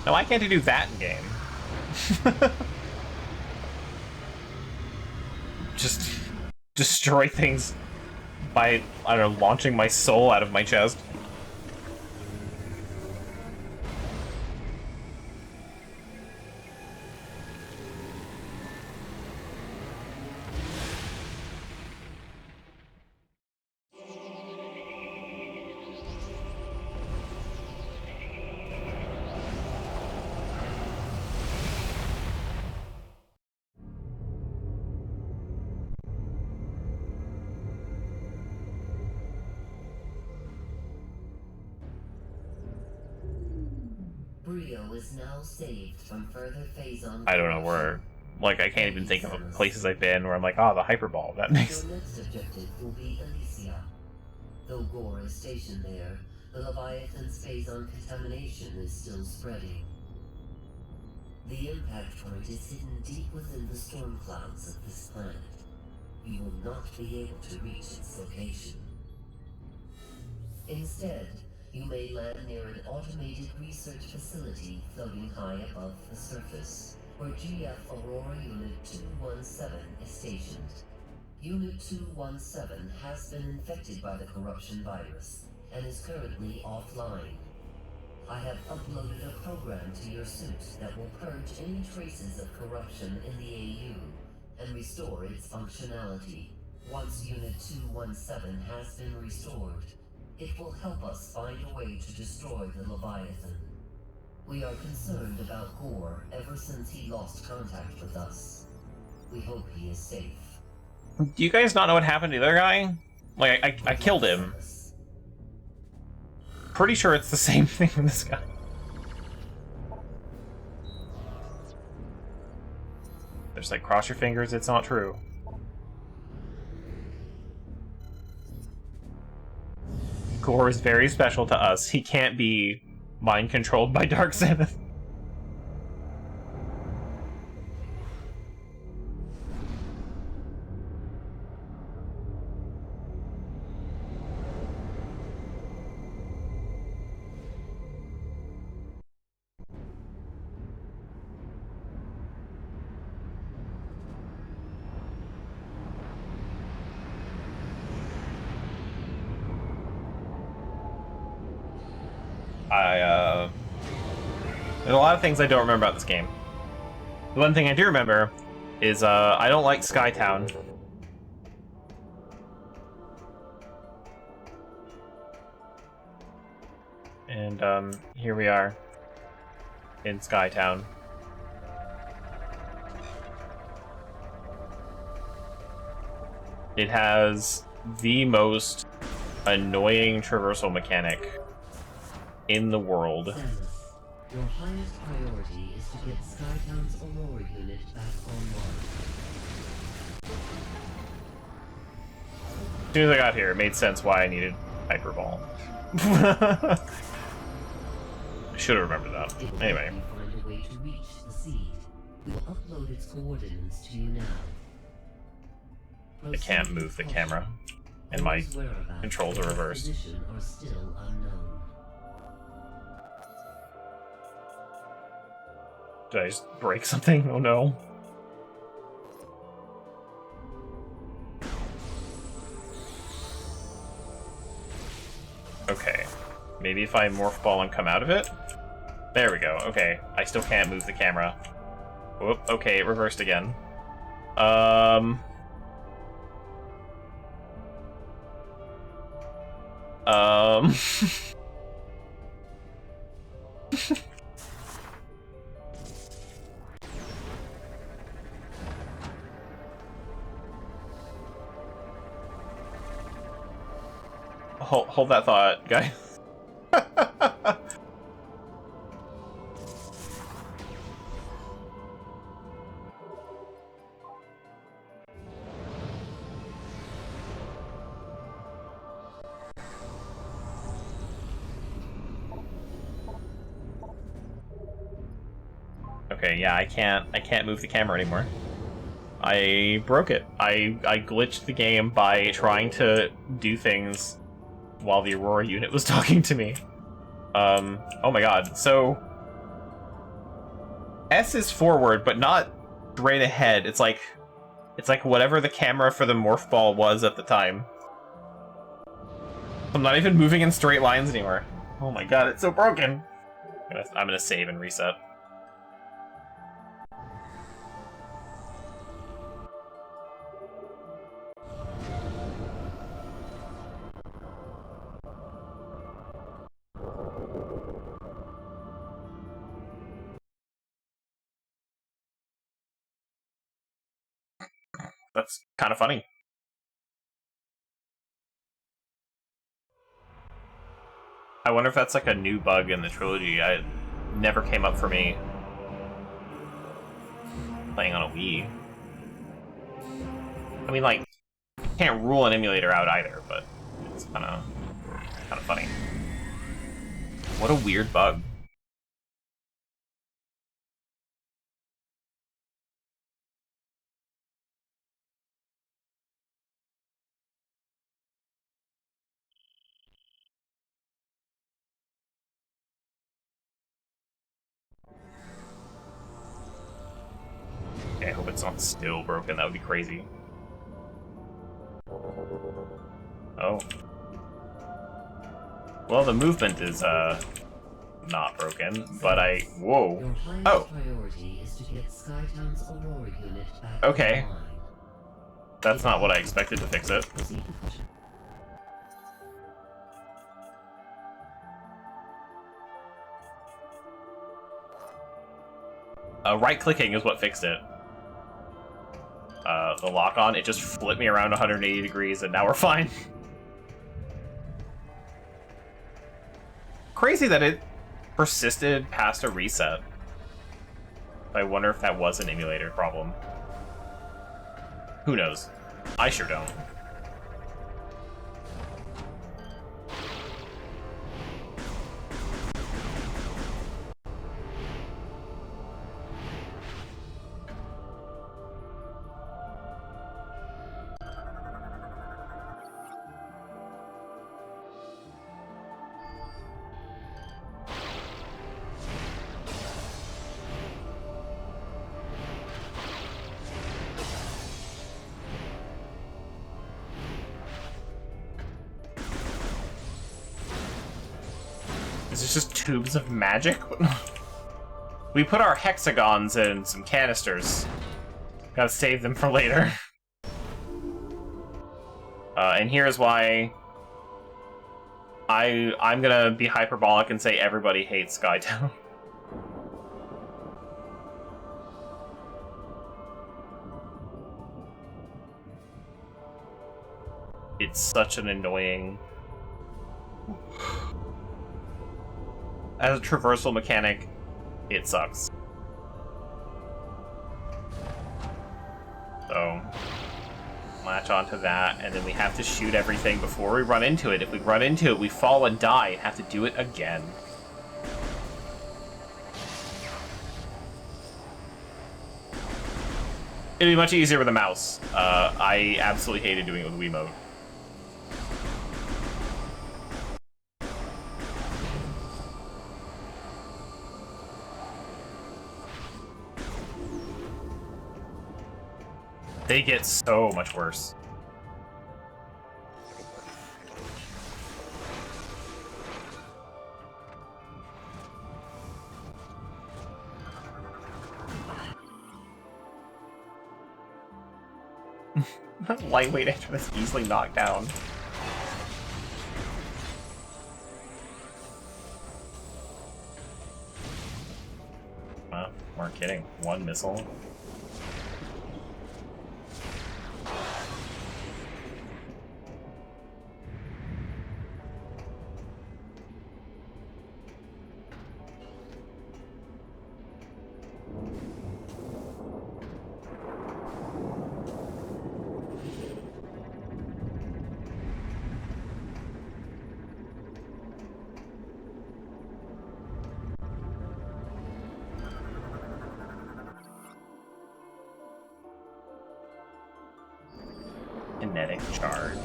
No, why can't I do that in game? Just destroy things by, I don't know, launching my soul out of my chest. Brio is now saved from further Phazon. I don't know where. Like, I can't even think of places I've been where I'm like, oh, the Hyperball. That makes. Your next objective will be Elysia. Though Gore is stationed there, the Leviathan's Phazon contamination is still spreading. The impact point is hidden deep within the storm clouds of this planet. You will not be able to reach its location. Instead, you may land near an automated research facility floating high above the surface, where GF Aurora Unit 217 is stationed. Unit 217 has been infected by the corruption virus and is currently offline. I have uploaded a program to your suit that will purge any traces of corruption in the AU and restore its functionality. Once Unit 217 has been restored, it will help us find a way to destroy the Leviathan. We are concerned about Gore ever since he lost contact with us. We hope he is safe. Do you guys not know what happened to the other guy? Like, I killed him. Pretty sure it's the same thing with this guy. There's like, cross your fingers, it's not true. Gore is very special to us. He can't be mind-controlled by Dark-Sith. There's a lot of things I don't remember about this game. The one thing I do remember is, I don't like Skytown. And, here we are. in Skytown. It has the most annoying traversal mechanic in the world. Samus, your highest priority is to get Skytown's Aurora unit back online. As soon as I got here, it made sense why I needed Hyper Ball. I should have remembered that. Anyway. If you find a way to reach the seed, we'll upload its coordinates to you now. I can't move the camera, and my controls are reversed. Are still unknown. Did I just break something? Oh no. Okay. Maybe if I morph ball and come out of it? There we go. Okay. I still can't move the camera. Whoop. Okay, it reversed again. Hold that thought, guy. Okay, yeah, I can't move the camera anymore. I broke it. I glitched the game by trying to do things while the Aurora unit was talking to me. Oh my god. So S is forward, but not straight ahead. It's like whatever the camera for the morph ball was at the time. I'm not even moving in straight lines anymore. Oh my god, it's so broken. I'm gonna save and reset. That's kind of funny. I wonder if that's like a new bug in the trilogy. It never came up for me playing on a Wii. I mean, like, can't rule an emulator out either, but it's kind of funny. What a weird bug. Okay, I hope it's not still broken. That would be crazy. Oh. Well, the movement is, not broken, but whoa. Your highest Oh. priority is to get Skytown's Aurora unit back Okay. online. That's not what I expected to fix it. Proceed to push. Right-clicking is what fixed it. The lock-on, it just flipped me around 180 degrees, and now we're fine. Crazy that it persisted past a reset. I wonder if that was an emulator problem. Who knows? I sure don't. Is this just tubes of magic? We put our hexagons in some canisters. Gotta save them for later. And here's why I'm gonna be hyperbolic and say everybody hates Skytown. It's such an annoying... As a traversal mechanic, it sucks. So, latch onto that, and then we have to shoot everything before we run into it. If we run into it, we fall and die and have to do it again. It'd be much easier with a mouse. I absolutely hated doing it with Wiimote. They get so much worse. Lightweight after this easily knocked down. Weren't kidding. One missile. Kinetic charge.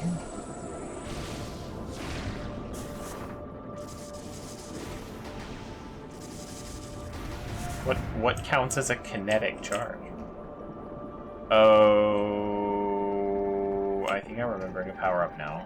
What counts as a kinetic charge? Oh, I think I'm remembering a power-up now.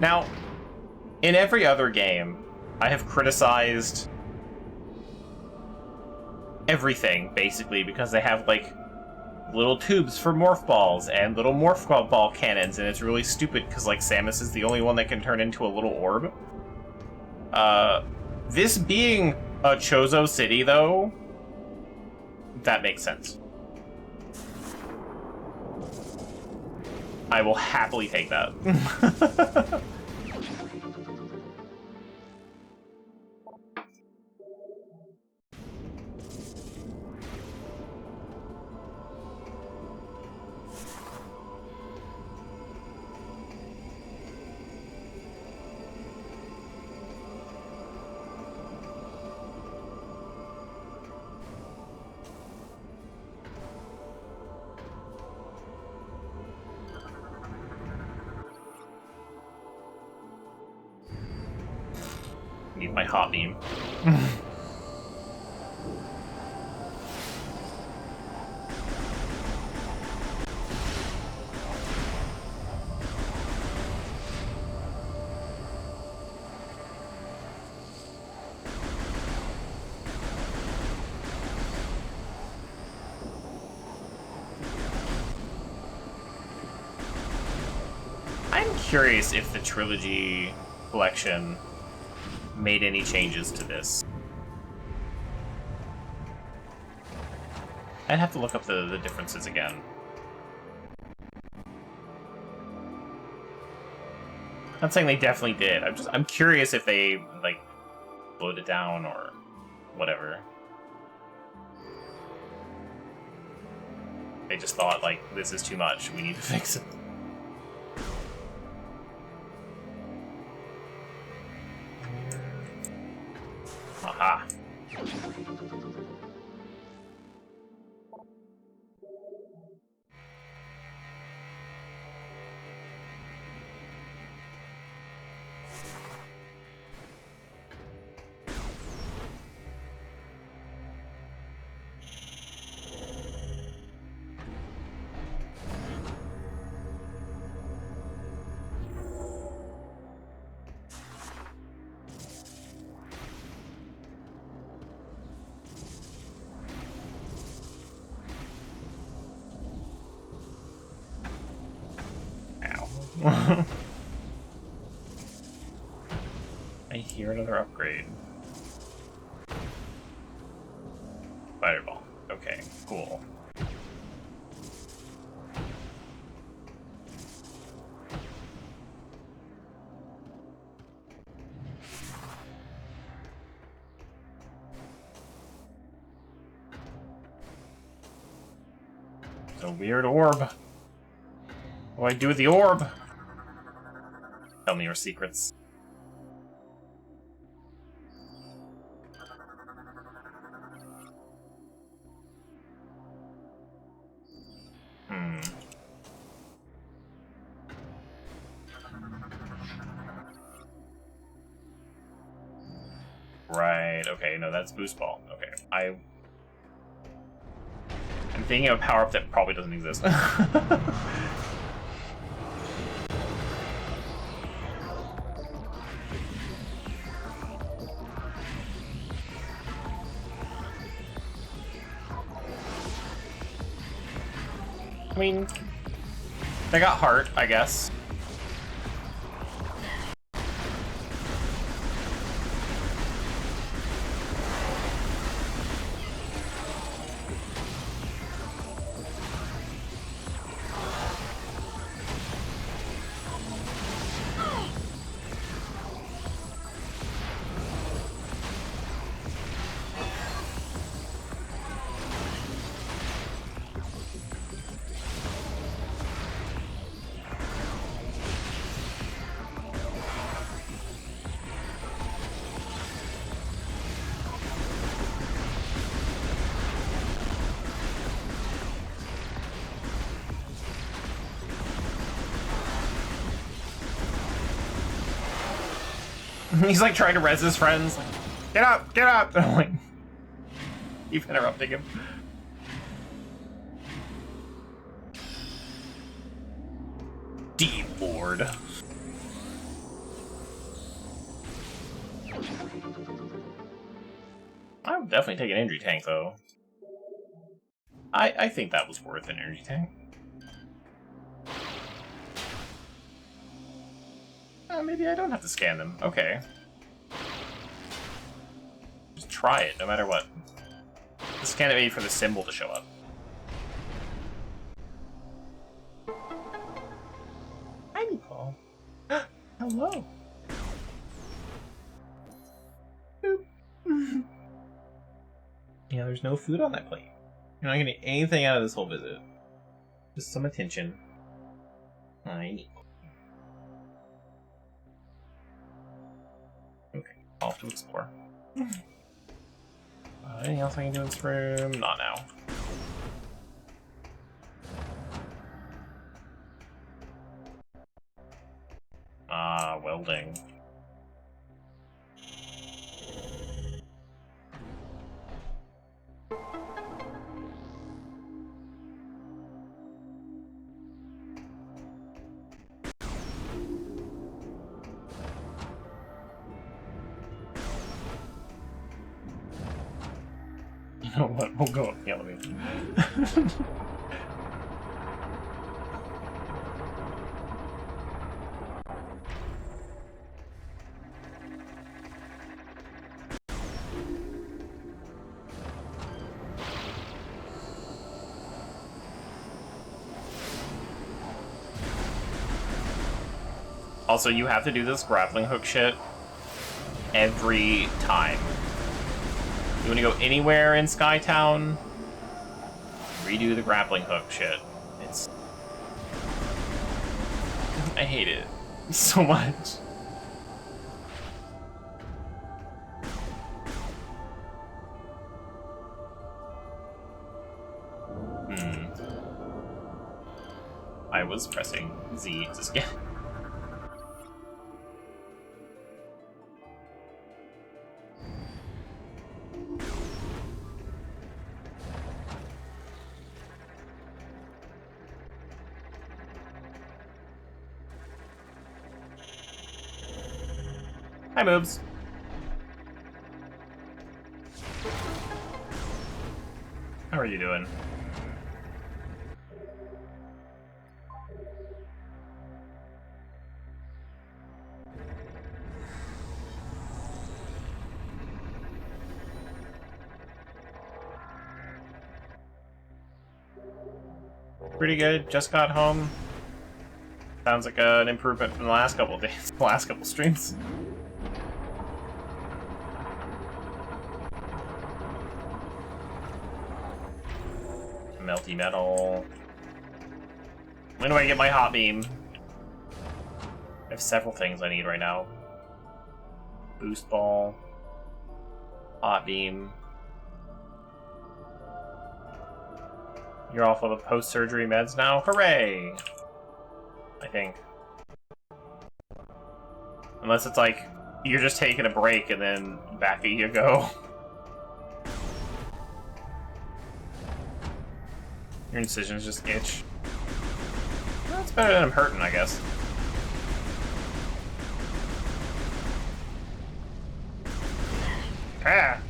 Now, in every other game, I have criticized everything, basically, because they have, like, little tubes for morph balls and little morph ball cannons, and it's really stupid because, like, Samus is the only one that can turn into a little orb. This being a Chozo city, though, that makes sense. I will happily take that. Need my hot beam. I'm curious if the trilogy collection made any changes to this. I'd have to look up the differences again. Not saying they definitely did. I'm curious if they, like, slowed it down or whatever. They just thought, like, this is too much, we need to fix it. Aha. I hear another upgrade. Fireball. Okay, cool. It's a weird orb. What do I do with the orb? Tell me your secrets. Right, okay, no, that's boost ball. Okay, I'm thinking of a power-up that probably doesn't exist. I mean, they got heart, I guess. He's like trying to res his friends. Like, get up, get up! And I'm like, keep interrupting him. D-board. I would definitely take an energy tank though. I think that was worth an energy tank. Maybe I don't have to scan them. Okay. Just try it, no matter what. Just scan it maybe for the symbol to show up. Hi, Nicole. Hello. Boop. Yeah, there's no food on that plate. You're not getting anything out of this whole visit. Just some attention. Hi, Nicole. Off to explore. Anything else I can do in this room? Not now. Welding. You know what? We'll go up the elevator. Also, you have to do this grappling hook shit every time. You want to go anywhere in Skytown, redo the grappling hook shit. It's... I hate it so much. I was pressing Z to scan. Hi, Moobs. How are you doing? Pretty good. Just got home. Sounds like an improvement from the last couple of days, the last couple streams. Melty metal. When do I get my hot beam? I have several things I need right now. Boost ball. Hot beam. You're off of the post-surgery meds now? Hooray! I think. Unless it's like, you're just taking a break and then back you go. Your incisions just itch. That's better than I'm hurting, I guess. Ah!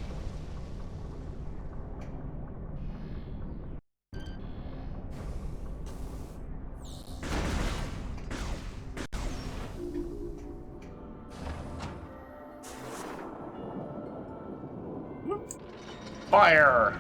Fire!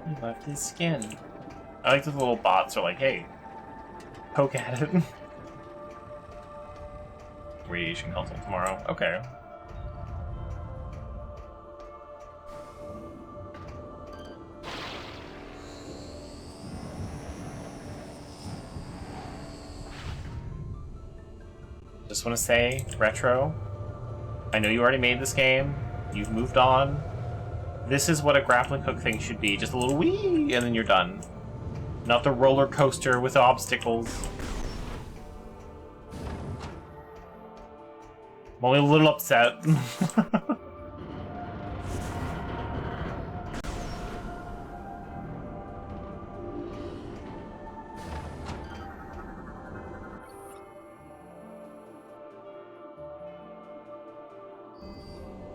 He left his skin. I like that the little bots are like, hey, poke at it. Radiation console tomorrow. Okay. Just want to say, Retro, I know you already made this game, you've moved on. This is what a grappling hook thing should be, just a little wee, and then you're done. Not the roller coaster with obstacles. I'm only a little upset.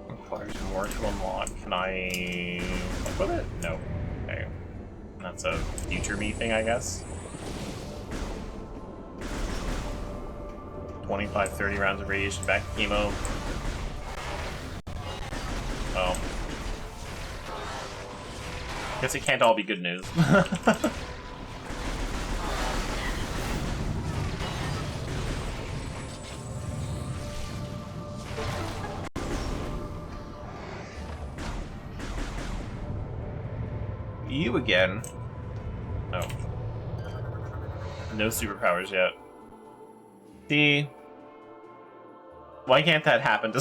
Requires more to unlock. Can I fuck with it? No. Okay. That's a future me thing, I guess. 25-30 rounds of radiation back to chemo. Oh. Guess it can't all be good news. You again? No. No superpowers yet. See? Why can't that happen to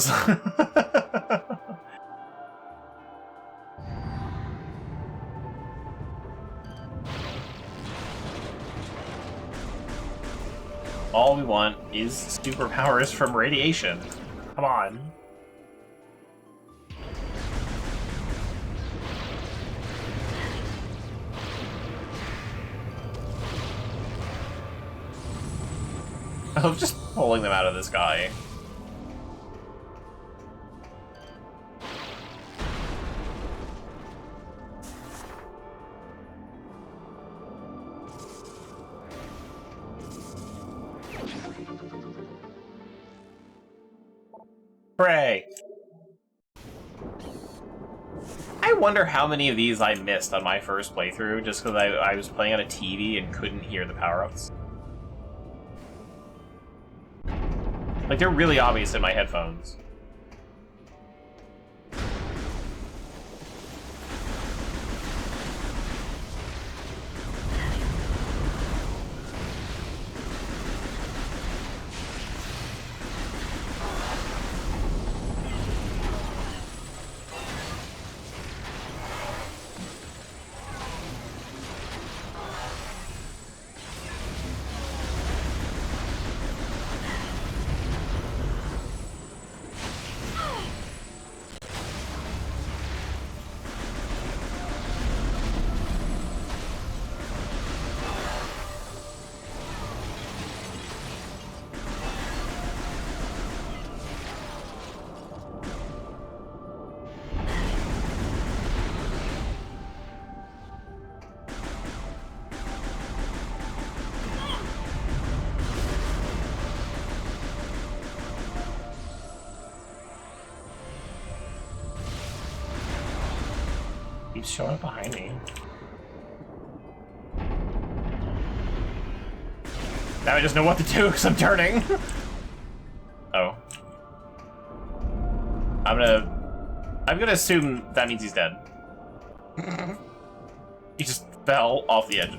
All we want is superpowers from radiation. Come on. I'm just pulling them out of this guy. Hooray! I wonder how many of these I missed on my first playthrough just because I was playing on a TV and couldn't hear the power-ups. Like, they're really obvious in my headphones. keeps showing up behind me. Now I just know what to do because I'm turning. Oh. I'm gonna assume that means he's dead. He just fell off the edge.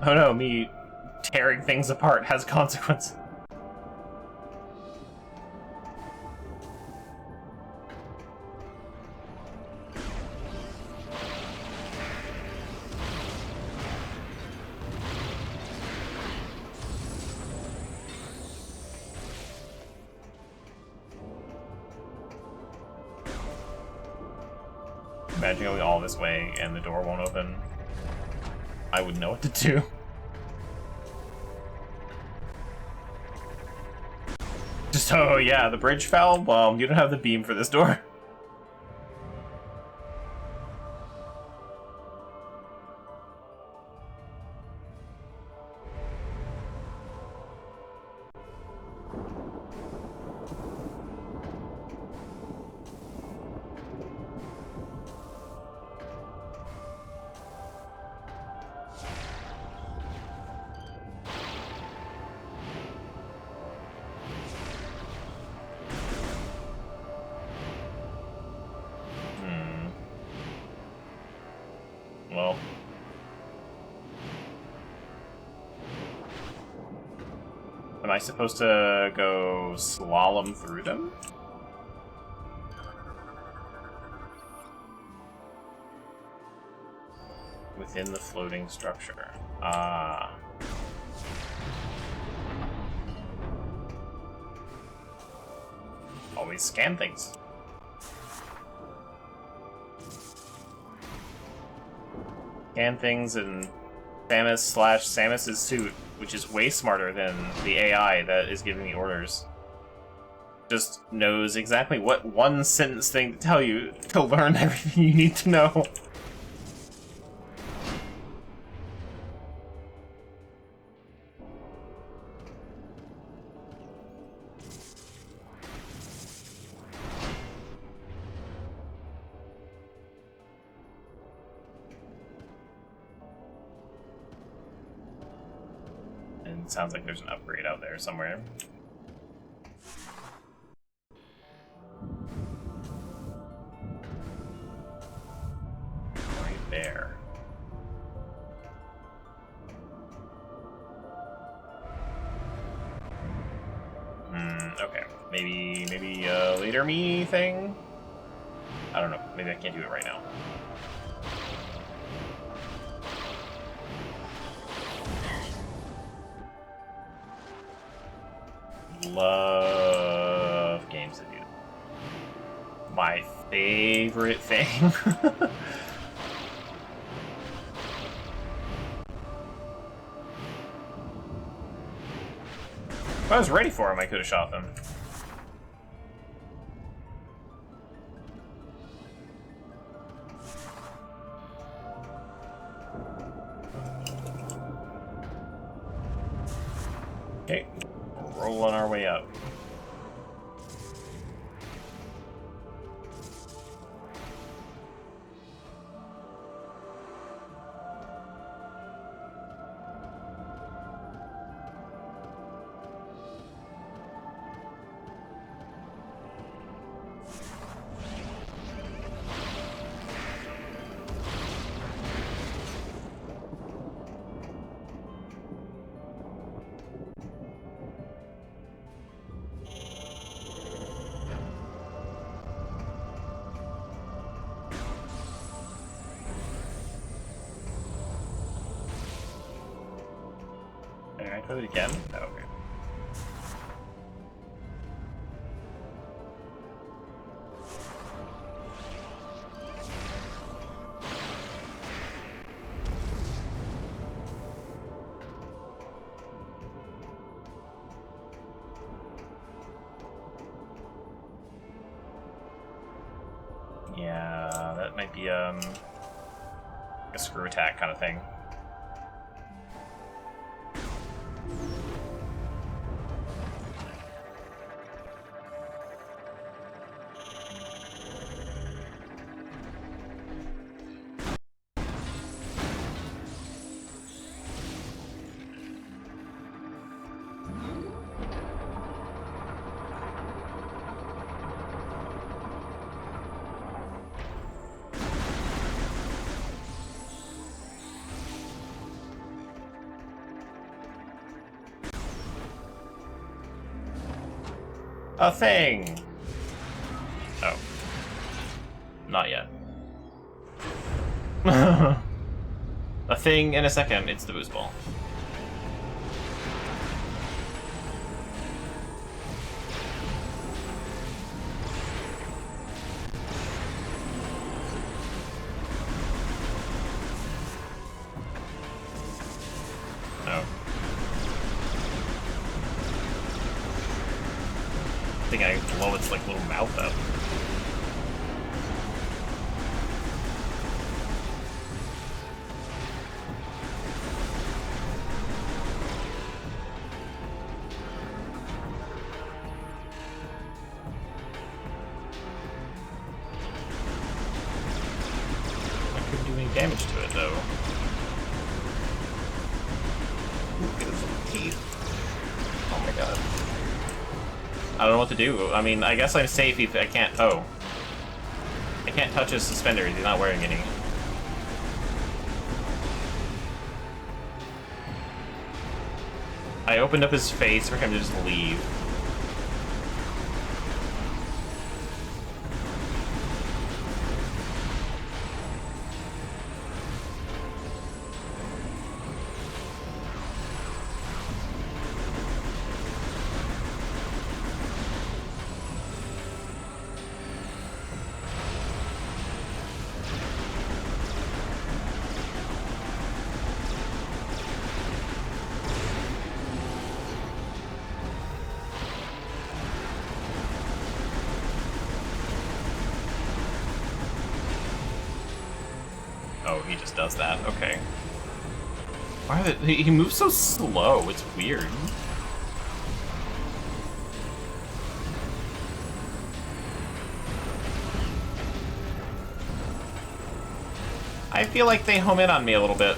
Oh no, me tearing things apart has consequences. Imagine going all this way and the door won't open. I wouldn't know what to do. Just, oh yeah, the bridge fell? Well, you don't have the beam for this door. Well. Am I supposed to go slalom through them? Within the floating structure. Ah. Always scan things. Scan things in Samus/Samus's suit, which is way smarter than the AI that is giving me orders. Just knows exactly what one sentence thing to tell you to learn everything you need to know. Sounds like there's an upgrade out there somewhere. Right there. Okay. Maybe a later me thing? I don't know. Maybe I can't do it right now. Love games that do that. My favorite thing. If I was ready for him, I could have shot them. Okay. Rolling our way up. Can I do it again? Oh, okay. Yeah, that might be a screw attack kind of thing. A thing! Oh. Not yet. A thing in a second, it's the boost ball. Oh. I think I can blow its like little mouth up. Damage to it, though. Look at his little teeth. Oh my god. I don't know what to do. I mean, I guess I'm safe if I can't... Oh. I can't touch his suspenders. He's not wearing any. I opened up his face for him to just leave. Oh, he just does that. Okay. Why are they, he moves so slow. It's weird. I feel like they home in on me a little bit.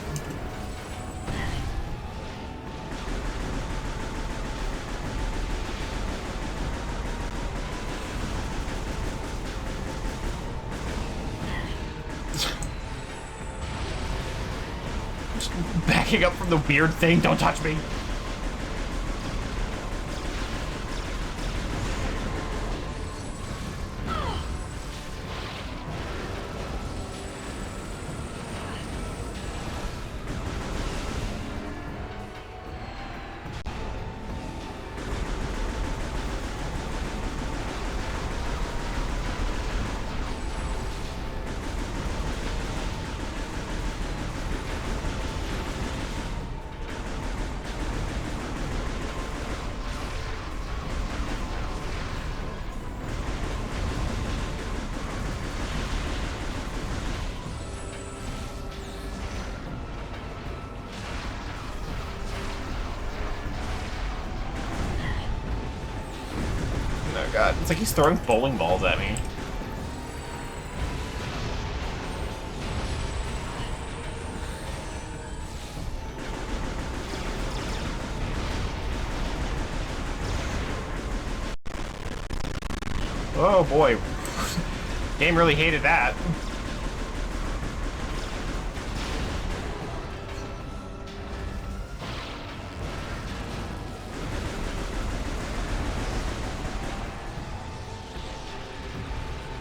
Backing up from the weird thing. Don't touch me. Oh god, it's like he's throwing bowling balls at me. Oh boy. Game really hated that.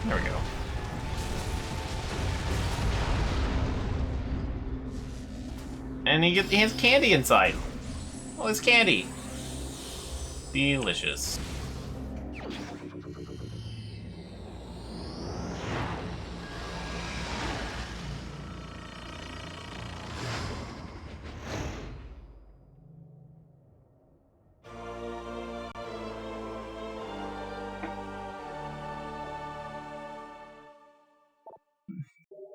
There we go. And he has candy inside. Oh, it's candy. Delicious.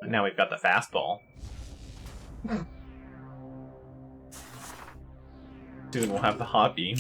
Now we've got the fastball. Soon we'll have the hockey.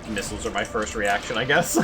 missiles are my first reaction, I guess.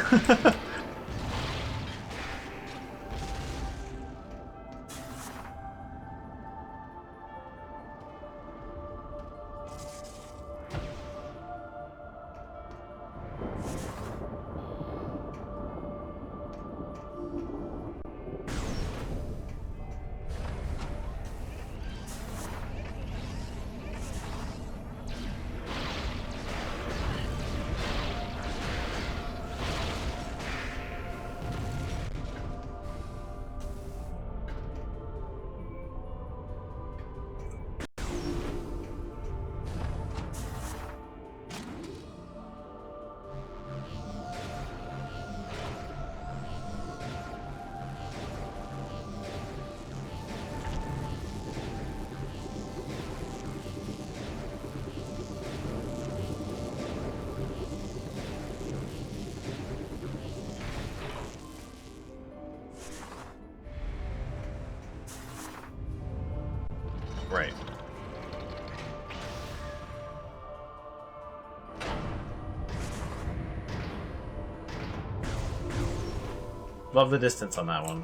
Right. Love the distance on that one.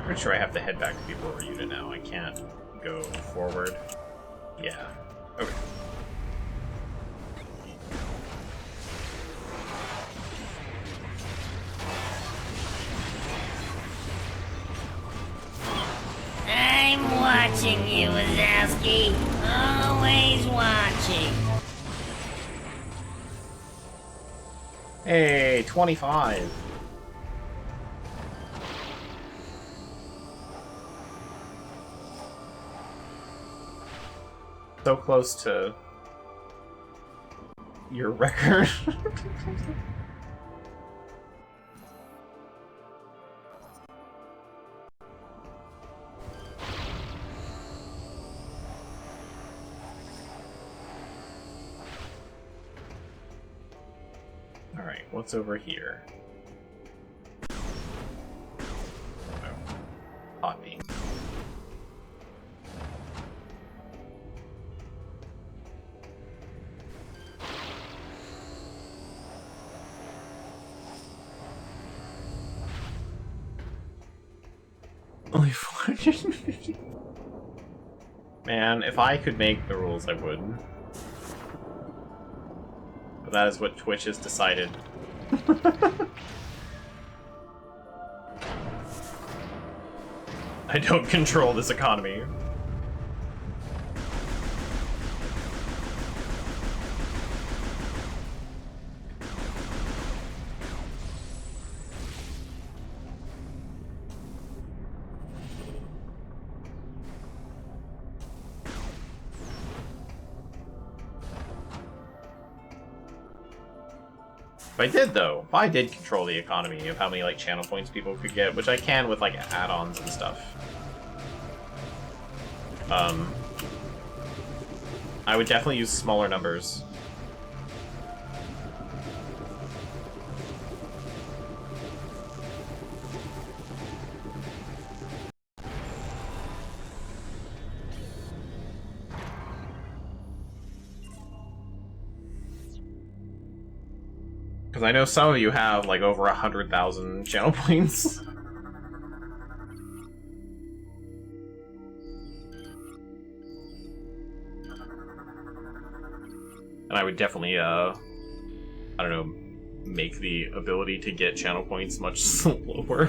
Pretty sure I have to head back to people over unit now. I can't go forward. Yeah. Okay. I'm watching you, Wazowski. Always watching. Hey, 25. So close to your record. Alright, what's over here? Oh. Hot beam. Only 450. Man, if I could make the rules, I would. But that is what Twitch has decided. I don't control this economy. If I did, though, if I did control the economy of how many, like, channel points people could get, which I can with, like, add-ons and stuff, I would definitely use smaller numbers. Because I know some of you have, like, over 100,000 channel points. And I would definitely, I don't know, make the ability to get channel points much slower.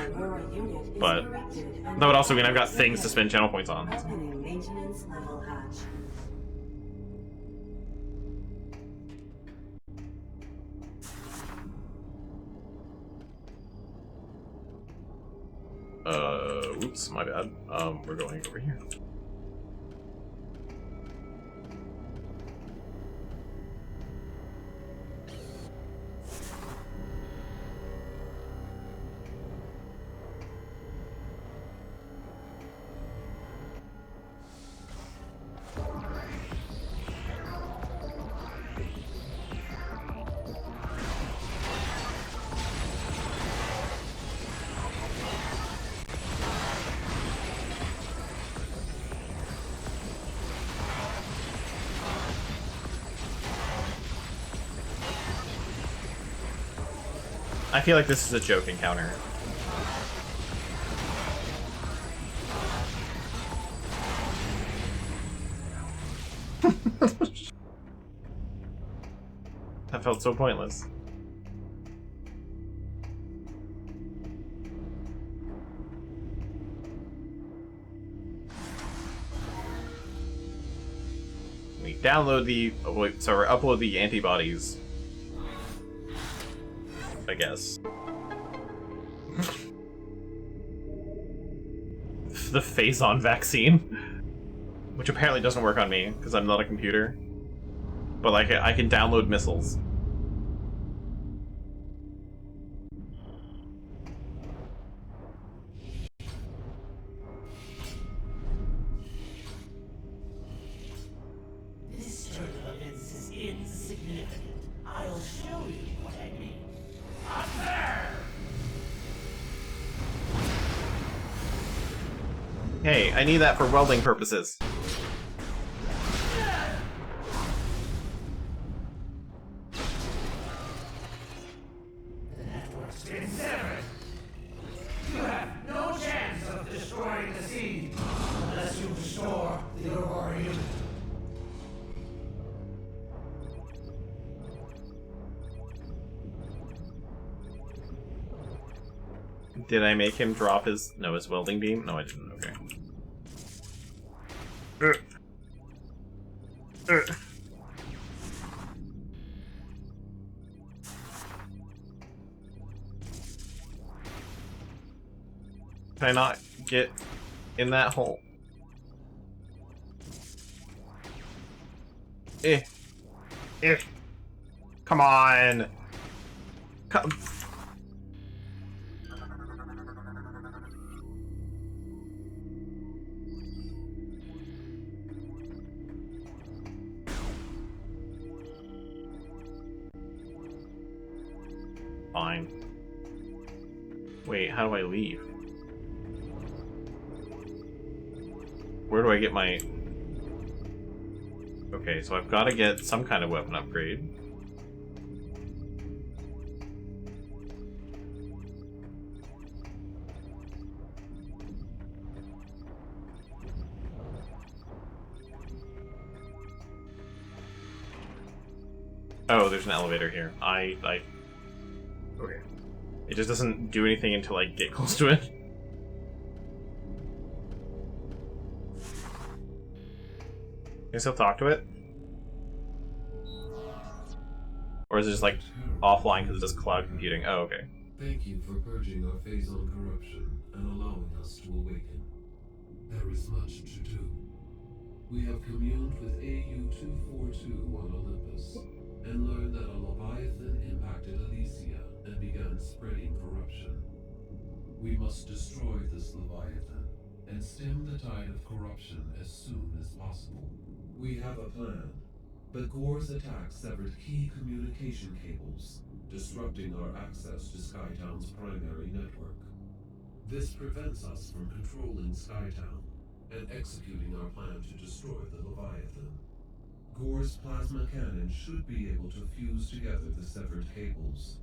But that would also mean I've got things to spend channel points on. Oops, my bad. We're going over here. I feel like this is a joke encounter. That felt so pointless. We download the upload the antibodies. I guess. The phase-on vaccine, which apparently doesn't work on me because I'm not a computer. But like, I can download missiles. This turn of events is insignificant. I'll show you what I mean. Hey, I need that for welding purposes. The network's been severed. You have no chance of destroying the seed unless you restore the Aurora unit. Did I make him drop his welding beam? No, I didn't. Okay. Can I not get in that hole? Come on! Come. Fine. Wait, how do I leave? Where do I get my... Okay, so I've got to get some kind of weapon upgrade. Oh, there's an elevator here. Okay. It just doesn't do anything until I get close to it. Can I still talk to it? Or is it just like offline because it's just cloud computing? Oh, okay. Thank you for purging our phase-on corruption and allowing us to awaken. There is much to do. We have communed with AU-242 on Olympus and learned that a Leviathan impacted Elysia and began spreading corruption. We must destroy this Leviathan and stem the tide of corruption as soon as possible. We have a plan, but Gore's attack severed key communication cables, disrupting our access to Skytown's primary network. This prevents us from controlling Skytown and executing our plan to destroy the Leviathan. Gore's plasma cannon should be able to fuse together the severed cables.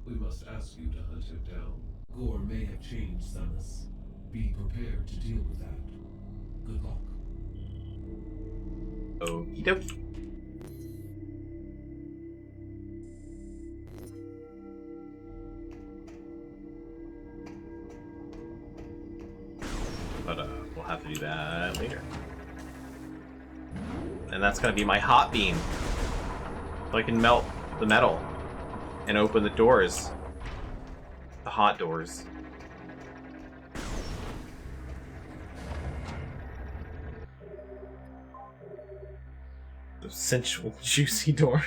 We must ask you to hunt him down. Gore may have changed, Samus. Be prepared to deal with that. Good luck. Okie dokie. But we'll have to do that later. And that's gonna be my hot beam. So I can melt the metal and open the doors. The hot doors. The sensual, juicy door.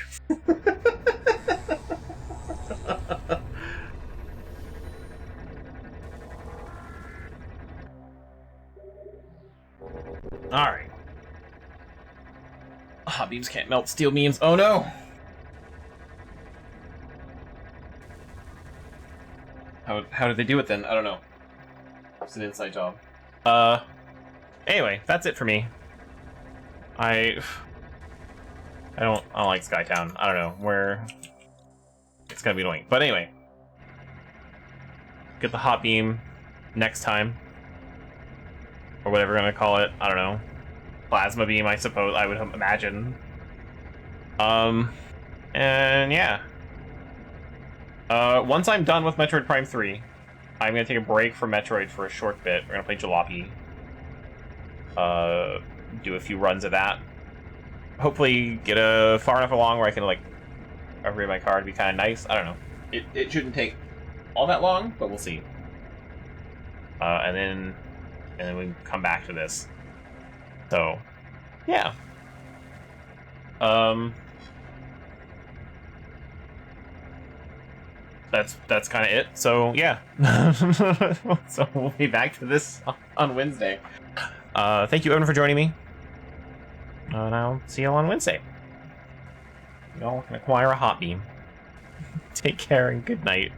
Alright. Hot beams can't melt steel beams. Oh no! How did they do it then? I don't know. It's an inside job. Anyway, that's it for me. I don't like Skytown. I don't know where it's gonna be annoying. But anyway, get the hot beam next time, or whatever we're gonna call it. I don't know, plasma beam, I suppose. I would imagine. And yeah. Once I'm done with Metroid Prime 3, I'm gonna take a break from Metroid for a short bit. We're gonna play Jalopy. Do a few runs of that. Hopefully get far enough along where I can, like, upgrade my car to be kind of nice. I don't know. It shouldn't take all that long, but we'll see. And then we come back to this. So, yeah. That's kind of it. So yeah. So we'll be back to this on Wednesday. Thank you, everyone, for joining me. And I'll see you all on Wednesday. Y'all can acquire a hot beam. Take care and good night.